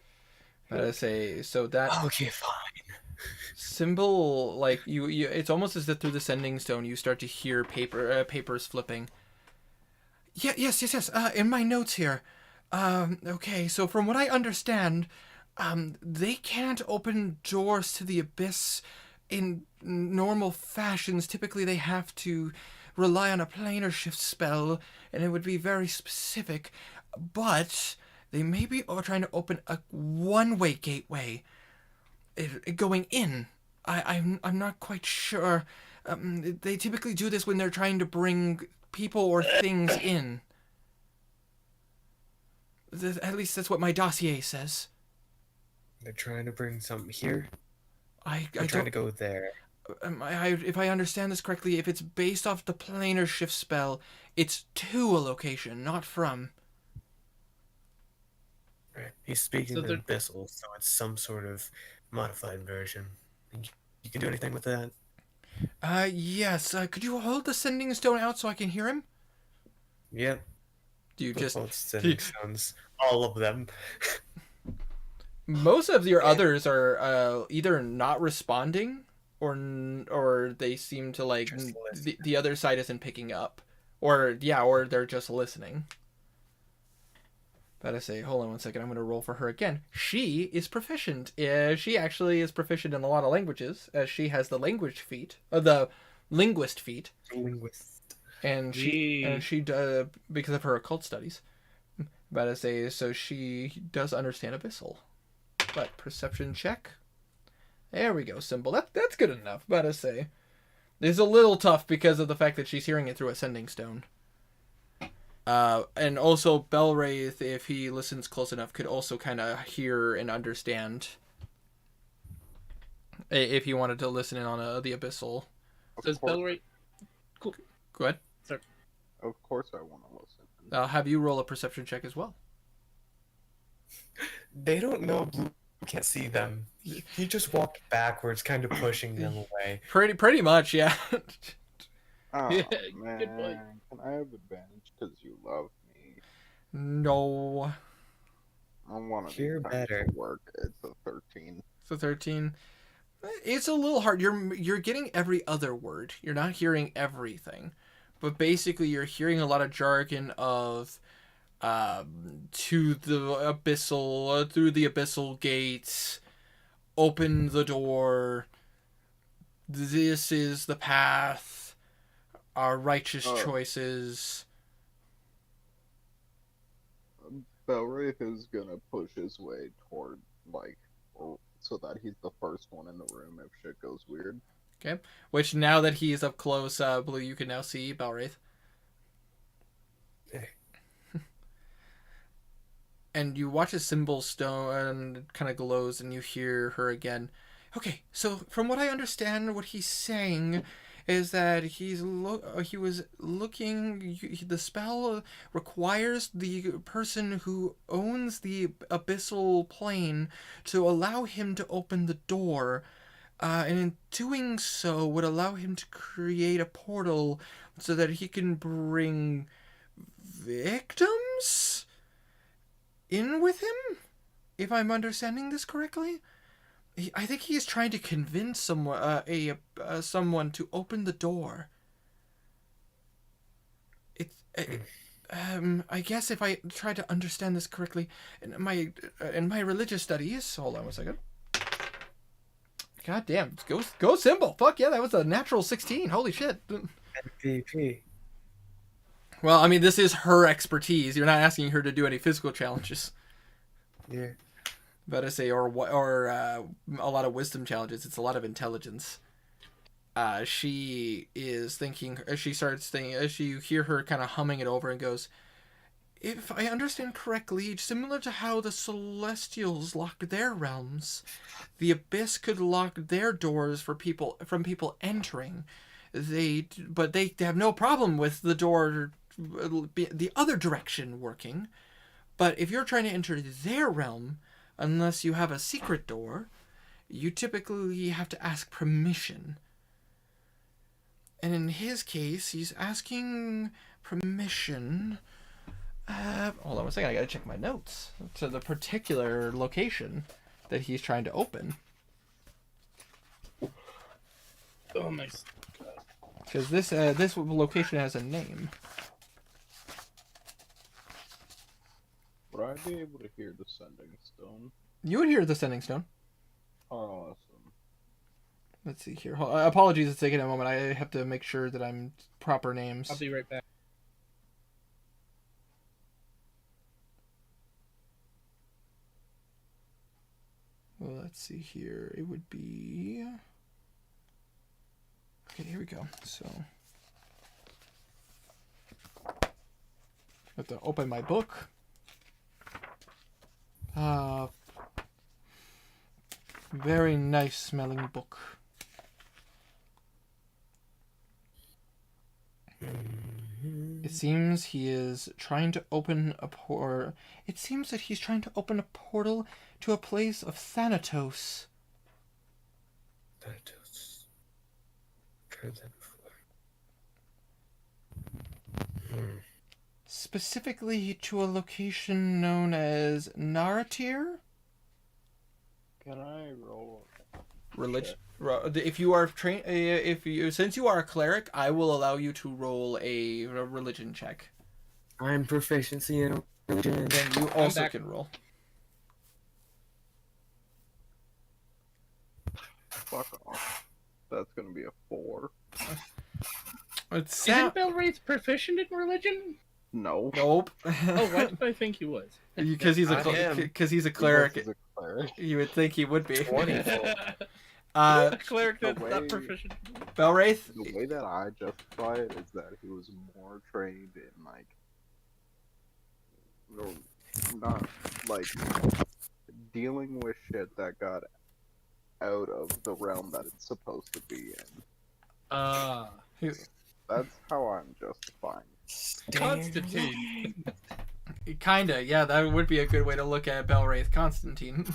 S1: I say, so that...
S2: Okay, fine.
S1: Symbol, like, you it's almost as if through the sending stone you start to hear papers flipping. Yes. In my notes here. Okay, so from what I understand, they can't open doors to the abyss in normal fashions. Typically, they have to rely on a planar shift spell, and it would be very specific. But they may be trying to open a one-way gateway, going in. I'm not quite sure. They typically do this when they're trying to bring people or things in. At least that's what my dossier says.
S2: They're trying to bring something here.
S1: They're
S2: trying to go there.
S1: If I understand this correctly, if it's based off the planar shift spell, it's to a location, not from.
S2: Right. He's speaking in abyssal, so it's some sort of modified version. You can do anything with that?
S1: Yes. Could you hold the sending stone out so I can hear him?
S2: Yep.
S1: Do you just...
S2: Both sending stones. All of them.
S1: Most of your others are either not responding or they seem to like the other side isn't picking up, or they're just listening. But I say, hold on one second, I'm going to roll for her again. She is proficient. She actually is proficient in a lot of languages, as she has the language feat, the linguist feat. And she because of her occult studies. But I say, so she does understand abyssal. But perception check. There we go, symbol. That's good enough. But I say, it's a little tough because of the fact that she's hearing it through a sending stone. And also Belwraith, if he listens close enough, could also kind of hear and understand. If he wanted to listen in on the abyssal.
S3: Does Belwraith?
S1: Cool. Go ahead.
S3: Sorry.
S4: Of course, I want to listen.
S1: I'll have you roll a perception check as well.
S2: They don't know Blue can't see them. He just walked backwards, kind of pushing them away.
S1: Pretty much, yeah.
S4: Oh,
S3: Yeah,
S4: man.
S3: good point.
S4: Can I have advantage because you love me?
S1: No.
S4: I want to
S2: You're better.
S4: work. It's a 13.
S1: It's a 13. It's a little hard. You're getting every other word. You're not hearing everything. But basically you're hearing a lot of jargon of to the abyssal, through the abyssal gates, open the door, this is the path, our righteous choices.
S4: Belwraith is gonna push his way toward, so that he's the first one in the room if shit goes weird.
S1: Okay. Which, now that he's up close, Blue, you can now see Belwraith. And you watch his symbol stone kind of glows, and you hear her again. Okay, so from what I understand, what he's saying is that he was looking. The spell requires the person who owns the abyssal plane to allow him to open the door, and in doing so would allow him to create a portal so that he can bring victims in with him, if I'm understanding this correctly. I think he's trying to convince someone to open the door. I guess if I try to understand this correctly, in my religious studies. Hold on one second. God damn, go symbol. Fuck yeah, that was a natural 16. Holy shit.
S2: MVP.
S1: Well, I mean, this is her expertise. You're not asking her to do any physical challenges.
S2: Yeah.
S1: But I say, or a lot of wisdom challenges. It's a lot of intelligence. She is thinking. She starts thinking. As you hear her kind of humming it over, and goes, "If I understand correctly, similar to how the Celestials locked their realms, the Abyss could lock their doors from people entering. But they have no problem with the door, the other direction working. But if you're trying to enter their realm, unless you have a secret door, you typically have to ask permission. And in his case, he's asking permission. Hold on a second, I gotta check my notes to the particular location that he's trying to open.
S3: Oh, nice.
S1: Because this location has a name.
S4: Would I be able to hear the sending stone?
S1: You would hear the sending stone.
S4: Awesome.
S1: Let's see here. Apologies, it's taking a moment. I have to make sure that I'm proper names.
S3: I'll be right back.
S1: Well, let's see here. It would be... Okay, here we go. So... I have to open my book. Very nice smelling book. It seems he is trying to open a portal. It seems that he's trying to open a portal to a place of Thanatos.
S2: Thanatos. Heard that before.
S1: Specifically to a location known as Naratir?
S4: Can I roll?
S1: Religion. If you are since you are a cleric, I will allow you to roll a religion check.
S2: I'm proficiency in religion.
S1: Then you also can roll.
S4: Fuck off. That's gonna be a 4.
S3: Isn't Belwraith proficient in religion?
S4: No.
S1: Nope.
S3: Oh, why did I think he was?
S1: Because he's a cleric.
S4: He's a cleric.
S1: You would think he would be.
S2: 24.
S3: A cleric that's
S4: the
S3: not
S4: way-
S3: proficient.
S1: Belwraith.
S4: The way that I justify it is that he was more trained in like, no, not like dealing with shit that got out of the realm that it's supposed to be in. That's how I'm justifying.
S3: Constantine.
S1: Kinda, yeah, that would be a good way to look at Belwraith Constantine.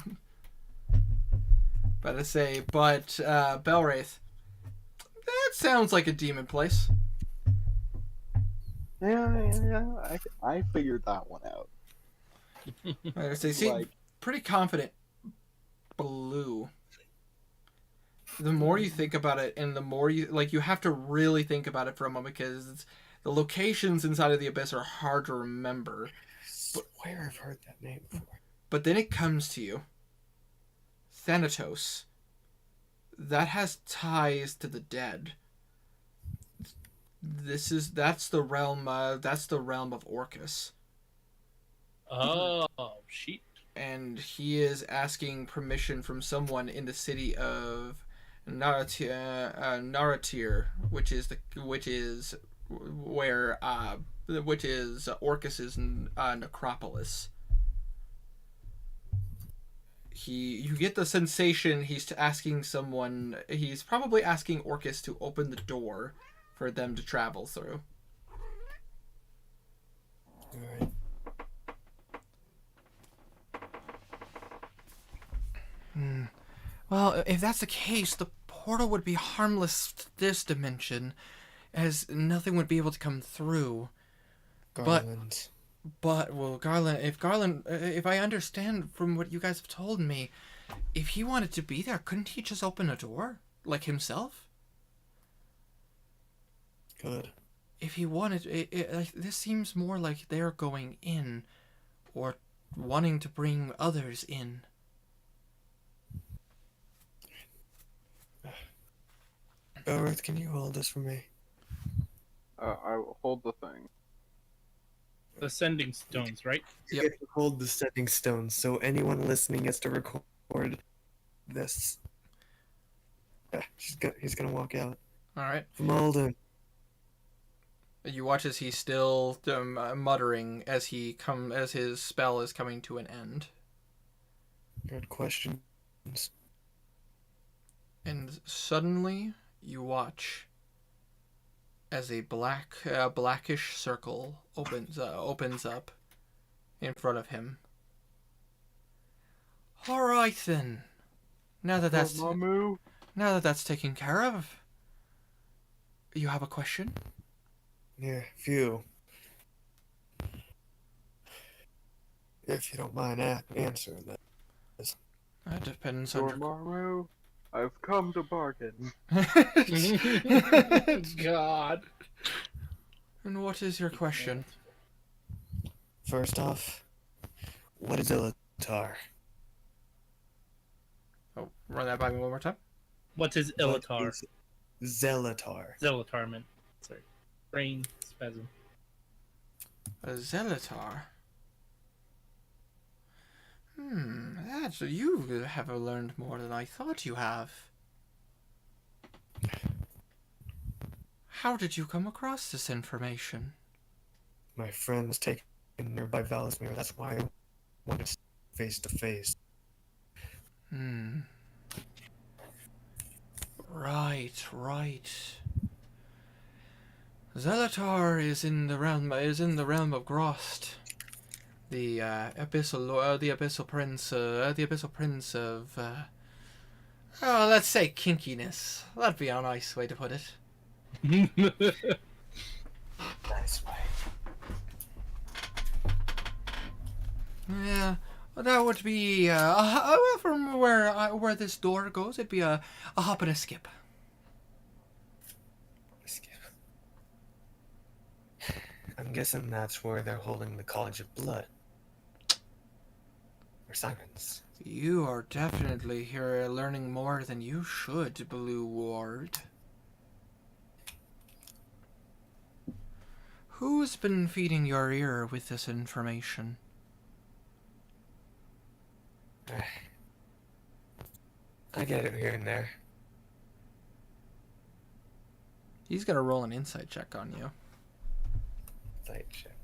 S1: Belwraith, that sounds like a demon place.
S4: Yeah, I figured that one out.
S1: They seem
S4: Like,
S1: pretty confident. Blue. The more you think about it, and the more you have to really think about it for a moment, because the locations inside of the Abyss are hard to remember.
S2: Where I've heard that name before.
S1: But then it comes to you. Thanatos. That has ties to the dead. That's the realm of Orcus.
S3: Oh, sheep.
S1: And he is asking permission from someone in the city of Naratir, which is Orcus's necropolis. You get the sensation he's probably asking Orcus to open the door for them to travel through.
S2: Alright.
S1: Well, if that's the case, the portal would be harmless to this dimension, as nothing would be able to come through.
S2: Garland.
S1: If I understand from what you guys have told me, if he wanted to be there, couldn't he just open a door? Like himself?
S2: Good.
S1: If he wanted, this seems more like they're going in, or wanting to bring others in.
S2: Belwraith, can you hold this for me?
S4: I will hold the thing.
S3: The sending stones, right?
S2: You get to hold the setting stones, so anyone listening gets to record this. Yeah, he's gonna walk out.
S1: Alright.
S2: From Alden.
S1: You watch as he's still muttering as his spell is coming to an end.
S2: Good questions.
S1: And suddenly, you watch as a blackish circle opens up in front of him. All right then. Now that that's taken care of, you have a question?
S2: Yeah, few. If you don't mind answering that.
S1: That depends on
S4: Dormammu, I've come to bargain.
S3: God.
S1: And what is your question?
S2: First off, what is Illatar?
S1: Oh, run that by me one more time.
S3: What is Illatar?
S2: What is Zelatar?
S3: Zelatar, man. Sorry. Brain spasm.
S1: A Zelatar. You have learned more than I thought you have. How did you come across this information?
S2: My friend was taken there by Valismir. That's why I wanted face to face.
S1: Right. Zelatar is in the realm of Grost, the abyssal prince of Oh, let's say kinkiness. That'd be a nice way to put it.
S2: Nice way.
S1: Yeah, that would be from where this door goes. It'd be a hop and a skip.
S2: I'm guessing that's where they're holding the College of Blood. Or Simons.
S1: You are definitely here learning more than you should, Blue Ward. Who's been feeding your ear with this information?
S2: I get it here and there.
S1: He's gonna roll an insight check on you.
S2: Insight check.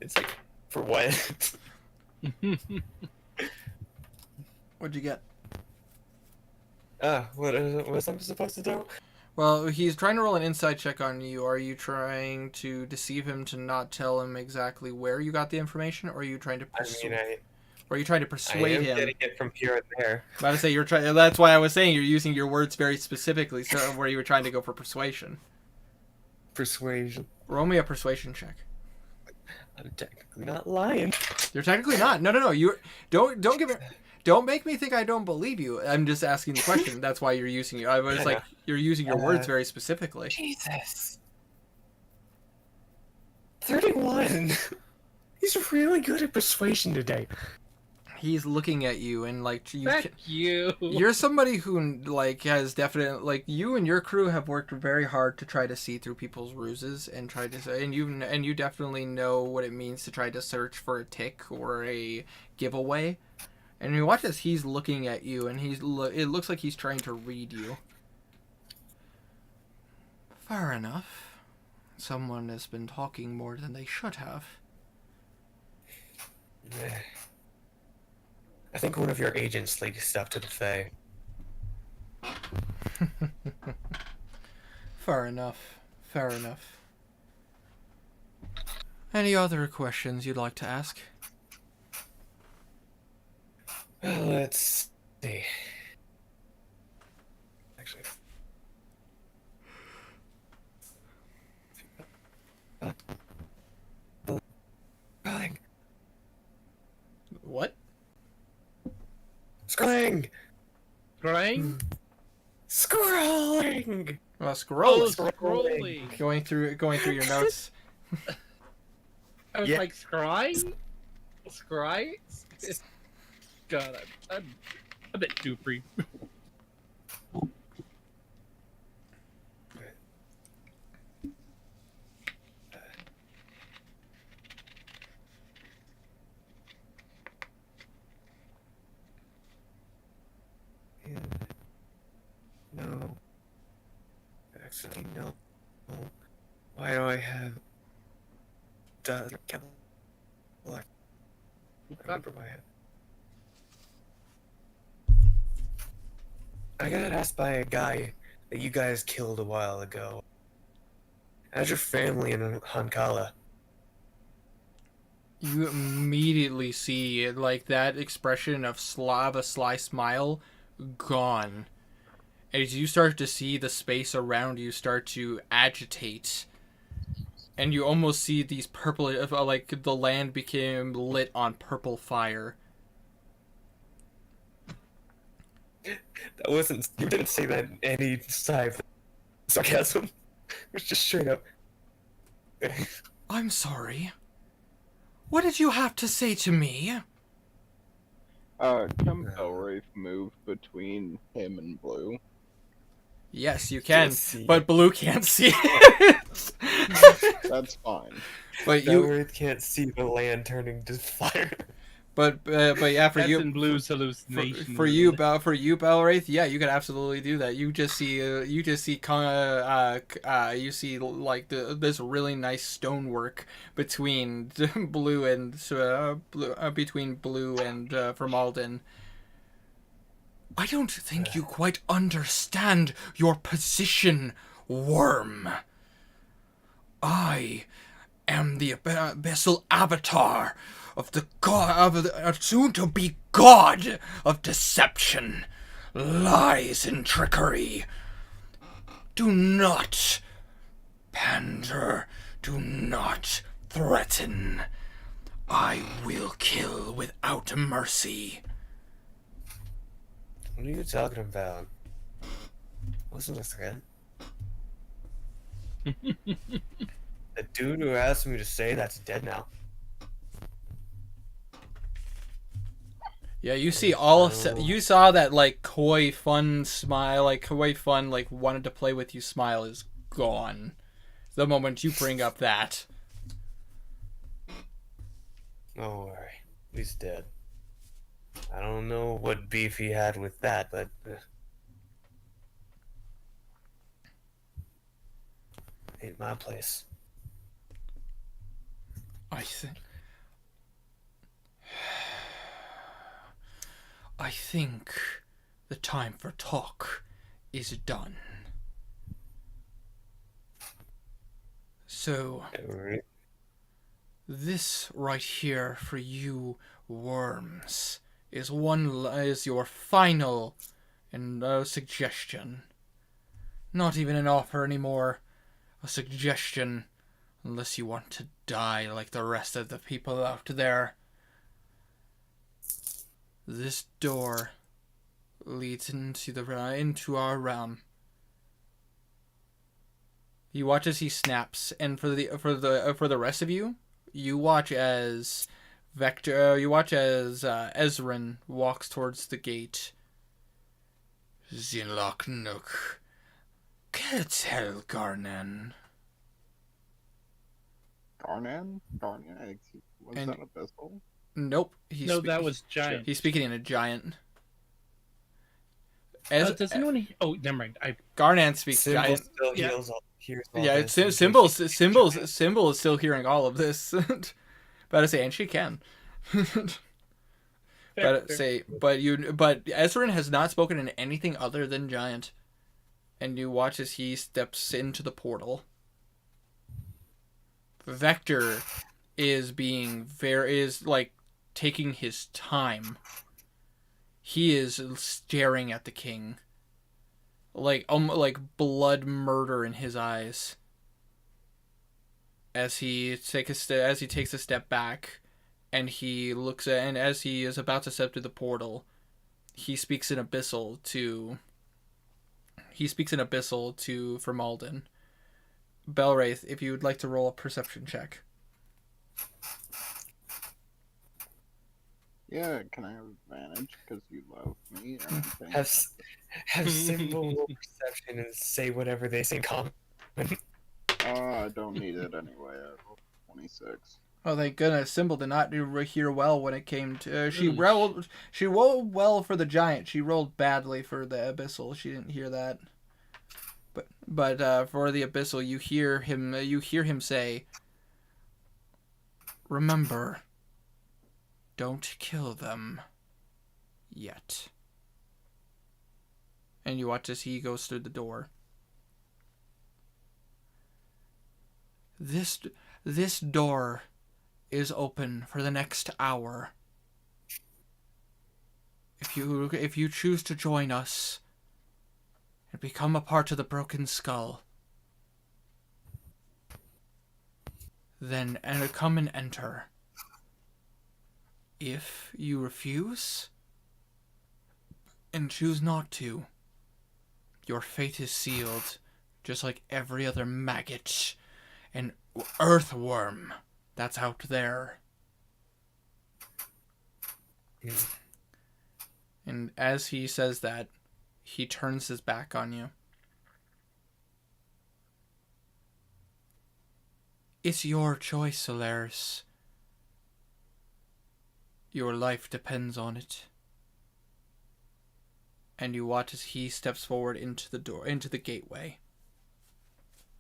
S2: It's like, for what?
S1: What'd you get?
S2: What's I'm supposed to do?
S1: Well, he's trying to roll an insight check on you. Are you trying to deceive him to not tell him exactly where you got the information, or are you trying to persuade? Or are you trying to persuade him?
S2: I am getting it from here and there.
S1: I was to say you're trying. That's why I was saying you're using your words very specifically, so where you were trying to go for persuasion.
S2: Persuasion.
S1: Roll me a persuasion check.
S2: I'm technically not lying.
S1: You're technically not. No. You don't give it. Don't make me think I don't believe you. I'm just asking the question. That's why you're using it. I was like, you're using your words very specifically.
S2: Jesus. 31. He's really good at persuasion today.
S1: He's looking at you and like you.
S3: Fuck you.
S1: You're somebody who like has definite like you and your crew have worked very hard to try to see through people's ruses and try to say and you definitely know what it means to try to search for a tick or a giveaway. And you watch as he's looking at you, and it looks like he's trying to read you. Fair enough. Someone has been talking more than they should have.
S2: I think one of your agents leaked stuff to the Fae.
S1: Fair enough. Any other questions you'd like to ask?
S2: Let's see. Actually. Scrolling.
S1: What?
S2: Scrolling.
S3: Crying?
S2: Scrolling.
S1: Well, scrolling.
S3: Scrolling.
S1: Going through your notes.
S3: I was like, scrying? Scry? God, I'm a bit too free.
S2: No. Actually, no. Why do I have... I remember why I have... I got asked by a guy that you guys killed a while ago. How's your family in Hankala?
S1: You immediately see like that expression of a sly smile gone. As you start to see the space around you start to agitate. And you almost see these purple, like the land became lit on purple fire.
S2: That wasn't. You didn't say that in any side of sarcasm. It was just straight up.
S1: I'm sorry. What did you have to say to me?
S4: Can Belwraith move between him and Blue?
S1: Yes, you can, but Blue can't see it.
S4: That's fine.
S1: But
S2: Belwraith can't see the land turning to fire.
S1: But yeah, for
S3: That's
S1: you,
S3: in Blue's hallucination.
S1: for you, Belwraith, yeah, you could absolutely do that. You see like this really nice stonework between Blue and Vermalden. I don't think you quite understand your position, Worm. I am the abyssal avatar of the god of the soon-to-be god of deception. lies and trickery. Do not pander. Do not threaten. I will kill without mercy.
S2: What are you talking about? Wasn't a threat. The dude who asked me to say that's dead now.
S1: Yeah, you see you saw that like coy fun smile, like coy fun like wanted to play with you smile is gone the moment you bring up that.
S2: Don't worry, he's dead. I don't know what beef he had with that, but ain't my place.
S1: I think the time for talk is done. So, this right here for you worms is your final and suggestion. Not even an offer anymore. A suggestion, unless you want to die like the rest of the people out there. This door leads into our realm. You watch as he snaps, and for the rest of you, you watch as Ezrin walks towards the gate. Zinlock Nook. Ketel Garnan.
S4: Garnan? Garnan? Was that Abyssal?
S1: Nope.
S3: That was Giant.
S1: He's speaking in a Giant.
S3: Does anyone? Oh, never mind.
S1: Garnan speaks
S2: Symbol
S1: Giant.
S2: still hears all
S1: Yeah,
S2: this,
S1: Symbol is still hearing all of this. About to say, and she can. But Ezrin has not spoken in anything other than Giant. And you watch as he steps into the portal. Vector is taking his time. He is staring at the king. Like blood murder in his eyes. As he takes a step back, and he looks at, and as he is about to step through the portal, he speaks in Abyssal to Formalden. Belwraith, if you would like to roll a perception check.
S4: Yeah, can I have advantage because you love me or anything?
S2: Have Symbol roll perception and say whatever they say in common.
S4: I don't need it anyway. I rolled 26.
S1: Oh, thank goodness. Symbol did not hear well when it came to... She rolled well for the Giant. She rolled badly for the Abyssal. She didn't hear that. But for the Abyssal, you hear him say, "Remember, don't kill them yet." And you watch as he goes through the door. This door is open for the next hour. If you choose to join us and become a part of the Broken Skull, then come and enter. If you refuse and choose not to, your fate is sealed, just like every other maggot and earthworm that's out there. And as he says that, he turns his back on you. It's your choice, Solaris. Your life depends on it. And you watch as he steps forward into the gateway.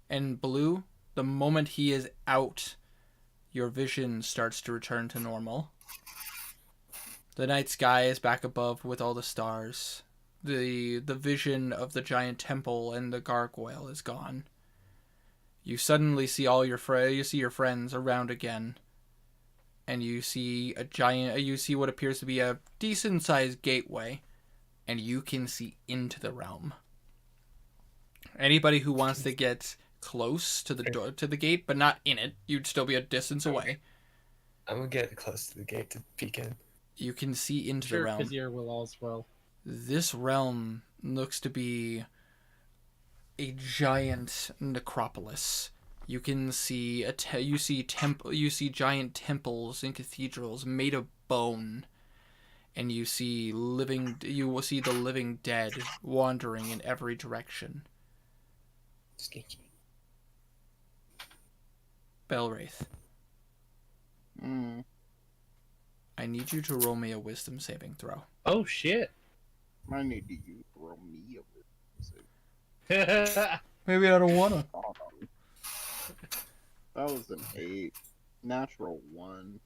S1: And Blue, the moment he is out, your vision starts to return to normal. The night sky is back above with all the stars. The vision of the giant temple and the gargoyle is gone. You suddenly see your friends around again. And you see what appears to be a decent-sized gateway and you can see into the realm. Anybody who wants to get close to the door to the gate, but not in it, you'd still be a distance away.
S2: I'm gonna get close to the gate to peek in.
S1: You can see into the realm.
S3: Sure, Kazir will as well.
S1: This realm looks to be a giant necropolis. You can see you see giant temples and cathedrals made of bone, and you will see the living dead wandering in every direction.
S2: Sneaky.
S1: Belwraith,
S4: Mm.
S1: I need you to roll me a wisdom saving throw.
S3: Oh shit!
S4: I need to use Romeo.
S1: Maybe I don't wanna.
S4: That was an 8. Natural 1.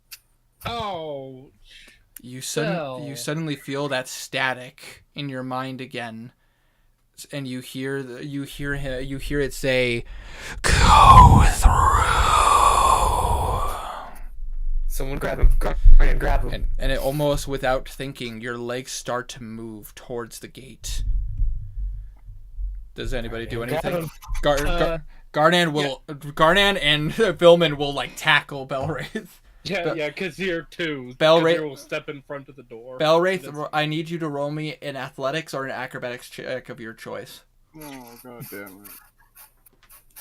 S3: Oh.
S1: You suddenly feel that static in your mind again, and you hear it say, "Go through."
S2: Someone grab him! Grab him!
S1: And it almost without thinking, your legs start to move towards the gate. Does anybody do anything? Garnan and Billman will like tackle Belwraith.
S3: Yeah, Kazir too.
S1: Belwraith
S3: Kazir will step in front of the door.
S1: Belwraith, I need you to roll me an athletics or an acrobatics check of your choice.
S4: Oh, god damn it.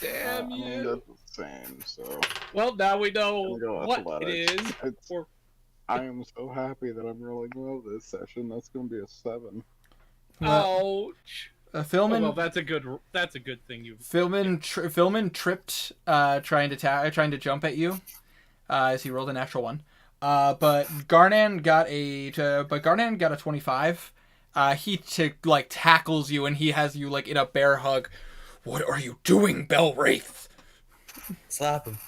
S3: Damn you!
S4: I mean, that's the same, so...
S3: Well, now we know what
S4: athletics.
S3: it is.
S4: I am so happy that I'm rolling well this session. That's gonna be a 7.
S3: Ouch!
S1: Philman,
S3: well, that's a good thing you.
S1: Philman tripped, trying to jump at you, as he rolled a natural 1. But Garnan got a 25. He tackles you, and he has you like in a bear hug. What are you doing, Belwraith?
S2: Slap him.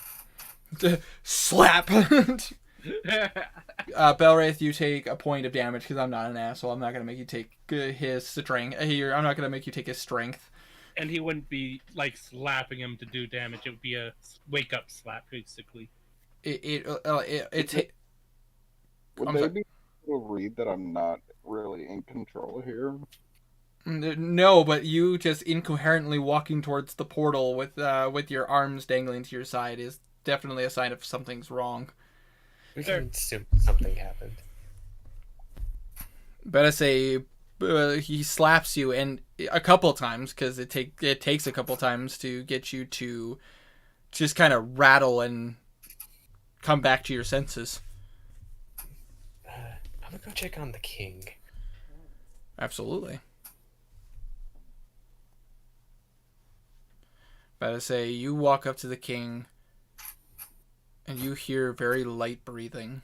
S1: Slap. Belwraith, you take a point of damage because I'm not an asshole. I'm not gonna make you take his strength. I'm not gonna make you take his strength.
S3: And he wouldn't be like slapping him to do damage. It would be a wake up slap, basically.
S4: Would they be able to read that I'm not really in control here?
S1: No, but you just incoherently walking towards the portal with your arms dangling to your side is definitely a sign of something's wrong.
S2: We can assume something happened.
S1: Better say he slaps you, and a couple times, because it takes a couple times to get you to just kind of rattle and come back to your senses.
S2: I'm gonna go check on the king.
S1: Absolutely. Better say you walk up to the king, and you hear very light breathing.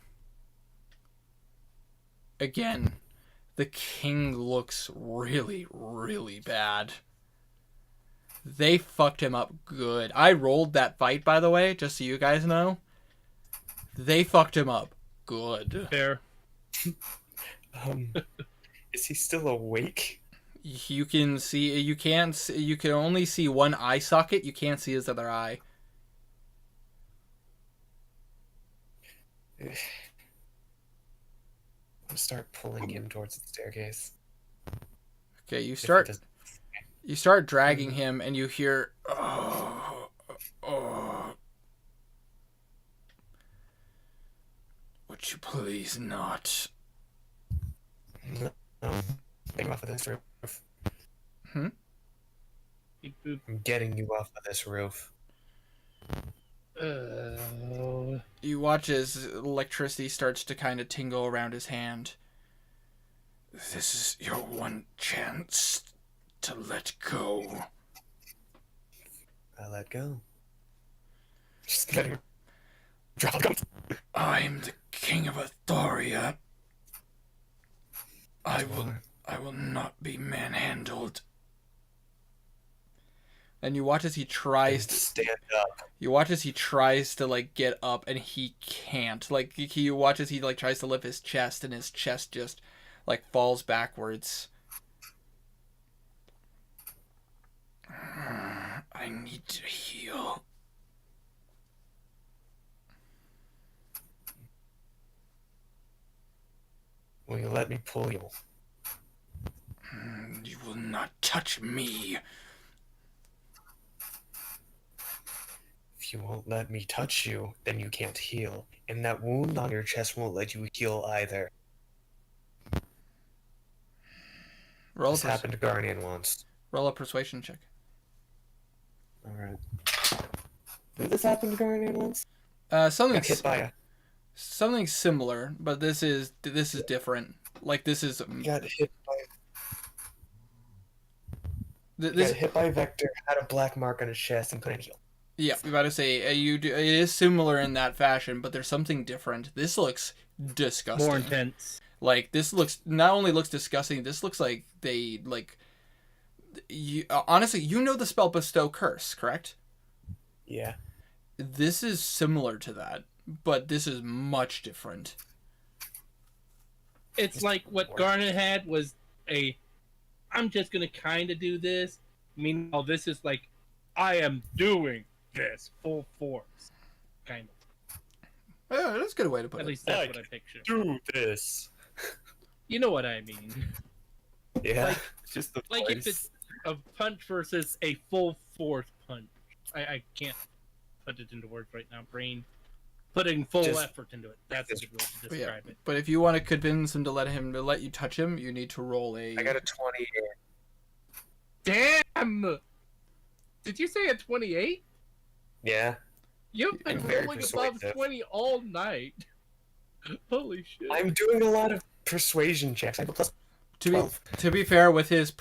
S1: Again, the king looks really, really bad. They fucked him up good. I rolled that fight, by the way, just so you guys know. They fucked him up good.
S3: Fair.
S2: Is he still awake?
S1: You can see. You can only see one eye socket. You can't see his other eye.
S2: I'll start pulling him towards the staircase.
S1: Okay, you start dragging him, and you hear, would you please not?
S2: No. Get off of this roof. I'm getting you off of this roof.
S1: You watch as electricity starts to kind of tingle around his hand. This is your one chance to let go.
S2: I let go. Just let him drop the gun.
S1: I'm the king of Athoria. I will not be manhandled. And you watch as he tries to
S2: stand up.
S1: You watch as he tries to like get up, and he can't. Like you watch as he like tries to lift his chest, and his chest just like falls backwards. I need to heal.
S2: Will you let me pull you?
S1: You will not touch me.
S2: If you won't let me touch you, then you can't heal. And that wound on your chest won't let you heal either. This happened to Guardian once.
S1: Roll a persuasion check.
S2: Alright. Did this happen to Guardian once?
S1: Something
S2: hit by
S1: something similar, but this is different. Like this is.
S2: Got hit by Vector, had a black mark on his chest, and couldn't heal.
S1: Yeah, I'm about to say it is similar in that fashion, but there's something different. This looks disgusting.
S3: More intense.
S1: Like this looks not only looks disgusting. This looks like they like. You honestly, you know the spell Bestow Curse, correct?
S2: Yeah.
S1: This is similar to that, but this is much different.
S3: It's like what Garnet had was I'm just gonna kind of do this. Meanwhile, this is like, I am doing this full force, kind of.
S1: Yeah, that's a good way to put it.
S3: At least that's what I picture.
S2: Do this.
S3: You know what I mean?
S2: Yeah.
S3: Like,
S2: just the
S3: like if it's a punch versus a full force punch. I can't put it into words right now. Brain putting full effort into it. That's a good way to describe it.
S1: But if you want to convince him to let you touch him, you need to roll a.
S2: I got a 20.
S3: Damn! Did you say a 28?
S2: Yeah.
S3: You've been rolling above 20 all night. Holy shit!
S2: I'm doing a lot of persuasion checks. I have a plus 12.
S1: To be fair, with his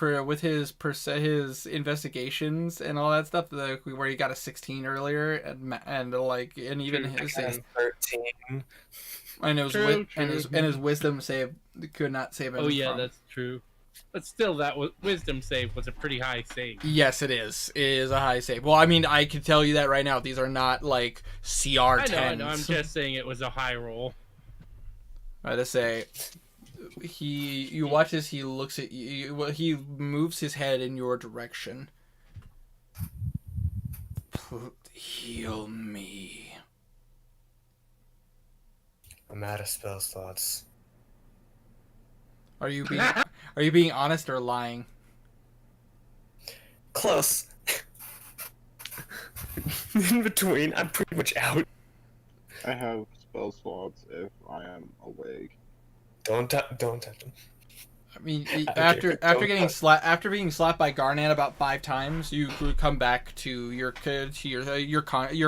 S1: investigations and all that stuff, where he got a 16 earlier, and even his save
S2: 13.
S1: and his wisdom save could not save him.
S3: Oh yeah, that's true. But still, that wisdom save was a pretty high save.
S1: Yes, it is. It is a high save. Well, I mean, I can tell you that right now. These are not like CR10s.
S3: I know. I'm just saying it was a high roll.
S1: I to say, you watch as he looks at you. Well, he moves his head in your direction. Heal me.
S2: I'm out of spell slots.
S1: Are you being honest or lying?
S2: Close. In between, I'm pretty much out.
S4: I have spell slots if I am awake.
S2: Don't touch him.
S1: I mean, after being slapped by Garnet about 5 times, you come back to your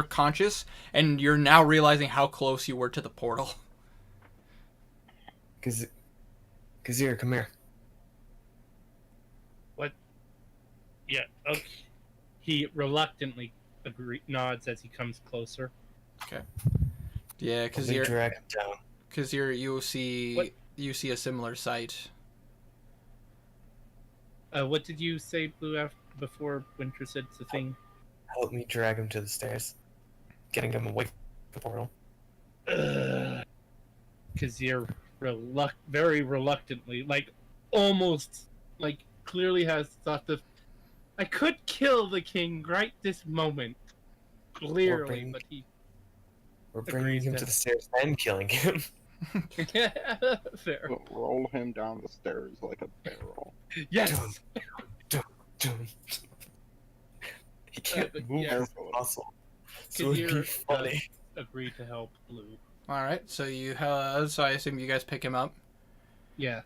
S1: conscious, and you're now realizing how close you were to the portal.
S2: Kazir, come here.
S3: What? Yeah. Okay. He reluctantly nods as he comes closer.
S1: Okay. Yeah,
S2: Kazir, drag him down.
S1: Kazir, you see a similar sight.
S3: What did you say, Blue, before Winter said the thing?
S2: Help me drag him to the stairs. Getting him away from the portal.
S3: Kazir very reluctantly, like almost, like clearly has thought that I could kill the king right this moment. Clearly, but
S2: we're bringing him to the stairs and killing him.
S3: Fair.
S4: Roll him down the stairs like a barrel.
S3: Yes.
S2: Dun. He can't move his muscle.
S3: So it'd be funny. Agree to help Blue.
S1: All right, so so I assume you guys pick him up.
S3: Yeah.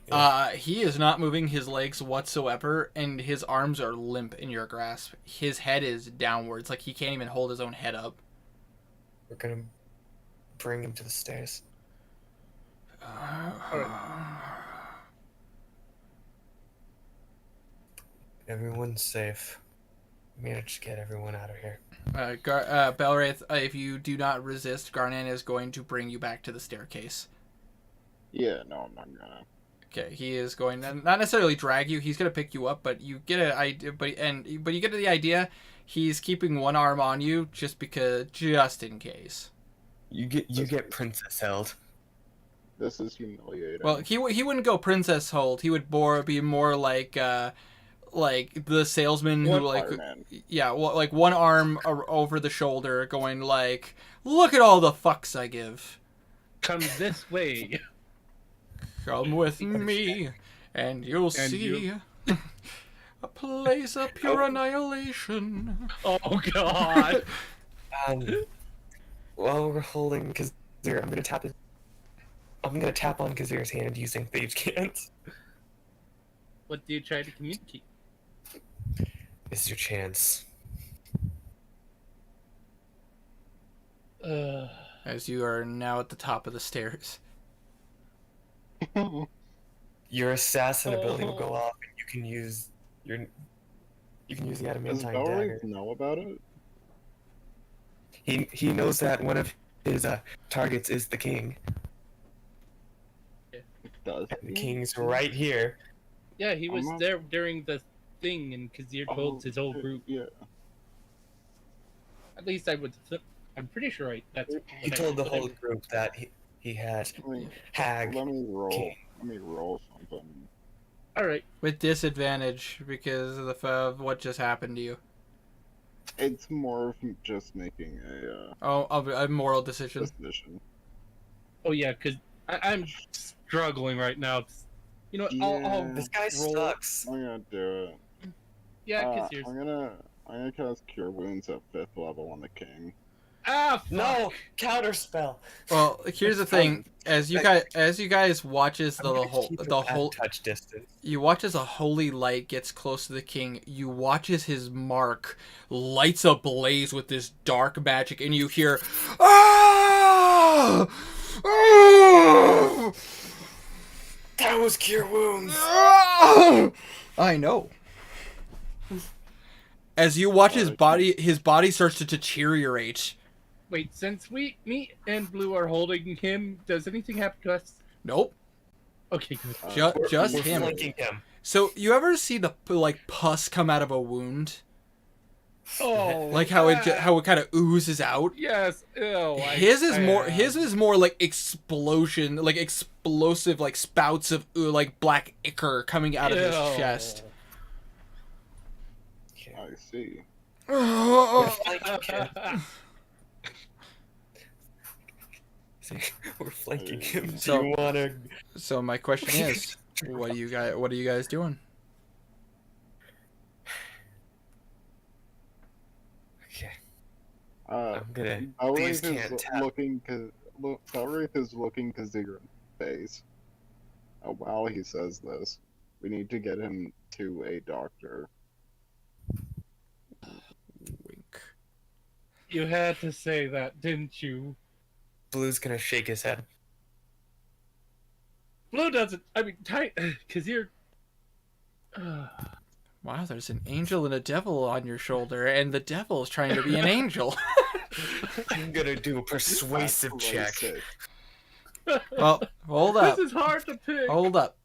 S1: He is not moving his legs whatsoever, and his arms are limp in your grasp. His head is downwards, like he can't even hold his own head up.
S2: We're gonna bring him to the stairs. Everyone's safe. Managed to get everyone out of here.
S1: Belwraith, if you do not resist, Garnan is going to bring you back to the staircase.
S4: Yeah, no, I'm not gonna.
S1: Okay, he is going to not necessarily drag you. He's going to pick you up, but you get an idea. But you get the idea. He's keeping one arm on you just in case.
S2: You get princess held.
S4: This is humiliating.
S1: Well, he wouldn't go princess hold. He would be more like the salesman who like one arm over the shoulder, going like, "Look at all the fucks I give.
S3: Come this way.
S1: Come with me, and you'll see." A place of pure annihilation.
S3: Oh God.
S2: While we're holding Kazir, I'm gonna tap on Kazir's hand using Thieves' Cant.
S3: What do you try to communicate?
S2: This is your chance.
S1: As you are now at the top of the stairs.
S2: Your assassin ability will go off, and you can use the
S4: Does
S2: adamantine
S4: Belric
S2: dagger.
S4: know about it?
S2: He knows that one of his targets is the king.
S4: Does
S2: And the king's right here.
S3: Yeah, he was
S4: not-
S3: there during the thing, and Kazir told his whole group.
S4: Yeah.
S3: At least I'm pretty sure that's.
S2: He told the whole group that he had
S4: I mean,
S2: Hag.
S4: let me roll.
S2: King.
S4: Let me roll something.
S3: All right.
S1: With disadvantage because of what just happened to you.
S4: It's more of just making
S1: A moral decision.
S4: decision.
S3: Oh yeah, because I'm struggling right now. You know what? I'll
S2: This guy
S3: roll.
S2: sucks.
S4: I'm gonna do it.
S3: Yeah, Kazir's.
S4: I'm gonna cast Cure Wounds at 5th level on the king.
S3: Ah, fuck.
S2: No counter spell.
S1: Well, here's the thing: as you guys watch as the whole
S2: touch distance.
S1: you watch as a holy light gets close to the king. You watch as his mark lights ablaze with this dark magic, and you hear, "Ah! Ah!
S2: That was Cure Wounds.
S1: Ah!" I know. As you watch his body starts to deteriorate.
S3: Wait, since me and Blue are holding him, does anything happen to us?
S1: Nope.
S3: Okay, good.
S1: Just
S2: We're
S1: him.
S2: flanking him.
S1: So you ever see the pus come out of a wound?
S3: Oh,
S1: Like how it kind of oozes out.
S3: Yes. Ew,
S1: His is more like explosion, like explosive, like spouts of like black ichor coming out of his chest.
S4: I see.
S2: We're flanking him. We're flanking him. Do
S1: So-
S2: you wanna?
S1: So my question is, what are you guys doing?
S2: Okay.
S4: I'm
S2: gonna
S4: Belric
S2: Thieves'
S4: is
S2: Cant tap.
S4: Belric is looking Kazir in the face. While he says this, we need to get him to a doctor.
S1: Wink.
S3: You had to say that, didn't you?
S2: Blue's gonna shake his head.
S3: Blue doesn't. I mean, Kazir.
S1: Wow, there's an angel and a devil on your shoulder, and the devil is trying to be an angel.
S2: I'm gonna do a persuasive check.
S1: Well, hold up.
S3: This is hard to pick.
S1: Hold up.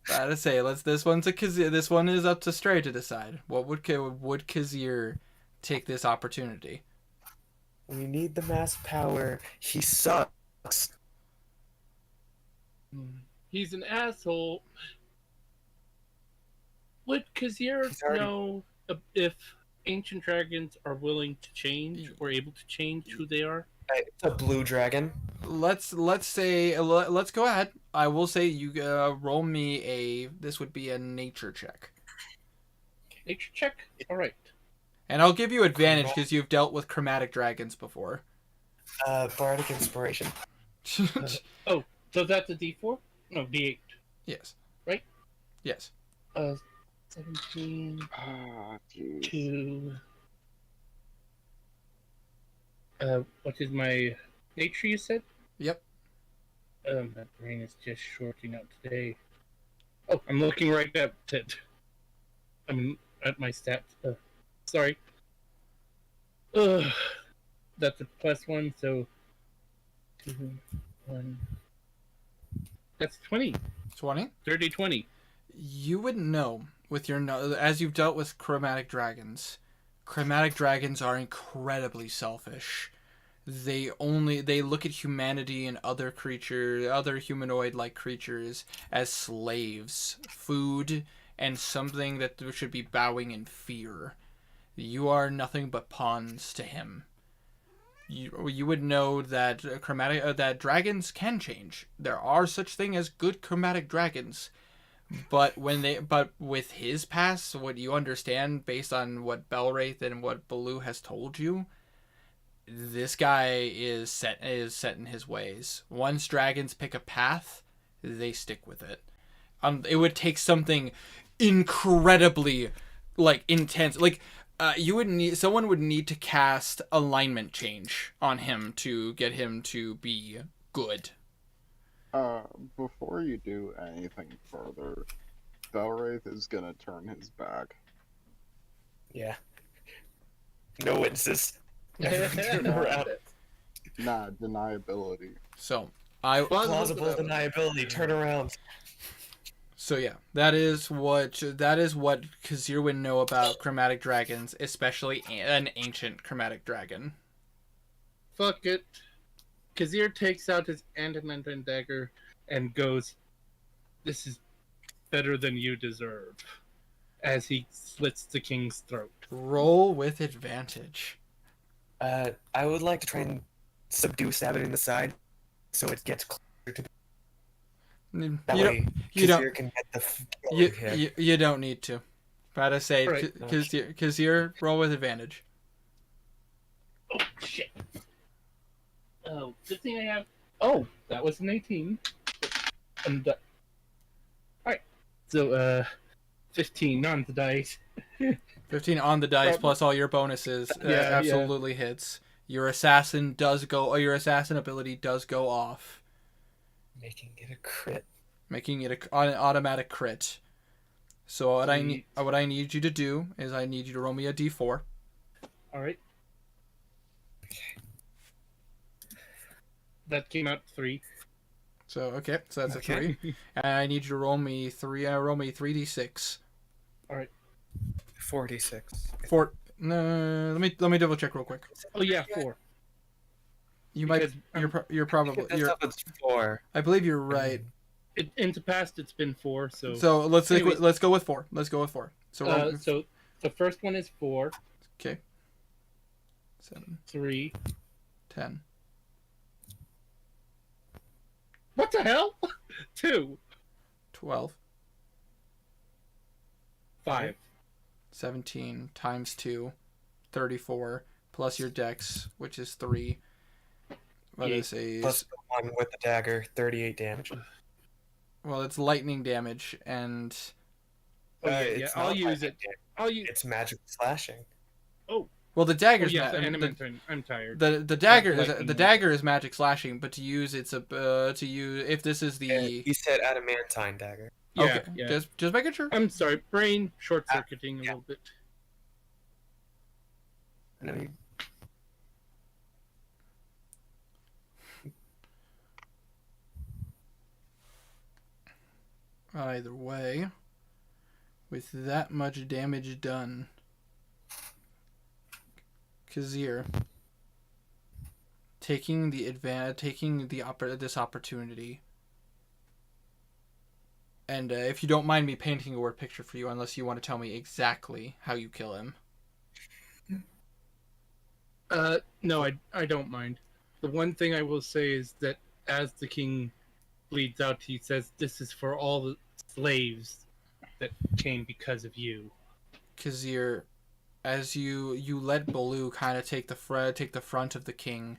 S1: Gotta say, this one is up to Stray to decide. What would Kazir take this opportunity?
S2: We need the mass power. He sucks.
S3: He's an asshole. Would Kazir
S2: He's already-
S3: know if ancient dragons are willing to change or able to change who they are?
S2: It's a blue dragon.
S1: Let's go ahead. I will say you roll me this would be a nature check.
S3: Nature check? Alright.
S1: And I'll give you advantage because you've dealt with chromatic dragons before.
S2: Bardic inspiration.
S3: So that's a D4? No, D8.
S1: Yes.
S3: Right?
S1: Yes.
S3: 17
S4: Ah, jeez.
S3: to... what is my nature you said?
S1: Yep.
S3: My brain is just shorting out today. Oh, I'm looking right at it. I'm at my stats. Sorry. That's a +1, so 2, 1. That's 20.
S1: 20.
S3: 30, 20.
S1: You wouldn't know with as you've dealt with chromatic dragons. Chromatic dragons are incredibly selfish. They look at humanity and other humanoid-like creatures as slaves, food, and something that should be bowing in fear. You are nothing but pawns to him. You would know that that dragons can change. There are such thing as good chromatic dragons, But with his past, what you understand based on what Belwraith and what Baloo has told you, this guy is set in his ways. Once dragons pick a path, they stick with it. It would take something incredibly intense. Someone would need to cast alignment change on him to get him to be good.
S4: Before you do anything further, Belwraith is gonna turn his back.
S2: Yeah. No witnesses. Turn around.
S4: Nah, deniability.
S1: So
S2: plausible deniability. Turn around.
S1: So yeah, that is what Kazir would know about chromatic dragons, especially an ancient chromatic dragon.
S3: Fuck it. Kazir takes out his adamantine dagger and goes, "This is better than you deserve," as he slits the king's throat.
S1: Roll with advantage.
S2: I would like to try and subdue Sabbath in the side, so it gets closer to. That way, Kazir can get the hit.
S1: You don't need to. Gotta say,
S3: right.
S1: Kazir, roll with advantage.
S3: Oh shit! Oh, good thing I have. Oh, that was an 18. And alright, so 15 on the dice.
S1: 15 on the dice plus all your bonuses absolutely hits. Your assassin ability does go off,
S2: making it a crit.
S1: Making it an automatic crit. So what I need you to do is I need you to roll me a d4.
S3: All right. That came out 3.
S1: So that's a 3. And I need you to roll me 3d6.
S3: All right.
S2: 46.
S1: 4. No, let me double check real quick.
S3: Oh yeah, 4.
S1: You might. You're probably.
S2: It's 4.
S1: I believe you're right.
S3: In the past, it's been 4.
S1: So let's go with 4. Let's go with 4. So
S3: so the first one is 4.
S1: Okay. 7.
S3: 3.
S1: 10.
S3: What the hell? 2.
S1: 12.
S3: 5.
S1: 17 times 2. 34 plus your dex, which is 3. What is a
S2: plus the 1 with the dagger, 38 damage.
S1: Well, it's lightning damage, and
S3: I'll use it.
S2: It's magic slashing.
S3: Oh.
S1: Well, the dagger's
S3: I'm tired.
S1: The dagger is magic slashing, but to use if this is the
S2: he said adamantine dagger.
S3: Yeah,
S1: okay.
S3: Yeah.
S1: Just making sure.
S3: I'm sorry, brain short circuiting a little bit.
S2: No, you...
S1: Either way, with that much damage done, Kazir taking this opportunity, and if you don't mind me painting a word picture for you, unless you want to tell me exactly how you kill him.
S3: No, I don't mind. The one thing I will say is that as the king bleeds out, he says, "This is for all the slaves that came because of you."
S1: Kazir, as you let Baloo kind of take the front of the king,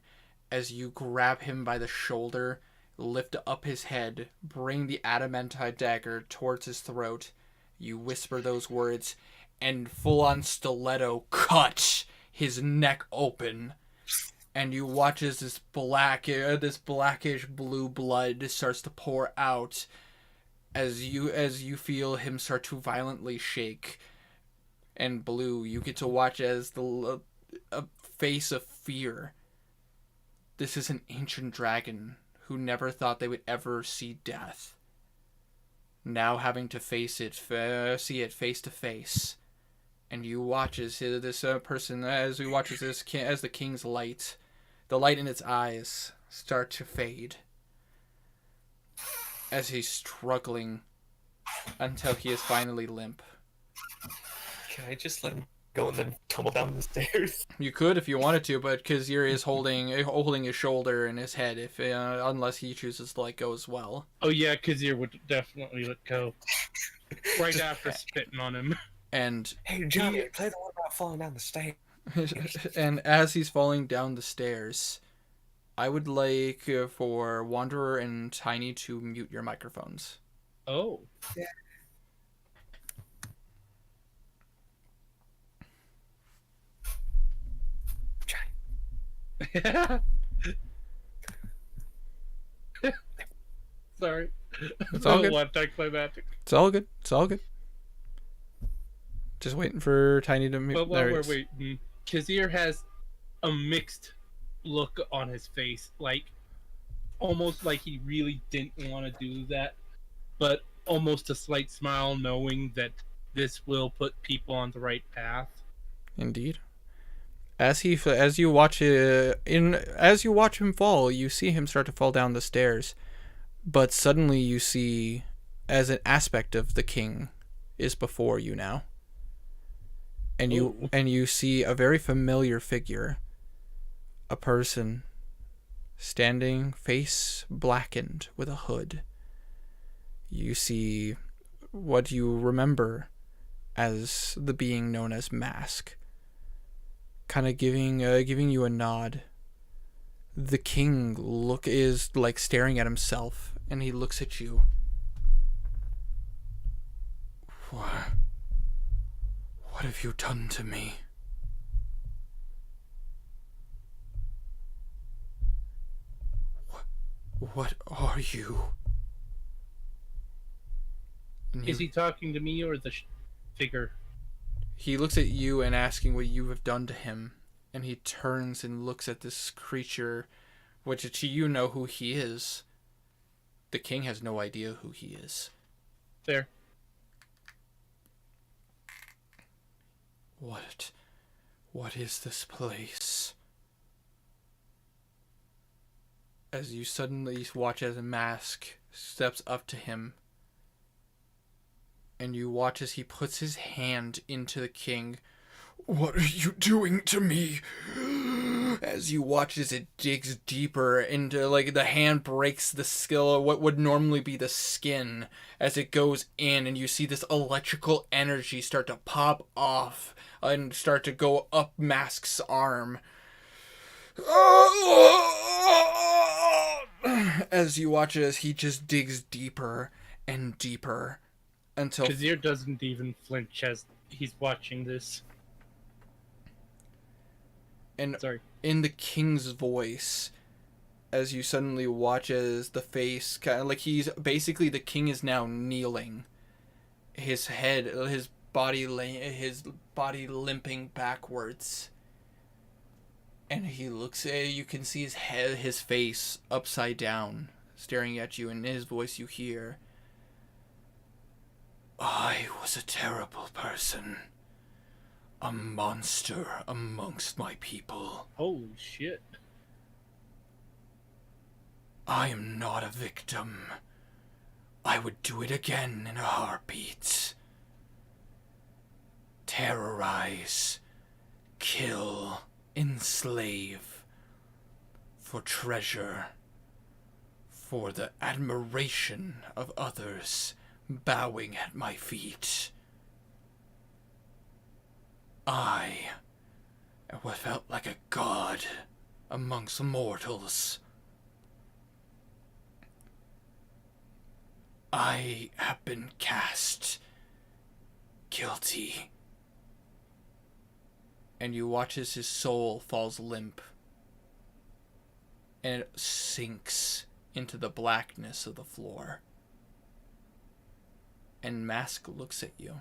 S1: as you grab him by the shoulder, lift up his head, bring the adamantine dagger towards his throat, you whisper those words, and full on stiletto cut his neck open. And you watch as this blackish blue blood starts to pour out as you feel him start to violently shake. And Blue, you get to watch as a face of fear. This is an ancient dragon who never thought they would ever see death. Now having to see it face to face. And you watch as the king's light, the light in its eyes start to fade as he's struggling until he is finally limp.
S2: Can I just let him go and then tumble down the stairs?
S1: You could if you wanted to, but Kazir is holding his shoulder and his head, if unless he chooses to let go as well.
S3: Oh yeah, Kazir would definitely let go right after spitting on him.
S1: And
S2: hey Johnny, play the one about falling down the stairs.
S1: And as he's falling down the stairs, I would like for Wanderer and Tiny to mute your microphones.
S3: Oh.
S2: Yeah.
S3: Sorry.
S1: It's all good.
S3: Anticlimactic.
S1: It's all good. It's all good. Just waiting for Tiny to mute.
S3: But while we're waiting, Kazir has a mixed look on his face, like almost like he really didn't want to do that, but almost a slight smile, knowing that this will put people on the right path.
S1: Indeed. As you watch him fall, you see him start to fall down the stairs, but suddenly you see, as an aspect of the king is before you now, and you see a very familiar figure, a person standing, face blackened with a hood. You see what you remember as the being known as Mask, kind of giving you a nod. The king is like staring at himself, and he looks at you. What have you done to me? What are you?
S3: Is he talking to me or the figure?
S1: He looks at you and asking what you have done to him, and he turns and looks at this creature, which to you know who he is. The king has no idea who he is.
S3: Fair.
S1: What is this place? As you suddenly watch as a Mask steps up to him, and you watch as he puts his hand into the king. What are you doing to me? As you watch as it digs deeper into, like, the hand breaks the skill, what would normally be the skin, as it goes in, and you see this electrical energy start to pop off and start to go up Mask's arm. As you watch it as he just digs deeper and deeper until
S3: Kazir doesn't even flinch as he's watching this.
S1: And
S3: sorry.
S1: In the king's voice, as you suddenly watch as the face kind of like he's basically, the king is now kneeling, his head, his body limping backwards, and he looks at you can see his head, his face upside down, staring at you, and in his voice you hear, I was a terrible person. A monster amongst my people.
S3: Holy shit.
S1: I am not a victim. I would do it again in a heartbeat. Terrorize, kill, enslave. For treasure. For the admiration of others bowing at my feet. I what felt like a god amongst mortals. I have been cast guilty. And you watch as his soul falls limp, and it sinks into the blackness of the floor. And Mask looks at you.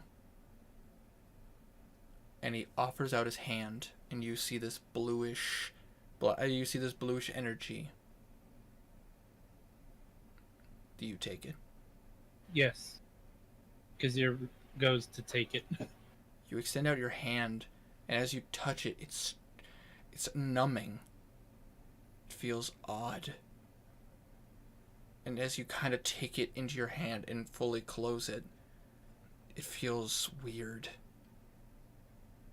S1: And he offers out his hand, and you see this bluish energy. Do you take it?
S3: Yes. Kazir goes to take it.
S1: You extend out your hand, and as you touch it, it's numbing. It feels odd. And as you kind of take it into your hand and fully close it, it feels weird.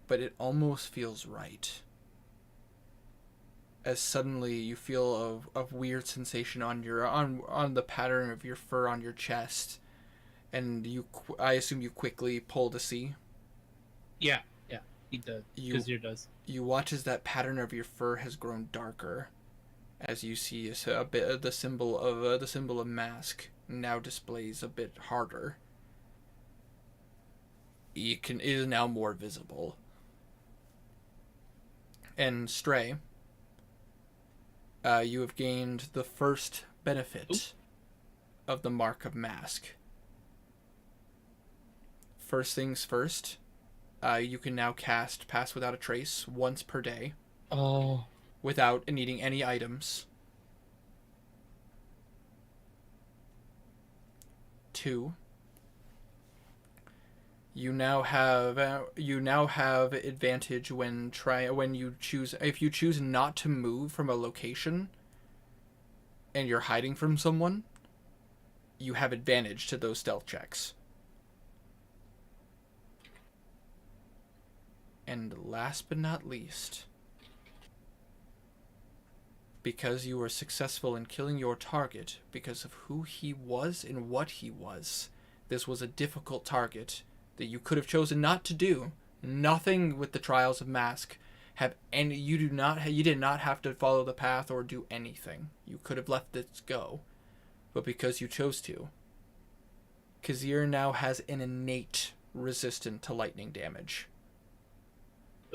S1: but it almost feels right. As suddenly you feel a weird sensation on the pattern of your fur on your chest, and I assume you quickly pull to see.
S3: Yeah, he does. Kazir does.
S1: You watch as that pattern of your fur has grown darker, as you see a bit of the symbol of mask now displays a bit harder. It is now more visible. And Stray, you have gained the first benefit of the Mark of Mask. First things first, you can now cast Pass Without a Trace once per day.
S3: Oh.
S1: Without needing any items. 2. You now have advantage when you choose, if you choose not to move from a location and you're hiding from someone, you have advantage to those stealth checks. And last but not least, because you were successful in killing your target because of who he was and what he was, this was a difficult target that you could have chosen not to do. Nothing with the Trials of Mask you did not have to follow the path or do anything. You could have let this go. But because you chose to, Kazir now has an innate resistance to lightning damage.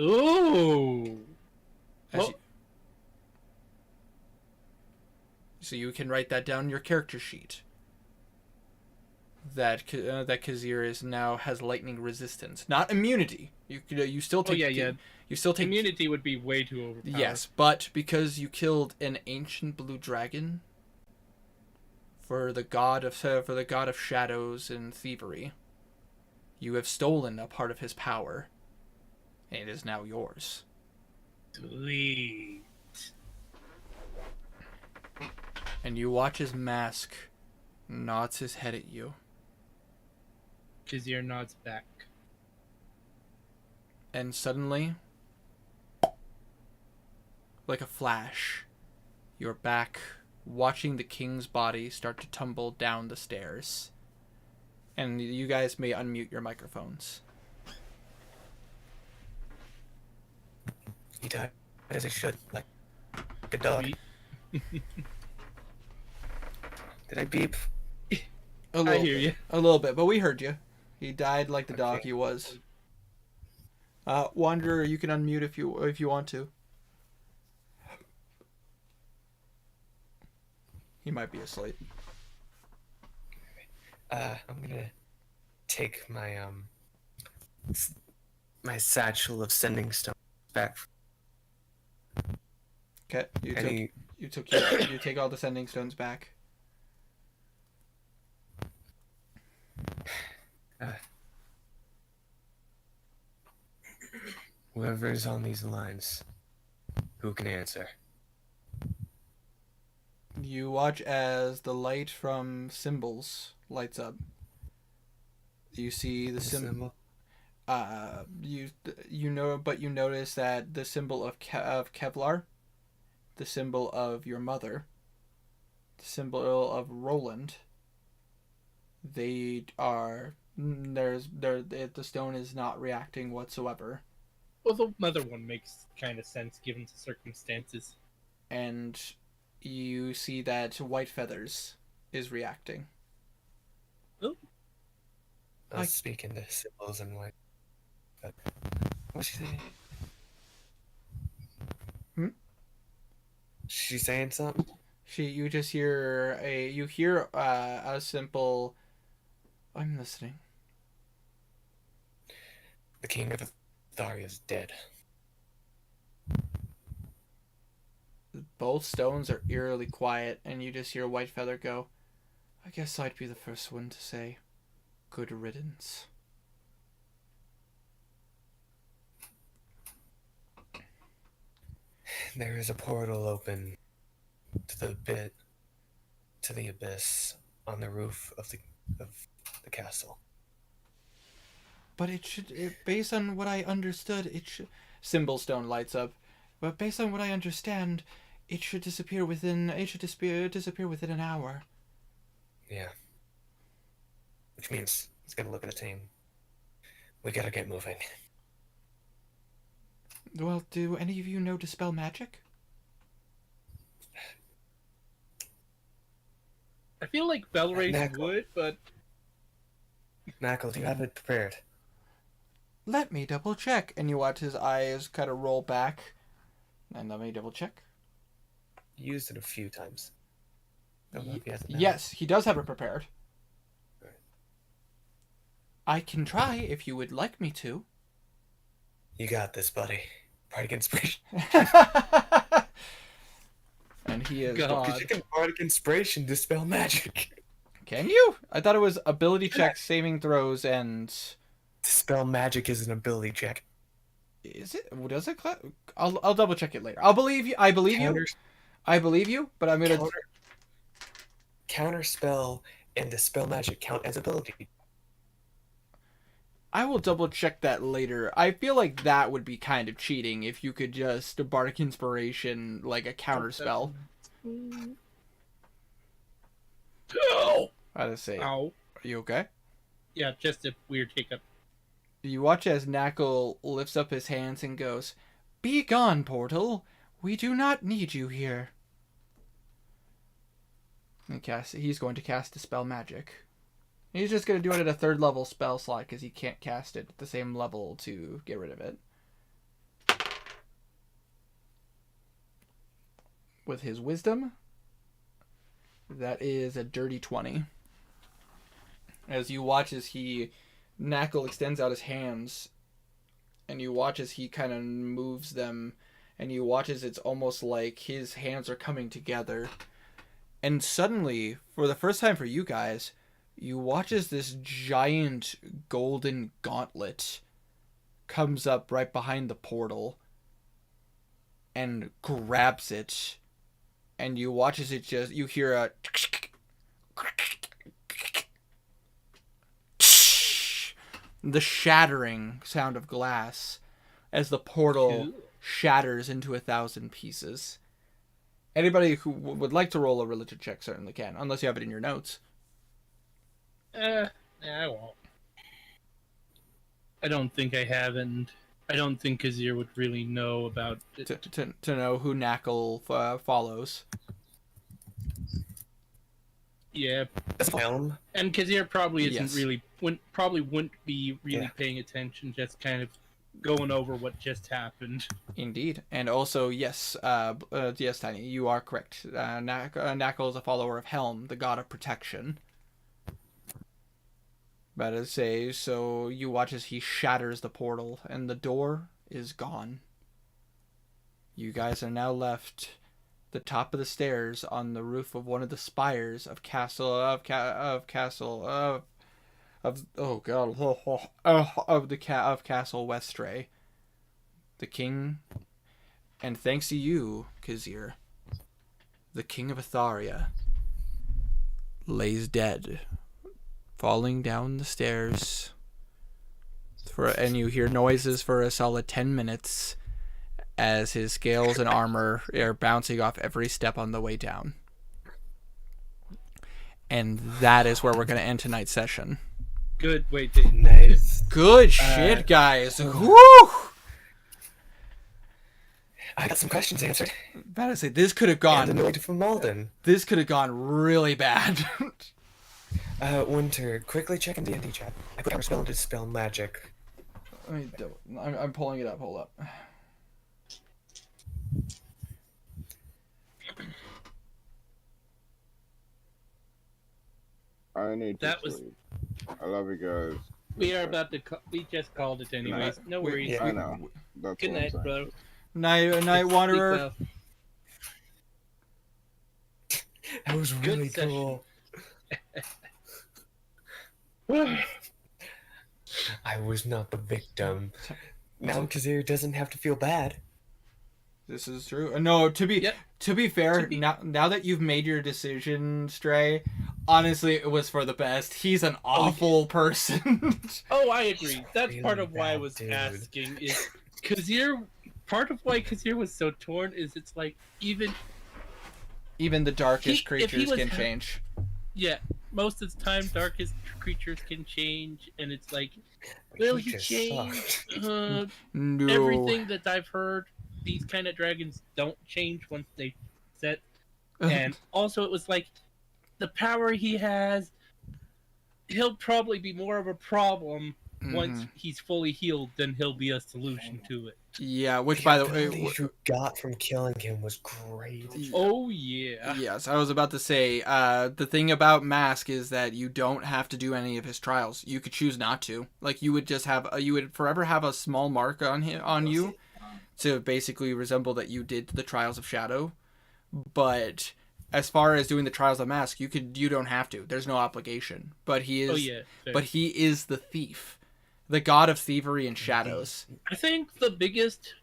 S3: Ooh.
S1: So you can write that down in your character sheet. That Kazir has lightning resistance, not immunity. You still take. You still take
S3: immunity would be way too overpowered.
S1: Yes, but because you killed an ancient blue dragon for the god of shadows and thievery, you have stolen a part of his power, and it is now yours.
S3: Sweet.
S1: And you watch his mask nods his head at you.
S3: Kazir nods back.
S1: And suddenly, like a flash, you're back watching the king's body start to tumble down the stairs. And you guys may unmute your microphones.
S2: He died as he should, like a dog. Did I beep?
S3: I hear you.
S1: A little bit, but we heard you. He died like the dog he was. Wanderer, you can unmute if you want to. He might be asleep.
S2: I'm gonna take my my satchel of sending stones back.
S1: Okay, you take all the sending stones back.
S2: Whoever's on these lines, who can answer?
S1: You watch as the light from symbols lights up. You see the symbol. You notice that the symbol of Kevlar, the symbol of your mother, the symbol of Roland. The stone is not reacting whatsoever.
S3: Well, the mother one makes kind of sense given the circumstances.
S1: And you see that White Feathers is reacting.
S3: Oh.
S2: I was speaking to symbols and white. What's she saying? She saying something?
S1: You just hear a simple. I'm listening.
S2: The king of Tharia is dead.
S1: Both stones are eerily quiet, and you just hear White Feather go, I guess I'd be the first one to say, good riddance.
S2: There is a portal open to the abyss on the roof of the castle.
S1: But based on what I understood, it should... Symbolstone lights up. But based on what I understand, it should disappear within an hour.
S2: Yeah. Which means it's gonna look at a team. We gotta get moving.
S1: Well, do any of you know Dispel Magic?
S3: I feel like Belrace would, but...
S2: Knuckle, do you have it prepared?
S1: Let me double check. And you watch his eyes kind of roll back. And let me double check.
S2: Used it a few times. Don't know if he has it now.
S1: Yes, he does have it prepared.
S2: Right.
S1: I can try if you would like me to.
S2: You got this, buddy. Bardic Inspiration.
S1: And he is...
S2: Because you can Bardic Inspiration dispel magic.
S1: Can you? I thought it was ability checks, saving throws, and...
S2: Dispel magic is an ability check.
S1: Is it? Does it? I'll double check it later. I'll believe you. I believe you. I believe you, but I'm gonna...
S2: Counter spell and dispel magic count as ability.
S1: I will double check that later. I feel like that would be kind of cheating if you could just Bardic Inspiration like a counter spell.
S3: Oh!
S1: How to say?
S3: Ow.
S1: Are you okay?
S3: Yeah, just a weird hiccup.
S1: You watch as Knuckle lifts up his hands and goes, "Be gone, portal. We do not need you here." And he's going to cast Dispel Magic. He's just going to do it at a 3rd level spell slot because he can't cast it at the same level to get rid of it. With his wisdom, that is a dirty 20. As you watch as Knuckle extends out his hands, and you watch as he kind of moves them, and you watch as it's almost like his hands are coming together. And suddenly, for the first time for you guys, you watch as this giant golden gauntlet comes up right behind the portal and grabs it. And you watch as you hear a... the shattering sound of glass as the portal shatters into 1,000 pieces. Anybody who would like to roll a religion check certainly can, unless you have it in your notes.
S3: I won't. I don't think I have, and I don't think Kazir would really know about it.
S1: To know who Knuckle follows.
S3: Yeah.
S2: Helm.
S3: And Kazir probably wouldn't be really paying attention, just kind of going over what just happened.
S1: Indeed. And also, yes, yes, Tiny, you are correct. Knuckle is a follower of Helm, the god of protection. But as say, so you watch as he shatters the portal, and the door is gone. You guys are now left the top of the stairs on the roof of one of the spires of Castle Westray. The king, and thanks to you, Kazir, the king of Atharia lays dead, falling down the stairs. And you hear noises for a solid 10 minutes as his scales and armor are bouncing off every step on the way down. And that is where we're going to end tonight's session.
S3: Good. Wait.
S2: Nice.
S1: Good shit, guys. Woo!
S2: I got some questions answered.
S1: About to say, this could have gone...
S2: And annoyed from Malden.
S1: This could have gone really bad.
S2: Winter, quickly check in D&D chat. I put our spell into dispel magic.
S1: I'm pulling it up. Hold up.
S4: I need to sleep. I love you guys.
S3: We are about to... we just called it anyways. No worries.
S4: Yeah, I know. That's
S3: Good night, bro.
S1: Night, Wanderer.
S2: That was really cool. I was not the victim. Now Kazir doesn't have to feel bad.
S1: This is true. No, to be fair, now that you've made your decision, Stray, honestly, it was for the best. He's an awful person.
S3: Oh, I agree. That's
S2: Really
S3: part of why I
S2: bad
S3: was
S2: dude.
S3: asking is Kazir. Part of why Kazir was so torn is it's like even
S1: the darkest
S3: if he
S1: creatures
S3: was
S1: can change.
S3: Yeah, most of the time, darkest creatures can change, and it's like, will he
S2: just
S3: change?
S1: No.
S3: Everything that I've heard, these kind of dragons don't change once they set. And also, it was like, the power he has, he'll probably be more of a problem once he's fully healed than he'll be a solution to it.
S1: Yeah, which
S2: The
S1: by the way,
S2: ability you got from killing him was great.
S3: Oh yeah.
S1: Yes, I was about to say, the thing about Mask is that you don't have to do any of his trials. You could choose not to. Like, you would just have, you would forever have a small mark on you to basically resemble that you did the Trials of Shadow. But as far as doing the Trials of Mask, you don't have to. There's no obligation. But he is, but he is the thief, the god of thievery and shadows.
S3: I think the biggest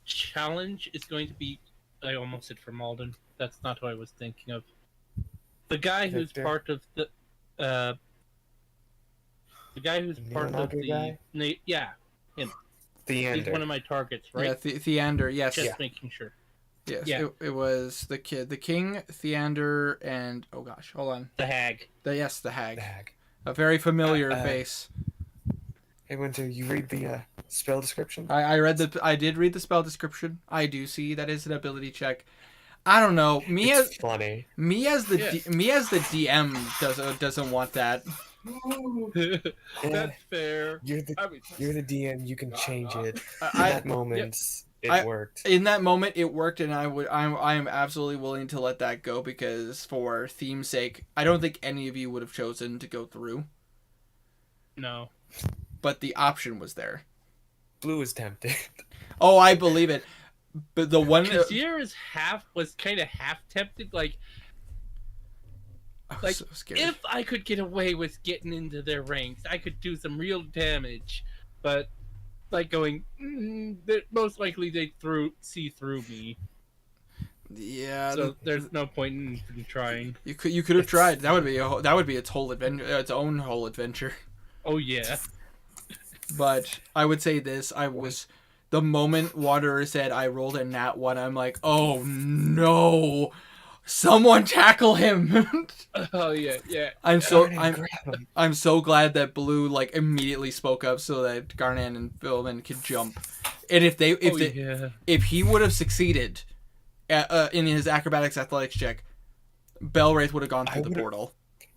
S3: challenge is going to be, I almost said for Malden. That's not who I was thinking of. The guy who's part of the guy who's part of the
S2: guy?
S3: Yeah, him.
S2: Theander.
S3: He's one of my targets, right?
S1: Yeah, Theander. Yes.
S3: Just making sure.
S1: Yes.
S3: Yeah.
S1: It was the king, Theander, and oh gosh, hold on.
S3: The hag.
S1: The hag.
S2: The hag.
S1: A very familiar face.
S2: Hey, Winter, you read the spell description?
S1: I did read the spell description. I do see that is an ability check. I don't know.
S2: Funny.
S1: Me as the DM doesn't want that.
S3: That's fair.
S2: You're the DM. You can change it. In that moment,
S1: it
S2: worked.
S1: In that moment, it worked, and I am absolutely willing to let that go because for theme's sake, I don't think any of you would have chosen to go through.
S3: No.
S1: But the option was there.
S2: Blue is tempted.
S1: Oh, I believe it. But the one
S3: Kazir was kind of half tempted, like
S1: so scared.
S3: If I could get away with getting into their ranks, I could do some real damage. But like going, most likely they'd see through me.
S1: Yeah.
S3: So there's no point in trying.
S1: You could have tried. That would be its whole adventure, its own whole adventure.
S3: Oh yeah.
S1: But I would say this: the moment Wanderer said I rolled a nat 1, I'm like, oh no, someone tackle him.
S3: Oh yeah.
S1: I'm so glad that Blue like immediately spoke up so that Garnan and Philman could jump. And if he would have succeeded in his acrobatics athletics check, Belwraith would have gone through the portal.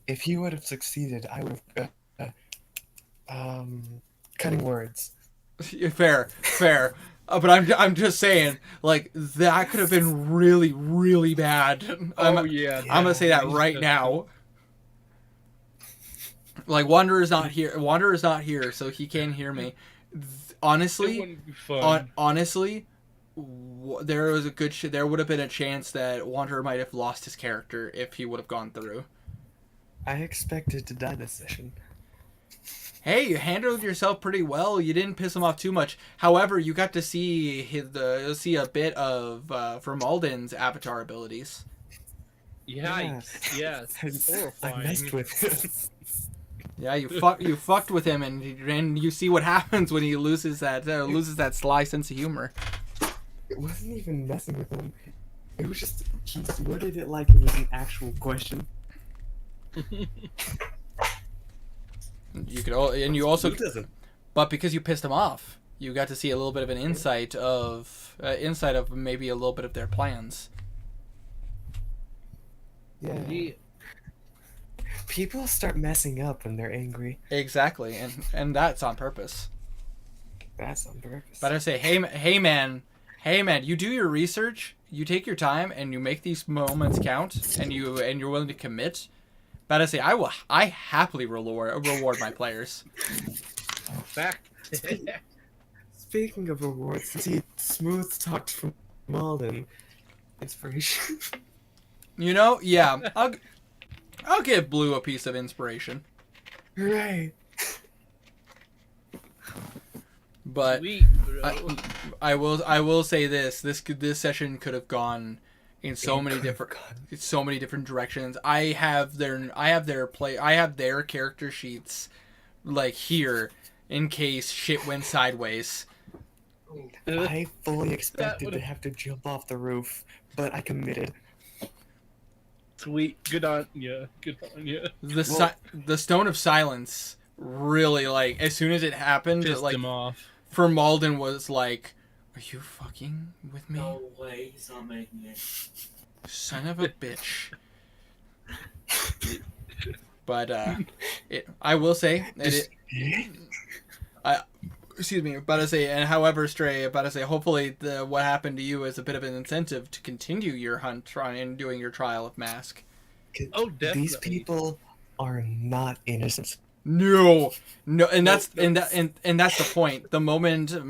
S2: If he would have succeeded, I would have cutting words.
S1: Fair. But I'm just saying, like, that could have been really, really bad. I'm gonna say that right now. Like, Wanderer's not here, so he can't hear me. Honestly,
S3: it wouldn't be fun.
S1: Honestly, there would have been a chance that Wanderer might have lost his character if he would have gone through.
S2: I expected to die this session.
S1: Hey, you handled yourself pretty well. You didn't piss him off too much. However, you got to see a bit of Vermalden's avatar abilities.
S3: Yikes! Yes, horrifying.
S2: I messed with him.
S1: Yeah, you fucked with him, and you see what happens when he loses that sly sense of humor.
S2: It wasn't even messing with him. It was just he worded it like it was an actual question.
S1: But because you pissed him off, you got to see a little bit of an insight of maybe a little bit of their plans.
S2: Yeah. People start messing up when they're angry.
S1: Exactly, and that's on purpose.
S2: That's on purpose.
S1: But I say, hey man, you do your research, you take your time, and you make these moments count, and you're willing to commit. But I say, I happily reward my players.
S3: Fact.
S2: Speaking of rewards, see, Smooth talked from Malden. Inspiration.
S1: Yeah, I'll give Blue a piece of inspiration.
S2: Right.
S1: But
S3: Sweet, bro.
S1: I will say this session could have gone in so many different directions. I have their character sheets like here in case shit went sideways.
S2: I fully expected to have to jump off the roof, but I committed.
S3: Sweet, good on you. Good on you.
S1: The Stone of Silence really, like, as soon as it happened,
S3: Pissed
S1: like,
S3: him off.
S1: for Malden was like, "Are you fucking with me?
S5: No way, he's not making it.
S1: Son of a bitch." But I will say excuse me, about to say, and however, Stray, about to say, hopefully what happened to you is a bit of an incentive to continue your hunt, trying doing your trial of Mask.
S3: Oh, definitely.
S2: These people are not innocent.
S1: No, and that's and that's the point. The moment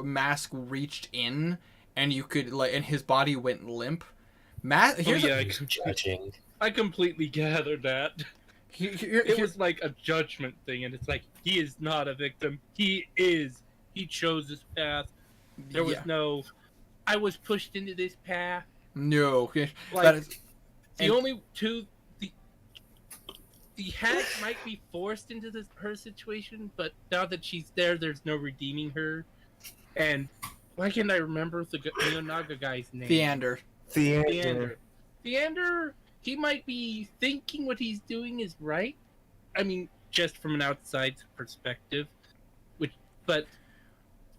S1: Mask reached in, and you could and his body went limp.
S2: Judging.
S3: I completely gathered that. It was like a judgment thing, and it's like, he is not a victim. He chose this path. There was no, I was pushed into this path.
S1: No,
S3: like the hag might be forced into her situation, but now that she's there, there's no redeeming her. And why can't I remember the Neonaga guy's name?
S1: Theander.
S3: He might be thinking what he's doing is right. I mean, just from an outside perspective. But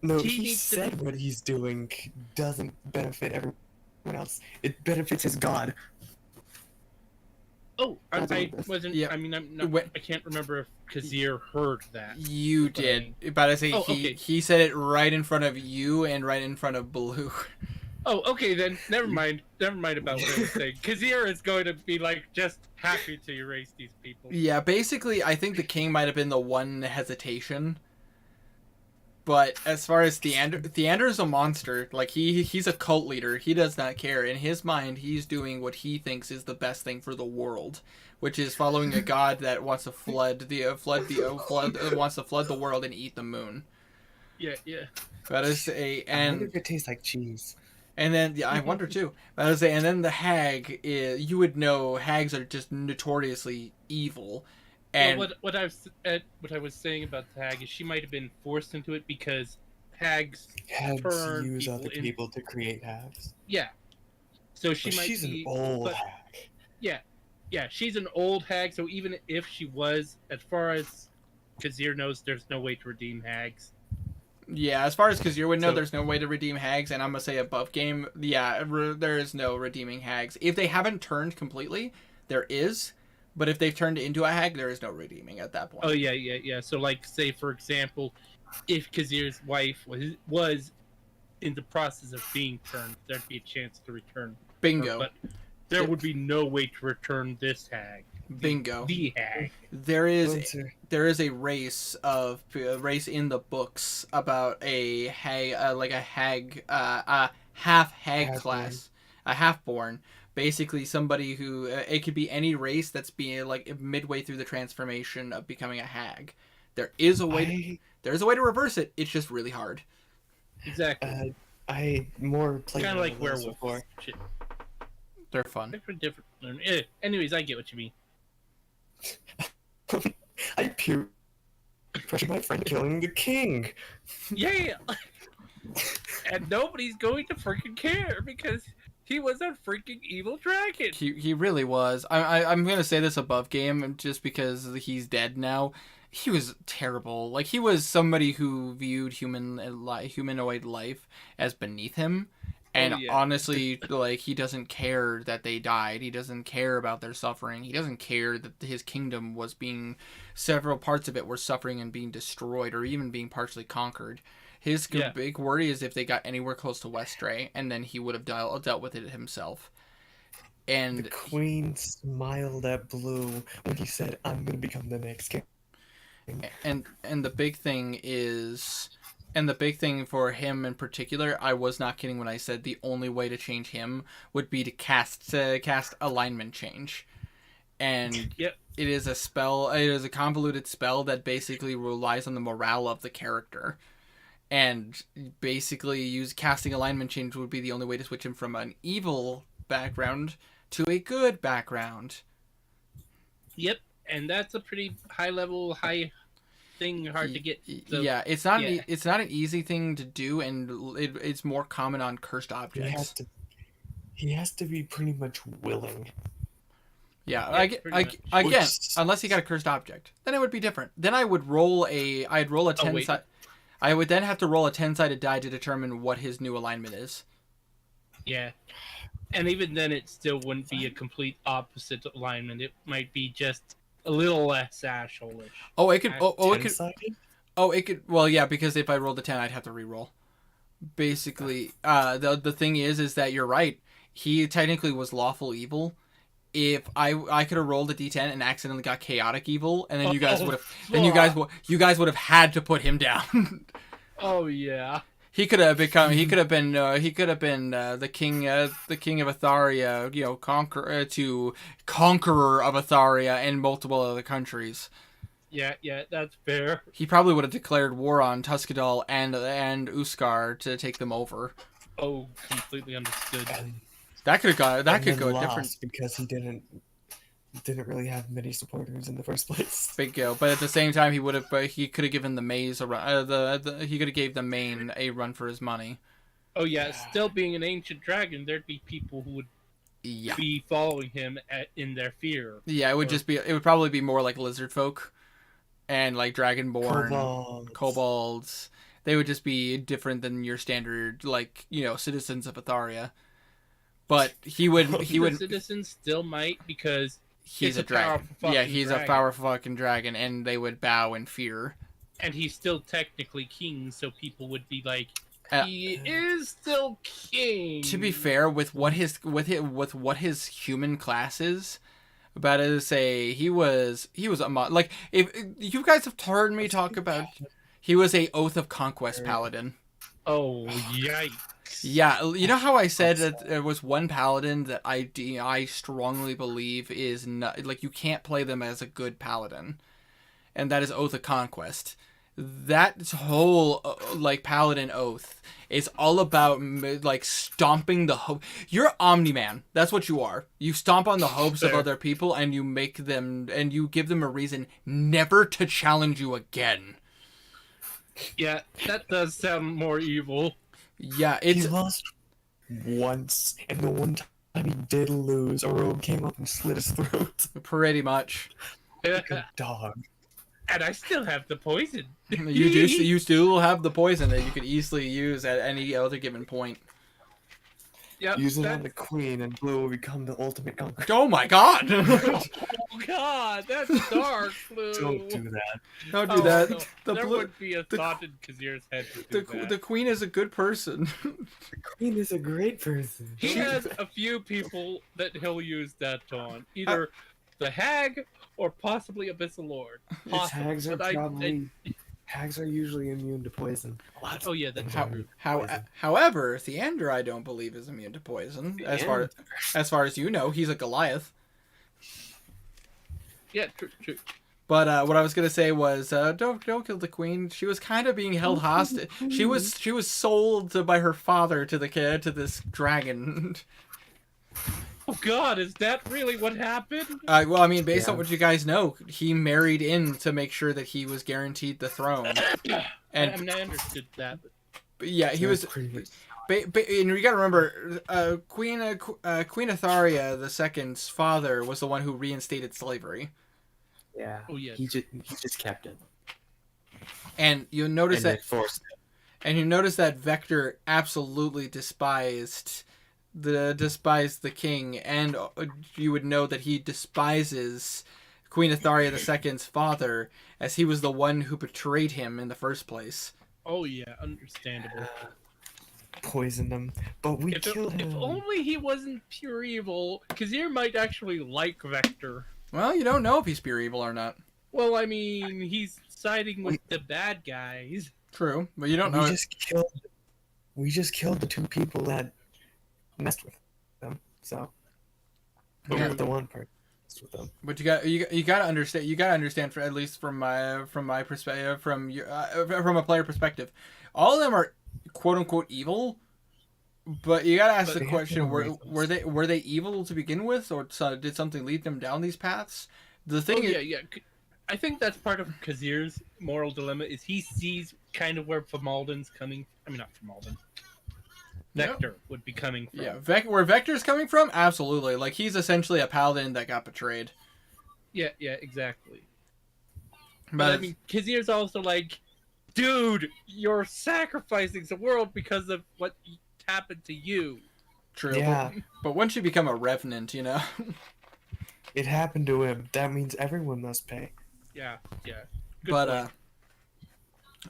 S2: no, he said what he's doing doesn't benefit everyone else. It benefits his god.
S3: Oh, I wasn't. Yeah. I mean, I can't remember if Kazir heard that.
S1: You did, but I say he said it right in front of you and right in front of Blue.
S3: Oh, okay, then never mind. Never mind about what I was saying. Kazir is going to be like just happy to erase these people.
S1: Yeah, basically, I think the king might have been the one hesitation. But as far as Theander is a monster. Like he's a cult leader. He does not care. In his mind, he's doing what he thinks is the best thing for the world, which is following a god that wants to flood the world and eat the moon.
S3: Yeah.
S1: That is
S2: I wonder if it tastes like cheese.
S1: And then I wonder too. And then the hag you would know hags are just notoriously evil. And
S3: what I was saying about the hag is she might have been forced into it because hags turn
S2: use other people to create hags.
S3: Yeah. So she's
S2: an old hag.
S3: Yeah, she's an old hag. So even if she was, as far as Kazir knows, there's no way to redeem hags.
S1: Yeah, as far as Kazir would know, there's no way to redeem hags, and I'm gonna say above game, there is no redeeming hags. If they haven't turned completely, there is, but if they've turned into a hag, there is no redeeming at that point.
S3: Oh yeah. So like, say for example, if Kazir's wife was in the process of being turned, there'd be a chance to return.
S1: Bingo.
S3: But there would be no way to return this hag.
S1: Bingo.
S3: The hag.
S1: There is a race in the books about a hag, a half hag class, a half-born. Basically, somebody who it could be any race that's being like midway through the transformation of becoming a hag. There is a way. There's a way to reverse it. It's just really hard.
S3: Exactly.
S2: I more played
S3: kind of like werewolves. Shit.
S1: They're fun.
S3: They're different. Anyways, I get what you mean.
S2: I peer pressure my friend killing the king.
S3: Yeah. And nobody's going to freaking care because he was a freaking evil dragon.
S1: He really was. I'm gonna say this above game just because he's dead now. He was terrible. Like, he was somebody who viewed humanoid life as beneath him. And honestly, like, he doesn't care that they died. He doesn't care about their suffering. He doesn't care that his kingdom was being... Several parts of it were suffering and being destroyed or even being partially conquered. His big worry is if they got anywhere close to Westray, and then he would have dealt with it himself. And
S2: the queen smiled at Blue when he said, "I'm going to become the next king."
S1: And the big thing is... And the big thing for him in particular, I was not kidding when I said the only way to change him would be to cast alignment change. And it is a spell, it is a convoluted spell that basically relies on the morale of the character. And basically casting alignment change would be the only way to switch him from an evil background to a good background.
S3: Yep, and that's a pretty high thing, hard to get. So,
S1: yeah, it's not it's not an easy thing to do, and it's more common on cursed objects.
S2: He has to be pretty much willing.
S1: Yeah, again,
S2: Which...
S1: unless he got a cursed object, then it would be different. Then I'd roll a 10 side. I would then have to roll a 10-sided die to determine what his new alignment is.
S3: Yeah. And even then, it still wouldn't be a complete opposite alignment. It might be just a little less asholish.
S1: Oh, it could. It could. Well, yeah, because if I rolled a 10, I'd have to re-roll. Basically, the thing is that you're right. He technically was lawful evil. If I could have rolled a D10 and accidentally got chaotic evil, and then you guys would have, you guys would have had to put him down.
S3: Oh yeah. He
S1: could have been the king of Atharia, conqueror of Atharia and multiple other countries.
S3: Yeah, that's fair.
S1: He probably would have declared war on Tuscadal and Uskar to take them over.
S3: Oh, completely understood.
S1: That could go different
S2: because he didn't really have many supporters in the first place.
S1: Bingo. But at the same time, he could have given the maze a run. He could have gave the main a run for his money.
S3: Oh yeah, still being an ancient dragon, there'd be people who would be following him in their fear.
S1: Yeah, it would probably be more like lizard folk, and like dragonborn, kobolds. They would just be different than your standard citizens of Atharia. But the
S3: citizens still might, because
S1: he's a dragon. Yeah, he's a powerful fucking dragon, and they would bow in fear.
S3: And he's still technically king, so people would be like, he is still king.
S1: To be fair, with what his human class is, about to say he was if you guys have heard me talk about, he was a Oath of Conquest paladin.
S3: Oh yikes.
S1: Yeah, you know how I said that there was one paladin that I strongly believe is not, you can't play them as a good paladin, and that is Oath of Conquest. That whole paladin oath is all about stomping the hope. You're Omni-Man. That's what you are. You stomp on the hopes of other people, and you make them, and you give them a reason never to challenge you again.
S3: Yeah, that does sound more evil.
S1: Yeah,
S2: he lost once, and the one time he did lose, a rogue came up and slit his throat.
S1: Pretty much.
S2: Like a dog.
S3: And I still have the poison.
S1: You still have the poison that you could easily use at any other given point.
S3: Yep,
S2: use it on the queen, and Blue will become the ultimate conqueror.
S1: Oh my god!
S3: Oh god, that's dark, Blue.
S2: Don't do that.
S1: Don't do that.
S3: No. There would be a thought in Kazir's head to do that.
S1: The queen is a good person.
S2: The queen is a great person.
S3: He has a few people that he'll use that on. Either the hag or possibly Abyssal Lord.
S2: Hags are usually immune to poison.
S3: Oh yeah, that's true.
S1: However, Theander I don't believe is immune to poison. As far as you know, he's a Goliath.
S3: Yeah, true.
S1: But what I was gonna say was, don't kill the queen. She was kind of being held hostage. She was sold by her father to this dragon.
S3: Oh God, is that really what happened?
S1: Well, I mean, based on what you guys know, he married in to make sure that he was guaranteed the throne. And
S3: I mean, I understood that.
S1: But yeah, he was. And you got to remember, Queen Atharia II's father was the one who reinstated slavery.
S2: Yeah.
S3: Oh yeah.
S2: He just kept it.
S1: And you notice you notice that Vector absolutely despised the king, and you would know that he despises Queen Atharia II's father, as he was the one who betrayed him in the first place.
S3: Oh yeah, understandable.
S2: Poisoned him, but we killed him.
S3: If only he wasn't pure evil, Kazir might actually like Vector.
S1: Well, you don't know if he's pure evil or not.
S3: Well, I mean, he's siding with the bad guys.
S1: True, but you don't know.
S2: We just killed the two people that messed with them, so not the one person messed with them.
S1: But you got to understand. You got to understand, at least from my perspective, from a player perspective, all of them are quote unquote evil, But you gotta ask the
S2: they have
S1: question:
S2: no
S1: were they evil to begin with, or did something lead them down these paths? The thing is,
S3: yeah. I think that's part of Kazir's moral dilemma is he sees kind of where Famalden's coming. I mean, not Famalden. Vector would be coming from.
S1: Yeah, where Vector's coming from, absolutely. Like he's essentially a paladin that got betrayed.
S3: Yeah, exactly.
S1: But
S3: I mean, Kazir's also like, dude, you're sacrificing the world because of what happened to you.
S1: True.
S2: Yeah.
S1: But once you become a revenant, you know.
S2: It happened to him. That means everyone must pay.
S3: Yeah. Good
S1: But
S3: point.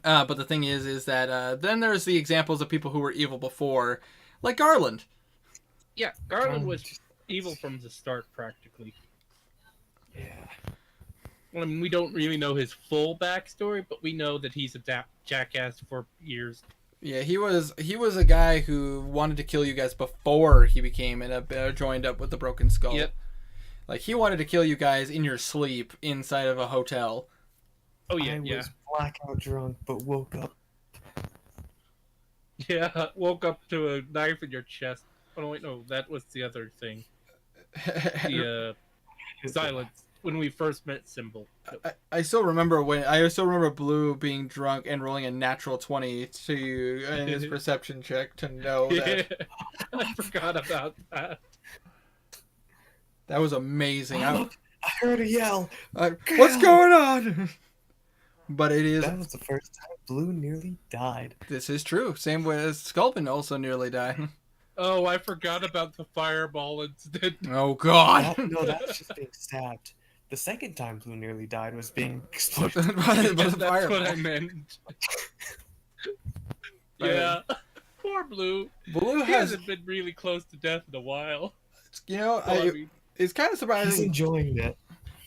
S1: but the thing is that then there's the examples of people who were evil before, like Garland.
S3: Yeah, Garland was evil from the start, practically.
S2: Yeah.
S3: Well, I mean, we don't really know his full backstory, but we know that he's a jackass for years.
S1: Yeah, he was a guy who wanted to kill you guys before he became joined up with the Broken Skull.
S3: Yep.
S1: Like he wanted to kill you guys in your sleep inside of a hotel.
S3: Oh yeah,
S2: I was blackout drunk, but woke up.
S3: Yeah, woke up to a knife in your chest. Oh no, wait, no, that was the other thing. The silence when we first met Symbol.
S1: I still remember Blue being drunk and rolling a natural 20 to in his perception check to know that.
S3: I forgot about that.
S1: That was amazing. I
S2: heard a yell.
S1: What's going on? But it is.
S2: That was the first time Blue nearly died.
S1: This is true. Same way as Sculpin also nearly died.
S3: Oh, I forgot about the fireball incident.
S1: Oh God!
S2: No, that was just being stabbed. The second time Blue nearly died was being exploded.
S3: That's what I meant. Yeah, poor Blue.
S1: Blue
S3: hasn't been really close to death in a while.
S1: You know, it's kind of surprising.
S2: He's enjoying it.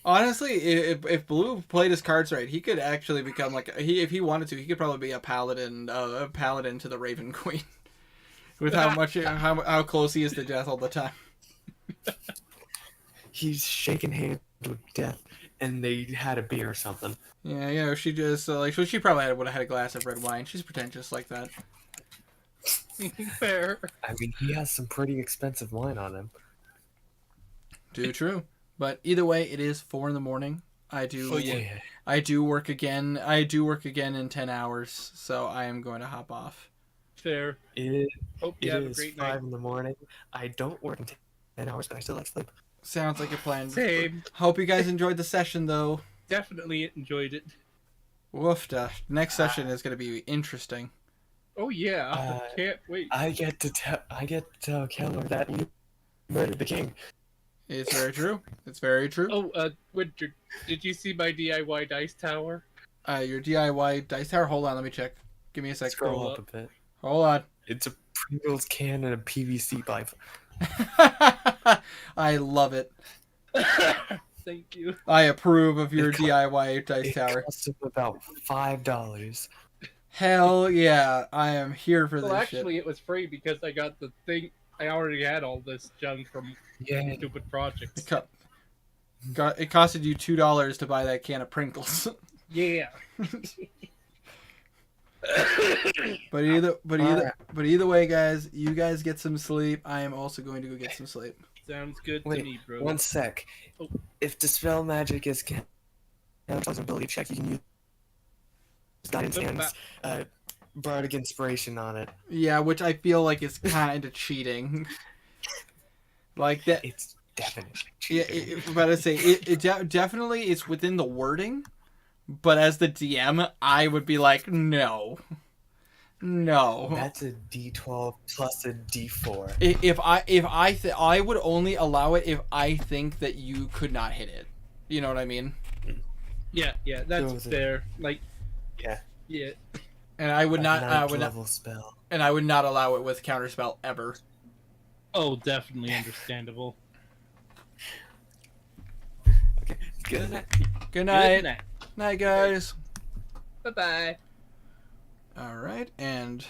S1: Honestly, if Blue played his cards right, he could actually become like if he wanted to, he could probably be a paladin to the Raven Queen, with how close he is to death all the time.
S2: He's shaking hands with death, and they had a beer or something.
S1: Yeah, you know, she just she probably would have had a glass of red wine. She's pretentious like that.
S3: Fair.
S2: I mean, he has some pretty expensive wine on him.
S1: Too true. But either way, it is 4 a.m. I do work again. I do work again in 10 hours, so I am going to hop off.
S3: Fair.
S2: It
S3: is
S2: great 5 a.m. I don't work in 10 hours, but I still like sleep.
S1: Sounds like a plan.
S3: Same.
S1: Hope you guys enjoyed the session, though.
S3: Definitely enjoyed it.
S1: Woofda. Next session is going to be interesting.
S3: Oh yeah, I can't wait.
S2: I get to tell Keller that you murdered the king.
S1: It's very true. It's very true.
S3: Oh, Winter, did you see my DIY dice tower?
S1: Your DIY dice tower? Hold on, let me check. Give me a sec.
S2: Scroll up a bit.
S1: Hold on.
S2: It's a Pringles can and a PVC pipe.
S1: I love it.
S3: Thank you.
S1: I approve of your DIY dice tower.
S2: It costs about $5.
S1: Hell yeah, I am here for this
S3: Well, actually,
S1: shit.
S3: it was free because I got the thing. I already had all this junk from stupid projects.
S1: It costed you $2 to buy that can of Pringles.
S3: Yeah.
S1: But either way, guys, you guys get some sleep. I am also going to go get some sleep.
S3: Sounds good to me, bro.
S2: One sec.
S3: Oh.
S2: If Dispel Magic is an ability check, you can use Guidance and Bardic Inspiration on it.
S1: Yeah, which I feel like is kind of cheating. Like that.
S2: It's definitely cheating.
S1: Yeah, but I say it definitely is within the wording. But as the DM, I would be like, no.
S2: That's a D12 plus a D4.
S1: I would only allow it if I think that you could not hit it. You know what I mean?
S3: Yeah, that's fair. Like, yeah.
S1: And I would not.
S2: Spell.
S1: And I would not allow it with counterspell ever.
S3: Oh, definitely understandable.
S2: Okay. Good night.
S1: Good night. Night, guys.
S3: Bye-bye.
S1: Alright, and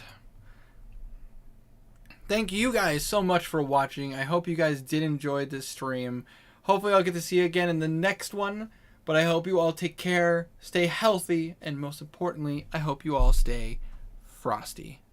S1: thank you guys so much for watching. I hope you guys did enjoy this stream. Hopefully I'll get to see you again in the next one. But I hope you all take care, stay healthy, and most importantly, I hope you all stay frosty.